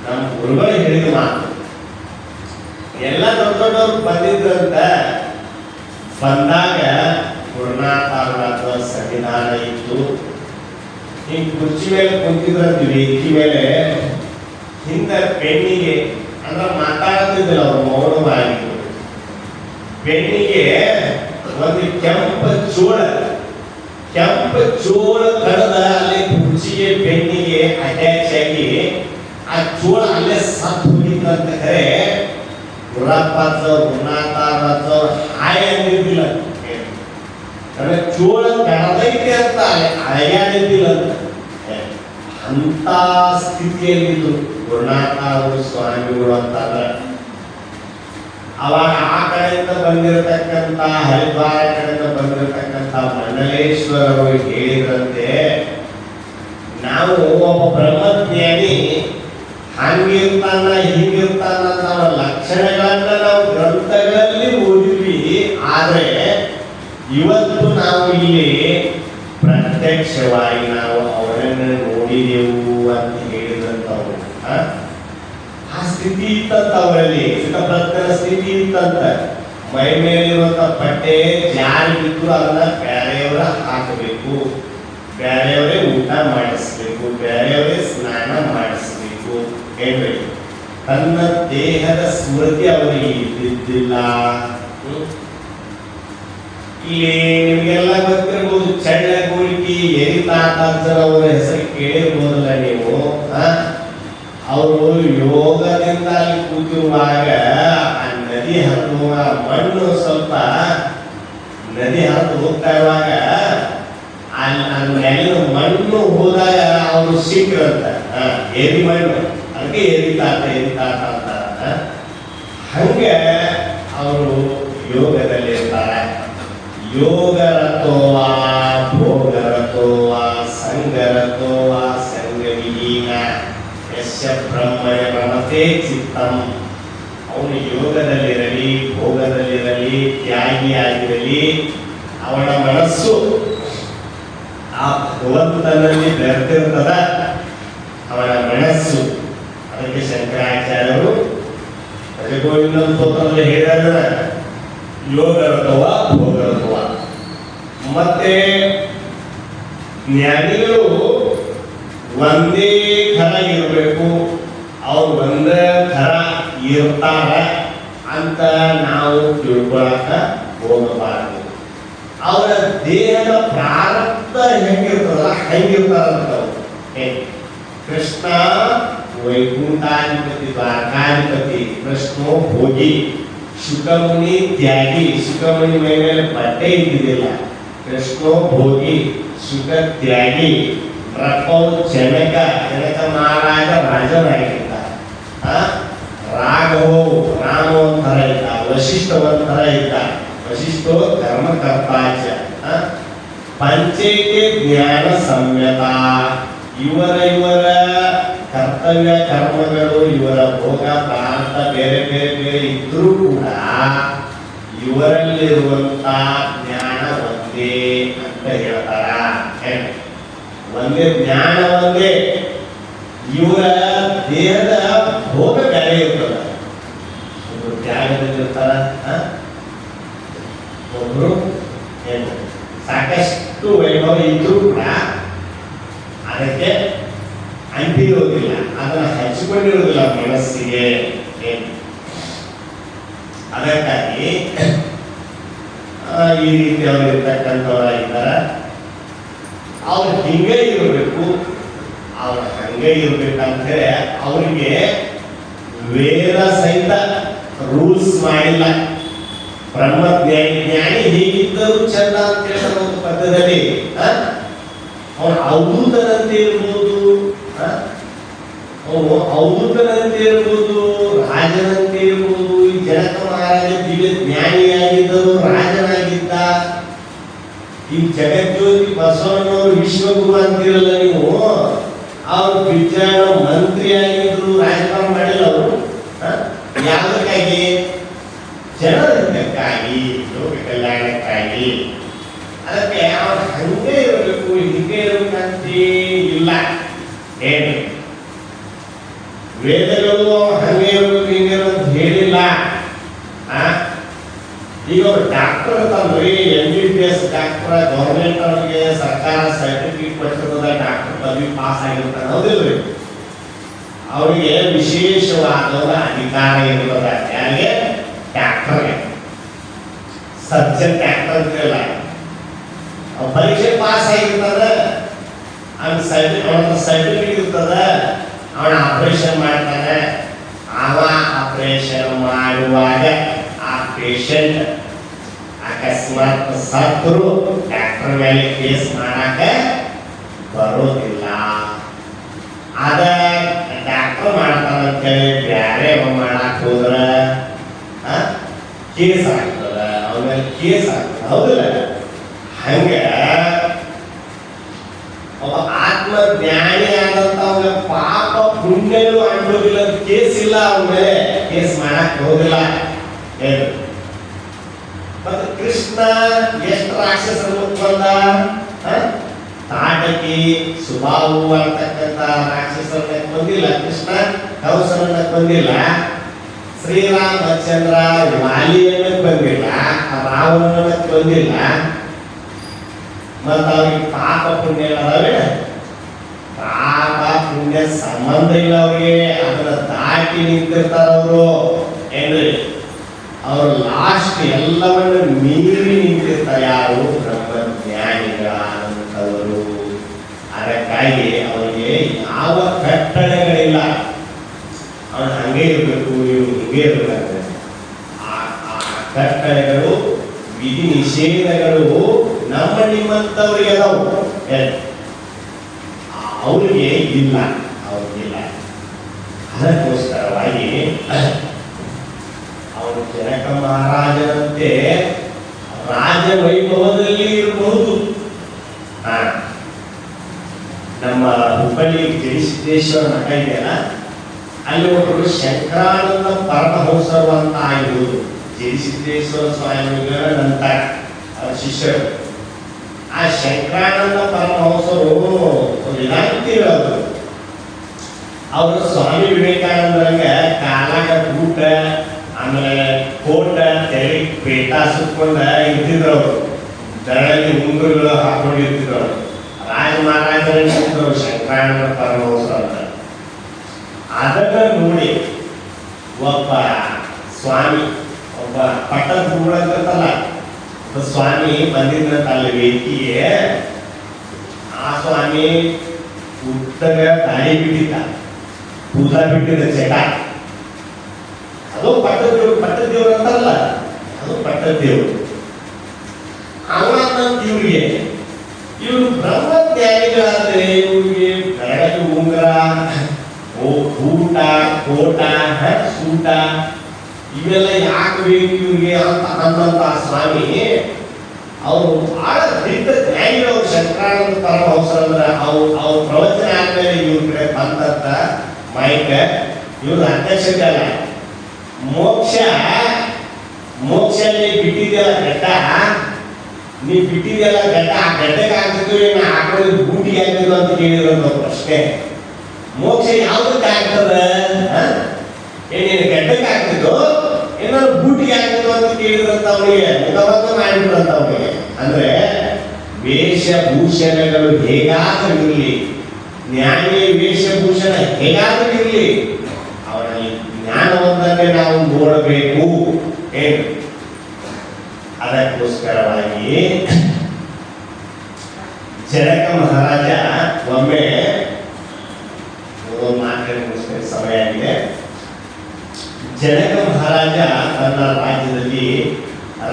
S1: ನಮ್ಮ ಗುರುಗಳು ಹೇಳಿದ ಮಾತು. ಎಲ್ಲ ದೊಡ್ಡ ದೊಡ್ಡವರು ಬಂದಿದ್ರಂತ. ಬಂದಾಗ ಗುರುನಾಥ ಸಂವಿಧಾನ ಇತ್ತು. ಹಿಂಗ್ ಕುರ್ಚಿ ಮೇಲೆ ಕುಂತಿದ್ರಂತ, ವೇದಿಕೆ ಮೇಲೆ. ಹಿಂದೆ ಪೆನ್ನಿಗೆ ಅಂದ್ರೆ ಮಾತಾಡ್ತಿದ್ದಿಲ್ಲ ಅವರು, ಮೌನವಾಗಿದ್ರು. ಪೆನ್ನಿಗೆ ಒಂದು ಕೆಂಪ ಚೋಳ ಕಡದ ಅಲ್ಲಿ ಕುರ್ಚಿಗೆ ಪೆನ್ನಿಗೆ ಅಟ್ಯಾಚ್ ಆಗಿ ಆ ಚೋಳ ಅಲ್ಲೇ ಸತ್ತು ಹೋಗಿದ್ದಂತ. ಖರೆ ಗುರುನಾಥ ಹಾಯ್ ಅಂದಿದ್ದಿಲ್ಲ, ಚೋಳ ಕಡದೈತೆ ಅಂತ ಅಳೆಯಾಡಿದ್ದಿಲ್ಲ. ಅಂತ ಸ್ಥಿತಿಯಲ್ಲಿದ್ದು ಗುರುನಾಥ ಸ್ವಾಮಿಗಳು ಅಂತಂದ್ರೆ. ಅವಾಗ ಆ ಕಡೆಯಿಂದ ಬಂದಿರತಕ್ಕಂತ, ಹರಿದ್ವಾರ ಕಡೆಯಿಂದ ಬಂದಿರತಕ್ಕಂತ ಮಂಡಲೇಶ್ವರರು ಹೇಳಿದ್ರಂತೆ, ನಾವು ಒಬ್ಬ ಬ್ರಹ್ಮಜ್ಞಾನಿ ಹಂಗಿರ್ತಾನ ಹಿಂಗಿರ್ತಾನ ಅನ್ನೋ ಲಕ್ಷಣಗಳನ್ನ ನಾವು ಗ್ರಂಥಗಳಲ್ಲಿ ಓದಿದ್ವಿ. ಆದ್ರೆ ಇವತ್ತು ನಾವು ಇಲ್ಲಿ ಪ್ರತ್ಯಕ್ಷವಾಗಿ ನಾವು ಅವರನ್ನು ನೋಡಿದೆವು ಅಂತ ಹೇಳಿದ್ರ ಸ್ಥಿತಿ ಇತ್ತಂತ ಅವರಲ್ಲಿ, ಸ್ಥಿತಪ್ರಜ್ಞನ ಸ್ಥಿತಿ ಇತ್ತಂತ. ಮೈ ಮೇಲಿರುವಂತ ಬಟ್ಟೆ ಜಾರಿ ಬಿದ್ದು ಅದನ್ನ ಬೇರೆಯವರ ಹಾಕಬೇಕು, ಬೇರೆಯವರೇ ಊಟ ಮಾಡಿಸ್ಬೇಕು, ಬೇರೆಯವರೇ ಸ್ನಾನ ಮಾಡಿಸ್ಬೇಕು ಹೇಳ್ಬೇಕು. ತನ್ನ ದೇಹದ ಸ್ಮೃತಿ ಅವರಿಗೆ ಇದ್ದಿದ್ದಿಲ್ಲ. ಇಲ್ಲಿ ನಿಮಗೆಲ್ಲ ಗೊತ್ತಿರಬಹುದು, ಚಳ್ಳಗೋಳಿಕಿ ಎರಿತಾತಾಜರವರ ಹೆಸರು ಕೇಳಿರ್ಬೋದಲ್ಲ ನೀವು. ಅವರು ಯೋಗದಿಂದ ಅಲ್ಲಿ ಕೂತಿರುವಾಗ ಆ ನದಿ ಹರಿದು ಮಣ್ಣು ಸ್ವಲ್ಪ ನದಿ ಹರಿದು ಹೋಗ್ತಾ ಇರುವಾಗ ಅಲ್ಲಿ ಮಣ್ಣು ಹೋದಾಗ ಅವರು ಸಿಕ್ಕ್ರಂತ ಏರಿ ಮಣ್ಣು, ಅದಕ್ಕೆ ಏರಿತಾತ ಅಂತ. ಹಂಗೆ ಅವರು ಯೋಗದಲ್ಲಿರ್ತಾರೆ. ಯೋಗರತೋವ ಭೋಗರತೋವ ಸಂಗರತೋವ ಸಂಗವಿಹೀನ ಯಸ್ಯ ಬ್ರಹ್ಮಯ ರಮತೆ ಚಿತ್ತಂ. ಅವನು ಯೋಗದಲ್ಲಿರಲಿ ಭೋಗದಲ್ಲಿರಲಿ ತ್ಯಾಗಿಯಾಗಿರಲಿ, ಅವನ ಮನಸ್ಸು ಆ ಭಗವಂತನಲ್ಲಿ ಬೆರೆತಿರ್ತದ ಅವನ ಮನಸ್ಸು. ಅದಕ್ಕೆ ಶಂಕರಾಚಾರ್ಯರು ಭಜಗೋವಿಂದ ಸ್ತೋತ್ರದಲ್ಲಿ ಹೇಳಿದ ಯೋಗರತವ ಭೋಗರತವ. ಮತ್ತೆ ಜ್ಞಾನಿಗಳು ಒಂದೇ ಥರ ಇರಬೇಕು, ಅವ್ರು ಒಂದೇ ಥರ ಇರ್ತಾರ ಅಂತ ನಾವು ತಿಳ್ಕೊಳಕ ಹೋಗಬಾರದು. ಅವರ ದೇಹದ ಪ್ರಾರಬ್ಧ ಹೆಂಗಿರ್ತದಲ್ಲ ಹಂಗಿರ್ತಾರಂತ. ಕೃಷ್ಣ ವೈಕುಂಠಾಧಿಪತಿ ದ್ವಾರಕಾಧಿಪತಿ, ಕೃಷ್ಣೋ ಭೋಗಿ, ಶುಕಮುನಿ ತ್ಯಾಗಿ. ಶುಕಮುನಿ ಮೇಲೆ ಬಟ್ಟೆ ಇದ್ದಿದ್ದಿಲ್ಲ. ಕೃಷ್ಣೋ ಭೋಗಿ, ಶುಕ ತ್ಯಾಗಿ. ರಪೌ ಜನಕ, ಜನಕ ಮಹಾರಾಜ ರಾಜನಾಗಿದ್ದ. ರಾಘವೋ ರಾಮ ಒಂಥರ ಇದ್ದ, ವಶಿಷ್ಠ ಒಂಥರ ಇದ್ದ. ವಶಿಷ್ಠೋ ಕರ್ಮಕರ್ತಾಚ. ಪಂಚೇಕೆ ಜ್ಞಾನ ಸಂಯತ. ಇವರ ಕರ್ತವ್ಯ ಕರ್ಮಗಳು, ಇವರ ಭೋಗ ಪ್ರಾರಂಭ ಬೇರೆ ಬೇರೆ ಬೇರೆ ಇದ್ರೂ ಕೂಡ ಇವರಲ್ಲಿರುವಂತ ಜ್ಞಾನ ಒಂದೇ ಅಂತ ಹೇಳ್ತಾರ. ಒಂದೇ ಜ್ಞಾನ ಒಂದೇ. ಇವರ ದೇಹದ ಭೋಗ ಬೇರೆ ಇರ್ತದ. ಒಬ್ರು ತ್ಯಾಗದಲ್ಲಿರ್ತಾರ, ಒಬ್ರು ಏನು ಸಾಕಷ್ಟು ವೈಭವ ಇದ್ರೂ ಕೂಡ ಅದಕ್ಕೆ ಅಂಟಿರೋದಿಲ್ಲ, ಅದನ್ನ ಹಚ್ಚಿಕೊಂಡಿರೋದಿಲ್ಲ ಮನಸ್ಸಿಗೆ. ಅದಕ್ಕಾಗಿ ಈ ರೀತಿ ಅವರು ಇರ್ತಕ್ಕಂಥವರಾಗಿದ್ದಾರೆ. ಅವ್ರು ಹಿಂಗೆ ಇರಬೇಕು, ಅವ್ರು ಹಂಗೆ ಇರ್ಬೇಕಂತೇಳಿ ಅವರಿಗೆ ವೇದ ಸಹಿತ ರೂಲ್ಸ್ ಮಾಡಿಲ್ಲ. ಬ್ರಹ್ಮಜ್ಞಾನಿ ಹೀಗಿದ್ದರೂ ಚಂದ ಅಂತ ಹೇಳೋ ಒಂದು ಪದ್ಯದಲ್ಲಿ ಅವನು ಅವಧೂತನಂತೆ ಇರ್ಬೋದು, ಅವನು ಅವಧೂತನಂತೆ ಇರ್ಬೋದು, ರಾಜನಂತೆ ಇರ್ಬೋದು. ಈ ಜನಕ ಮಹಾರಾಜ ದಿವ್ಯ ಜ್ಞಾನಿಯಾಗಿದ್ದರು, ರಾಜನಾಗಿದ್ದ. ಈ ಜಗಜ್ಯೋತಿ ಬಸವಣ್ಣವರು ವಿಶ್ವಗುರು ಅಂತಿರಲ್ಲ ನೀವು, ಅವರು ವಿಜ್ಞಾನ ಮಂತ್ರಿಯಾಗಿದ್ರು, ರಾಜಕಾರಣ ಮಾಡಿಲ್ಲ ಅವರು. ಯಾವುದಕ್ಕಾಗಿ? ಜನರ ಹಿತಕ್ಕಾಗಿ, ಲೋಕ ಕಲ್ಯಾಣಕ್ಕಾಗಿ. ಅದಕ್ಕೆ ಅವ್ರು ಹಂಗೆ ಇರಬೇಕು, ಹಿಂಗೆ ಇರಬೇಕಂತೇ ಇಲ್ಲ. ಏನು ವೇದಗಳು ಹಂಗೆ ಇರಬೇಕು ಹಿಂಗೆ ಇರಬೇಕು ಹೇಳಿಲ್ಲ. ಈಗ ಅವ್ರು ಡಾಕ್ಟರ್ ತಂದ್ರಿ, MBBS ಡಾಕ್ಟರ್, ಗೌರ್ಮೆಂಟ್ ಅವ್ರಿಗೆ ಸರ್ಕಾರ ಸರ್ಟಿಫಿಕೇಟ್ ಕೊಟ್ಟಿರ್ತದ, ಡಾಕ್ಟರ್ ಪದವಿ ಪಾಸ್ ಆಗಿರ್ತಾರೆ, ಹೌದಿಲ್ರಿ? ಅವರಿಗೆ ವಿಶೇಷವಾದ ಅಧಿಕಾರ ಇರ್ತದ. ಯಾರಿಗೆ? ಡಾಕ್ಟರ್ಗೆ. ಸರ್ಜನ್ ಡಾಕ್ಟರ್ ಅಂತಿರಲ್ಲ, ಪರೀಕ್ಷೆ ಪಾಸ್ ಆಗಿರ್ತದ, ಅವನ ಸರ್ಟಿಫಿಕೇಟ್ ಇರ್ತದ, ಅವನ ಆಪರೇಷನ್ ಮಾಡ್ತಾನೆ. ಅವ ಆಪರೇಷನ್ ಮಾಡುವಾಗ ಆ ಪೇಷಂಟ್ ಅಕಸ್ಮಾತ್ ಸತ್ರು ಡಾಕ್ಟರ್ ಮೇಲೆ ಕೇಸ್ ಮಾಡಾಕ ಬರೋದಿಲ್ಲ. ಅದ ಡಾಕ್ಟರ್ ಮಾಡ್ತಾನಂತೇಳಿ ಬ್ಯಾರೆ ಮಾಡಾಕ್ ಹೋದ್ರ ಕೇಸ್ ಆಗ್ತದ, ಅವನ ಮೇಲೆ ಕೇಸ್ ಆಗ್ತದ, ಹೌದಿಲ್ಲ? ಹಂಗ ಒಬ್ಬ ಆತ್ಮ ಜ್ಞಾನಿ ಆದಂತ ಅವನ ಪಾಪ ಪುಣ್ಯಗಳು ಅಂಟೋದಿಲ್ಲ, ಕೇಸ್ ಇಲ್ಲ, ಅವನ ಮೇಲೆ ಕೇಸ್ ಮಾಡಕ್ ಹೋಗಿಲ್ಲ. ಮತ್ತೆ ಕೃಷ್ಣ ಎಷ್ಟು ರಾಕ್ಷಸರು ಬಂದ? ತಾಟಕಿ ಸುಬಾಹು ಅಂತಕ್ಕಂಥ ರಾಕ್ಷಸರನ್ನ ಬಂದಿಲ್ಲ ಕೃಷ್ಣ. ಕಂಸನನ್ನ ಕೊಂದಿಲ್ಲ, ಶ್ರೀರಾಮಚಂದ್ರ ವಾಲಿಯನ್ನ ಕೊಂದಿಲ್ಲ, ರಾವಣನ ಕೊಂದಿಲ್ಲ. ಮತ್ತ ಅವ್ರಿಗೆ ಪಾಪ ಪುಣ್ಯ ಅದಾವೆ, ಪಾಪ ಪುಣ್ಯ ಸಂಬಂಧ ಇಲ್ಲ ಅವ್ರಿಗೆ. ಅದನ್ನ ದಾಟಿ ನಿಂತಿರ್ತಾರ ಅವರು. ಏನ್ರಿ, ಅವ್ರು ಲಾಸ್ಟ್ ಎಲ್ಲವನ್ನ ಮೀರಿ ನಿಂತಿರ್ತಾರೆ. ಯಾರು? ಬ್ರಹ್ಮಜ್ಞಾನಿಗಳಾದಂಥವರು. ಅದಕ್ಕಾಗಿ ಅವರಿಗೆ ಯಾವ ಕಟ್ಟಳೆಗಳಿಲ್ಲ. ಅವನು ಹಂಗೆ ಇರಬೇಕು, ಇವು ಹಿಂಗೆ ಇರಬೇಕು. ಆ ಕಟ್ಟಳೆಗಳು, ವಿಧಿ ನಿಷೇಧಗಳು ನಮ್ಮ ನಿಮ್ಮಂಥವ್ರಿಗೆ ಅದಾವು, ಅವ್ರಿಗೆ ಇಲ್ಲ, ಅವ್ರಿಗಿಲ್ಲ. ಅದಕ್ಕೋಸ್ಕರವಾಗಿ ಅವನು ಜನಕ ಮಹಾರಾಜನಂತೆ ರಾಜ ವೈಭವದಲ್ಲಿ ಇರಬಹುದು. ನಮ್ಮ ಹುಬ್ಬಳ್ಳಿ ಜಯಸಿದ್ದೇಶ್ವರ ಮಠ ಇದೆಯಲ್ಲ, ಅಲ್ಲಿ ಒಬ್ಬರು ಶಂಕರಾನಂದ ಪರಮಹಂಸರು ಅಂತ ಆಗಿರುವುದು. ಜಯಸಿದ್ದೇಶ್ವರ ಸ್ವಾಮಿಗಳ ನಂತರ ಶಿಷ್ಯರು. ಆ ಶಂಕರಾನಂದ ಪರಮಹಂಸರು ವೇದಾಂತಿಗಳವರು. ಅವರು ಸ್ವಾಮಿ ವಿವೇಕಾನಂದರಂಗೆ ಕಾಲಾಗ ಊಟ, ಆಮೇಲೆ ಕೋಟ, ತೆರೆ ಪೇಟ ಸುತ್ಕೊಂಡ ಇರ್ತಿದ್ರು. ಅವರು ಬೆರಳಲ್ಲಿ ಉಂಗುರಗಳು ಹಾಕೊಂಡಿರ್ತಿದ್ರು. ಅವರು ರಾಜ ಮಹಾರಾಜರು ಶಂಕರಾನಂದ ಪರಮಹಂಸರು ಅಂತ. ಅದನ್ನ ನೋಡಿ ಒಬ್ಬ ಸ್ವಾಮಿ, ಒಬ್ಬ ಪಟ್ಟದ ಹೂಗಳಂತಲ್ಲ, ಒಬ್ಬ ಸ್ವಾಮಿ ಬಂದಿದ್ದಂತ ಅಲ್ಲಿ ವೇದಿಕೆಗೆ. ಆ ಸ್ವಾಮಿ ಉತ್ತಗ ದಾಳಿ ಬಿಟ್ಟಿದ್ದ, ಕೂದ ಬಿಟ್ಟಿದ್ದ ಚಟ. ಅದು ಪಟ್ಟದ ದೇವ್ರು ಅಂತಾರಲ್ಲ, ಅದು ಪಟ್ಟದ ದೇವ್ರು. ಇವ್ರಿಗೆ, ಇವ್ರು ಬ್ರಹ್ಮಜ್ಞಾನಿಗಳಾದ್ರೆ ಇವ್ರಿಗೆ ಬೆರಳಿಗೆ ಉಂಗುರ, ಊಟ, ಕೋಟ, ಸೂಟ ಇವೆಲ್ಲ ಯಾಕೆ ಬೇಕು ಇವ್ರಿಗೆ ಅಂತ ಅನ್ನಂತ ಸ್ವಾಮಿ ಅವರು ಬಹಳ ದಿಟ್ಟ ಜ್ಞಾನಿಗಳು. ಶಂಕರಾನಂದ ಪರಮಹಂಸರು ಅಂದ್ರೆ ಅವ್ರ ಪ್ರವಚನ ಆದ್ಮೇಲೆ ಇವ್ರ ಕಡೆ ಬಂದಂತ ಮೈಕ್ ಇವ್ರ ಅಧ್ಯಕ್ಷತೆ ಅಲ್ಲ. ಮೋಕ್ಷಲ್ಲಿ ಬಿಟ್ಟಿದೆಯಲ್ಲ ಗಡ್ಡ, ನೀ ಬಿಟ್ಟಿದೆಯಲ್ಲ ಗಡ್ಡ, ಆ ಗಡ್ಡಕ್ಕೆ ಆಗ್ತಿದ್ದು ಏನು ಹಾಕೊಳ್ಳೋದು ಬೂಟಿಗೆ ಆಗ್ತಿದ್ದು ಅಂತ ಕೇಳಿರೋದು ಪ್ರಶ್ನೆ. ಮೋಕ್ಷ ಯಾವುದಕ್ಕೆ ಆಗ್ತದ? ಏನೇನು ಗಡ್ಡಕ್ಕೆ ಆಗ್ತಿದ್ದು, ಏನಾದ್ರು ಬೂಟಿಗೆ ಆಗ್ತಿದ್ದು ಅಂತ ಕೇಳಿದ್ರಂತ ಅವನಿಗೆ ಮುಖಭಂಗ ಮಾಡಿಬಿಟ್ರಂತ ಅವನಿಗೆ. ಅಂದ್ರೆ ವೇಷಭೂಷಣಗಳು ಹೇಗಾದ್ರೂ ಇರಲಿ, ಜ್ಞಾನಿಯ ವೇಷಭೂಷಣ ಹೇಗಾದ್ರೂ ಇರಲಿ, ಅವನಲ್ಲಿ ಜ್ಞಾನವಂತನ್ನೇ ನಾವು ನೋಡಬೇಕು. ಏನು? ಅದಕ್ಕೋಸ್ಕರವಾಗಿ ಜನಕ ಮಹಾರಾಜ ಒಮ್ಮೆ ಮಾತಾಡೋದಕ್ಕೋಸ್ಕರ ಸಮಯ ಆಗಿದೆ. ಜನಕ ಮಹಾರಾಜ ತನ್ನ ರಾಜ್ಯದಲ್ಲಿ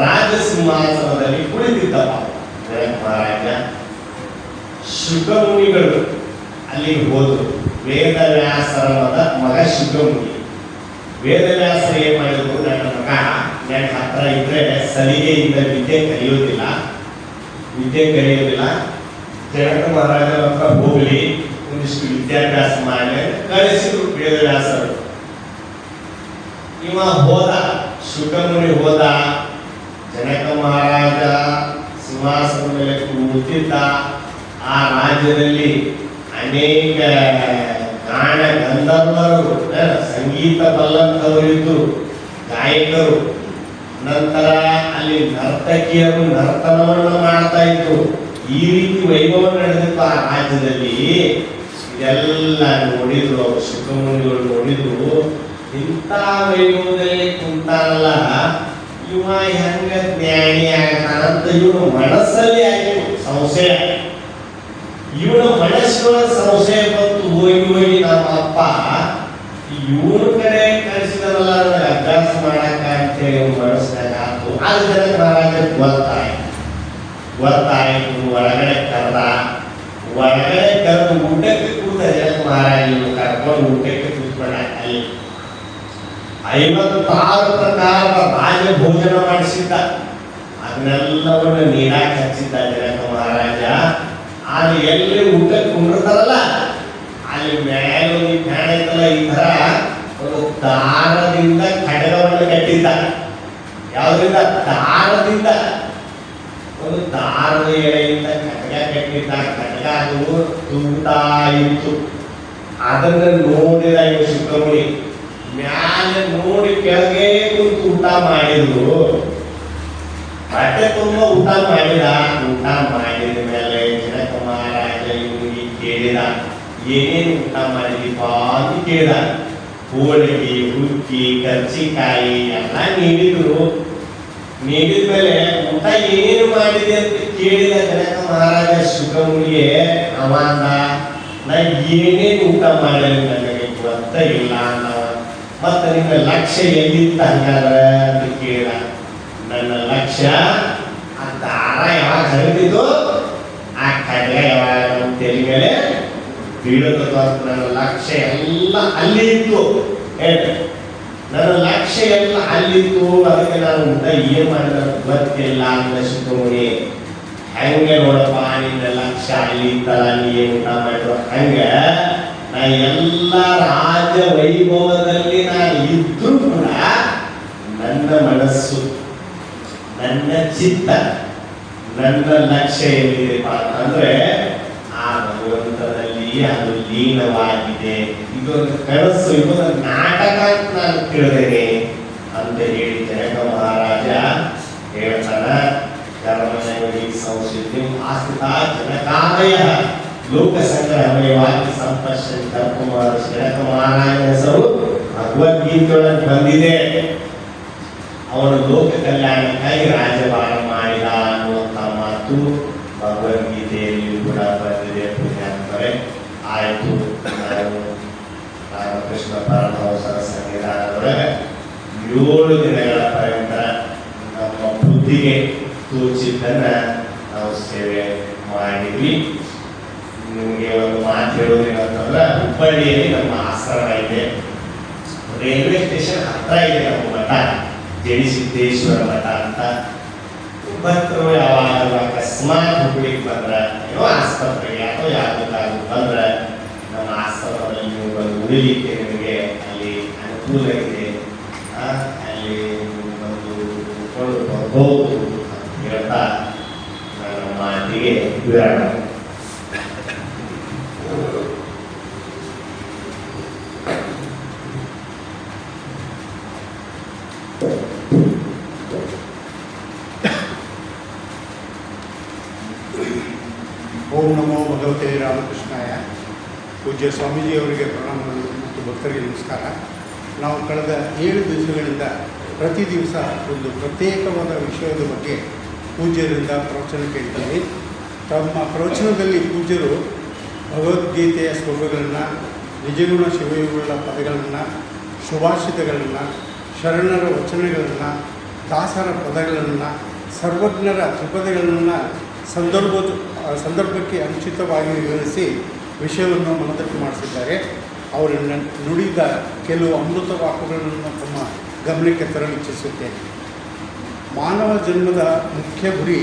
S1: ರಾಜ ಸಿಂಹಾಸನದಲ್ಲಿ ಕುಳಿತಿದ್ದಪ್ಪ. ಜನಕ ಮಹಾರಾಜ ಶುಕಮುನಿಗಳು ಅಲ್ಲಿಗೆ ಹೋದರು. ವೇದವ್ಯಾಸರ ಮಗ ಶುಕಮುನಿ. ವೇದವ್ಯಾಸರು ಏನ್ ಮಾಡಿದ್ರು, ನನ್ನ ಮಗ ನನ್ನ ಹತ್ರ ಇದ್ರೆ ಸಲಿಗೆಯಿಂದ ವಿದ್ಯೆ ಕಲಿಯೋದಿಲ್ಲ. ಜನಕ ಮಹಾರಾಜರ ಹತ್ರ ಹೋಗ್ಲಿ, ಒಂದಿಷ್ಟು ವಿದ್ಯಾಭ್ಯಾಸ ಮಾಡಿ ಕಳಿಸಿದ್ರು ವೇದವ್ಯಾಸರು. ಇವ ಹೋದ, ಶುಕಮುನಿ ಹೋದ. ಜನಕ ಮಹಾರಾಜ ಸಿಂಹಾಸನದ ಮೇಲೆ ಕೂತಿದ್ದ. ಆ ರಾಜ್ಯದಲ್ಲಿ ಅನೇಕ ಗಾನ ಗಂಧರ್ವರು, ಸಂಗೀತ ಬಲ್ಲಂತವರಿದ್ದು, ಗಾಯಕರು. ನಂತರ ಅಲ್ಲಿ ನರ್ತಕಿಯರು ನರ್ತನವನ್ನು ಮಾಡ್ತಾ ಇದ್ರು. ಈ ರೀತಿ ವೈಭವ ನಡೆದಿತ್ತು ಆ ರಾಜ್ಯದಲ್ಲಿ. ಇದೆಲ್ಲ ನೋಡಿದ್ರು ಅವರು, ಶುಕಮುನಿಗಳು ನೋಡಿದ್ರು. ಇಂಥ ವೈಭವದಲ್ಲಿ ಕುಂತಾನಲ್ಲ ಇವ ಹೆಂಗ ಜ್ಞಾನಿ ಆಗ್ತಾನಂತ ಇವನು ಮನಸ್ಸಲ್ಲಿ ಆಯಿತು ಸಂಶಯ. ಇವನ ಮನಸ್ಸಿನೊಳಗೆ ಸಂಶಯ ಬಂತು. ಹೋಗಿ ನಮ್ಮ ಅಪ್ಪ ಇವನ ಕಡೆ ಕಳಿಸಿದನಲ್ಲ ನನಗೆ ಅಭ್ಯಾಸ ಮಾಡಕ್ಕ ಅಂತೇಳಿ ಮನಸ್ಸಿನಾಗ ಆಯ್ತು. ಆಗ ಜನಕ ಮಹಾರಾಜ ಗೊತ್ತಾಯ್ತು. ಒಳಗಡೆ ಕರೆದು ಊಟಕ್ಕೆ ಕೂತ ಜನಕ ಮಹಾರಾಜ ಕರ್ಕೊಂಡು ಊಟಕ್ಕೆ ಕೂತ್ಕೊಂಡ. ಅಲ್ಲಿ 56 ಪ್ರಕಾರದ ರಾಜ ಭೋಜನ ಮಾಡಿಸಿದ್ದ. ಅದನ್ನೆಲ್ಲವನ್ನು ನೀರಾಕ ಹಚ್ಚಿದ್ದ ಜನಕ ಮಹಾರಾಜ. ಆದ್ರೆ ಎಲ್ಲಿ ಊಟಕ್ಕೆ ಕುಂಡಿರ್ತಾರಲ್ಲ ಅಲ್ಲಿ ಮೇಲೆ ಒಂದು ಫ್ಯಾನ್ ಐತಲ್ಲ, ಈ ತರ ಒಂದು ದಾರದಿಂದ ಖಡ್ಗವನ್ನು ಕಟ್ಟಿದ್ದ. ಯಾವುದರಿಂದ? ದಾರದಿಂದ, ಒಂದು ದಾರದ ಎಳೆಯಿಂದ ಖಡ್ಗ ಕಟ್ಟಿದ್ದ. ಖಡ್ಗ ಅದು ತೂಗುತ್ತಾ ಇತ್ತು. ಆ ಅದನ್ನ ನೋಡಿದ ಇವ ಶಿಖಮುನಿ ಮ್ಯಾಲೆ ನೋಡಿ ಕೆಳಗೆ ಕುಂತು ಊಟ ಮಾಡಿದ್ರು. ಹೊಟ್ಟೆ ತುಂಬ ಊಟ ಮಾಡಿದ. ಊಟ ಮಾಡಿದ ಮೇಲೆ ಜನಕ ಮಹಾರಾಜ ಇವನಿಗೆ ಕೇಳಿದ, ಏನೇನು ಊಟ ಮಾಡಿದೀಪ ಅಂತ ಕೇಳಿದ. ಹೋಳಿಗೆ, ಹುಕ್ಕಿ, ಕರ್ಚಿಕಾಯಿ ಎಲ್ಲ ನೀಡಿದ್ರು. ನೀಡಿದ ಮೇಲೆ ಊಟ ಏನೇನು ಮಾಡಿದೆ ಅಂತ ಕೇಳಿದ ಜನಕ ಮಹಾರಾಜ ಶಿಖಮುನಿಗೆ. ಅವ ಅಂದ, ನಾ ಏನೇನು ಊಟ ಮಾಡಿದೆ ನನಗೆ ಗೊತ್ತ ಇಲ್ಲ ಅನ್ನವ. ಮತ್ತ ನಿನ್ನ ಲಕ್ಷ್ಯ ಎಲ್ಲಿತ್ತ ಹಂಗಾರ ಅಂತ ಕೇಳಿದ. ನನ್ನ ಲಕ್ಷ್ಯ ಆ ದಾರ ಯಾವಾಗ ಹರಿದಿದ್ದು, ಆ ಕಡ್ಗ ಯಾವಾಗ ನಮ್ಮ ತೆಲಿ ಮೇಲೆ ಬೀಳುತ್ತೋ ಅಂತ ನನ್ನ ಲಕ್ಷ್ಯ ಎಲ್ಲ ಅಲ್ಲಿ ಇತ್ತು. ಹೇಳಿ, ನನ್ನ ಲಕ್ಷ್ಯ ಎಲ್ಲ ಅಲ್ಲಿತ್ತು. ಅದಕ್ಕೆ ನಾನು ಊಟ ಏನ್ ಮಾಡಿದ ಗೊತ್ತಿಲ್ಲ ಅಂತ ಶಿಖಮುನಿ. ಹಂಗೆ ನೋಡಪ್ಪ, ನಿನ್ನ ಲಕ್ಷ್ಯ ಅಲ್ಲಿ ಇತ್ತಲ್ಲ, ನೀ ಏನ್ ಊಟ ಮಾಡಿದ್ರು ಹಂಗ ನಾ ಎಲ್ಲ ರಾಜ ವೈಭವದಲ್ಲಿ ನಾನು ಇದ್ರೂ ಕೂಡ ನನ್ನ ಮನಸ್ಸು, ನನ್ನ ಚಿತ್ತ, ನನ್ನ ಲಕ್ಷ್ಯ ಎಲ್ಲಿದೆಪ್ಪ ಅಂತಂದ್ರೆ ಆ ಭಗವಂತನಲ್ಲಿ ಅದು ಲೀನವಾಗಿದೆ. ಇದೊಂದು ಕನಸು, ಇದೊಂದು ನಾಟಕ ಅಂತ ನಾನು ತಿಳಿದೇನೆ ಅಂತ ಹೇಳಿ ಜನಕ ಮಹಾರಾಜ ಹೇಳ್ತಾನ. ಧರ್ಮನೈವೈ ಸಂಸಿದ್ಧಿಂ ಆಸ್ಥಿತ ಜನಕಾದಯ ಲೋಕ ಸಂಗ್ರಹಮಯ ವಾಕ್ಯ ಸಂಪರ್ಶನ ಕರ್ಕುಮಾರ ಜನಕ ಮಹಾರಾಜನ ಹೆಸರು ಭಗವದ್ಗೀತೆಯೊಳಗೆ ಬಂದಿದೆ. ಅವನು ಲೋಕ ಕಲ್ಯಾಣಕ್ಕಾಗಿ ರಾಜಭಾರ ಮಾಡಿದ ಅನ್ನುವಂಥ ಮಾತು ಭಗವದ್ಗೀತೆಯಲ್ಲಿಯೂ ಕೂಡ ಬಂದಿದೆ. ಪುಣ್ಯಾತ್ಮರೇ, ಆಯಿತು. ನಾನು ರಾಮಕೃಷ್ಣ ಪರಮಹಂಸರ ಸನ್ನಿಧಾನದೊಳಗೆ 7 ದಿನಗಳ ಪರ್ಯಂತ ನಮ್ಮ ಬುದ್ಧಿಗೆ ತೋಚಿದ್ದನ್ನ ನಾವು ಸೇವೆ ಮಾಡಿದ್ವಿ. ನಿಮಗೆ ಒಂದು ಮಾತು ಹೇಳೋದೇನಂತಂದ್ರೆ, ಹುಬ್ಬಳ್ಳಿಯಲ್ಲಿ ನಮ್ಮ ಆಶ್ರಮ ಇದೆ. ರೈಲ್ವೆ ಸ್ಟೇಷನ್ ಹತ್ರ ಇದೆ ನಮ್ಮ ಮಠ, ಜಡಿಸಿದ್ದೇಶ್ವರ ಮಠ ಅಂತ. ಭಕ್ತರು ಯಾವಾಗ ಅಕಸ್ಮಾತ್ ಹುಬ್ಬಳ್ಳಿಗೆ ಬಂದ್ರೆ, ಏನೋ ಆಸ್ಪತ್ರೆಗೆ ಅಥವಾ ಯಾವುದಾದ್ರು ಬಂದ್ರೆ ನಮ್ಮ ಆಶ್ರಮದಲ್ಲಿ ನೀವು ಬಂದು ಉಳಿಲಿಕ್ಕೆ ನಿಮಗೆ ಅಲ್ಲಿ ಅನುಕೂಲ ಇದೆ. ಅಲ್ಲಿ ಬಂದು ಉಳ್ಕೊಂಡು ಬರ್ಬೋದು ಅಂತ ಹೇಳ್ತಾ ನನ್ನ ಮಾತಿಗೆ ವಿರಾಮ.
S2: ಓಂ ನಮೋ ಭಗವತೆ ರಾಮಕೃಷ್ಣಾಯ. ಪೂಜ್ಯ ಸ್ವಾಮೀಜಿಯವರಿಗೆ ಪ್ರಣಾಮಗಳು ಮತ್ತು ಭಕ್ತರಿಗೆ ನಮಸ್ಕಾರ. ನಾವು ಕಳೆದ 7 ದಿವಸಗಳಿಂದ ಪ್ರತಿ ದಿವಸ ಒಂದು ಪ್ರತ್ಯೇಕವಾದ ವಿಷಯದ ಬಗ್ಗೆ ಪೂಜ್ಯರಿಂದ ಪ್ರವಚನ ಕೇಳ್ತೀವಿ. ತಮ್ಮ ಪ್ರವಚನದಲ್ಲಿ ಪೂಜ್ಯರು ಭಗವದ್ಗೀತೆಯ ಶ್ಲೋಕಗಳನ್ನು, ನಿಜಗುಣ ಶಿವಯುಗಳ ಪದಗಳನ್ನು, ಸುಭಾಷಿತಗಳನ್ನು, ಶರಣರ ವಚನಗಳನ್ನು, ದಾಸರ ಪದಗಳನ್ನು, ಸರ್ವಜ್ಞರ ತ್ರಿಪದಿಗಳನ್ನು ಸಂದರ್ಭಕ್ಕೆ ಅನುಚಿತವಾಗಿ ವಿವರಿಸಿ ವಿಷಯವನ್ನು ಮನದಟ್ಟು ಮಾಡಿಸಿದ್ದಾರೆ. ಅವರನ್ನು ನುಡಿದ ಕೆಲವು ಅಮೃತ ವಾಕ್ಯಗಳನ್ನು ತಮ್ಮ ಗಮನಕ್ಕೆ ತರಲು ಇಚ್ಛಿಸುತ್ತೇನೆ. ಮಾನವ ಜನ್ಮದ ಮುಖ್ಯ ಗುರಿ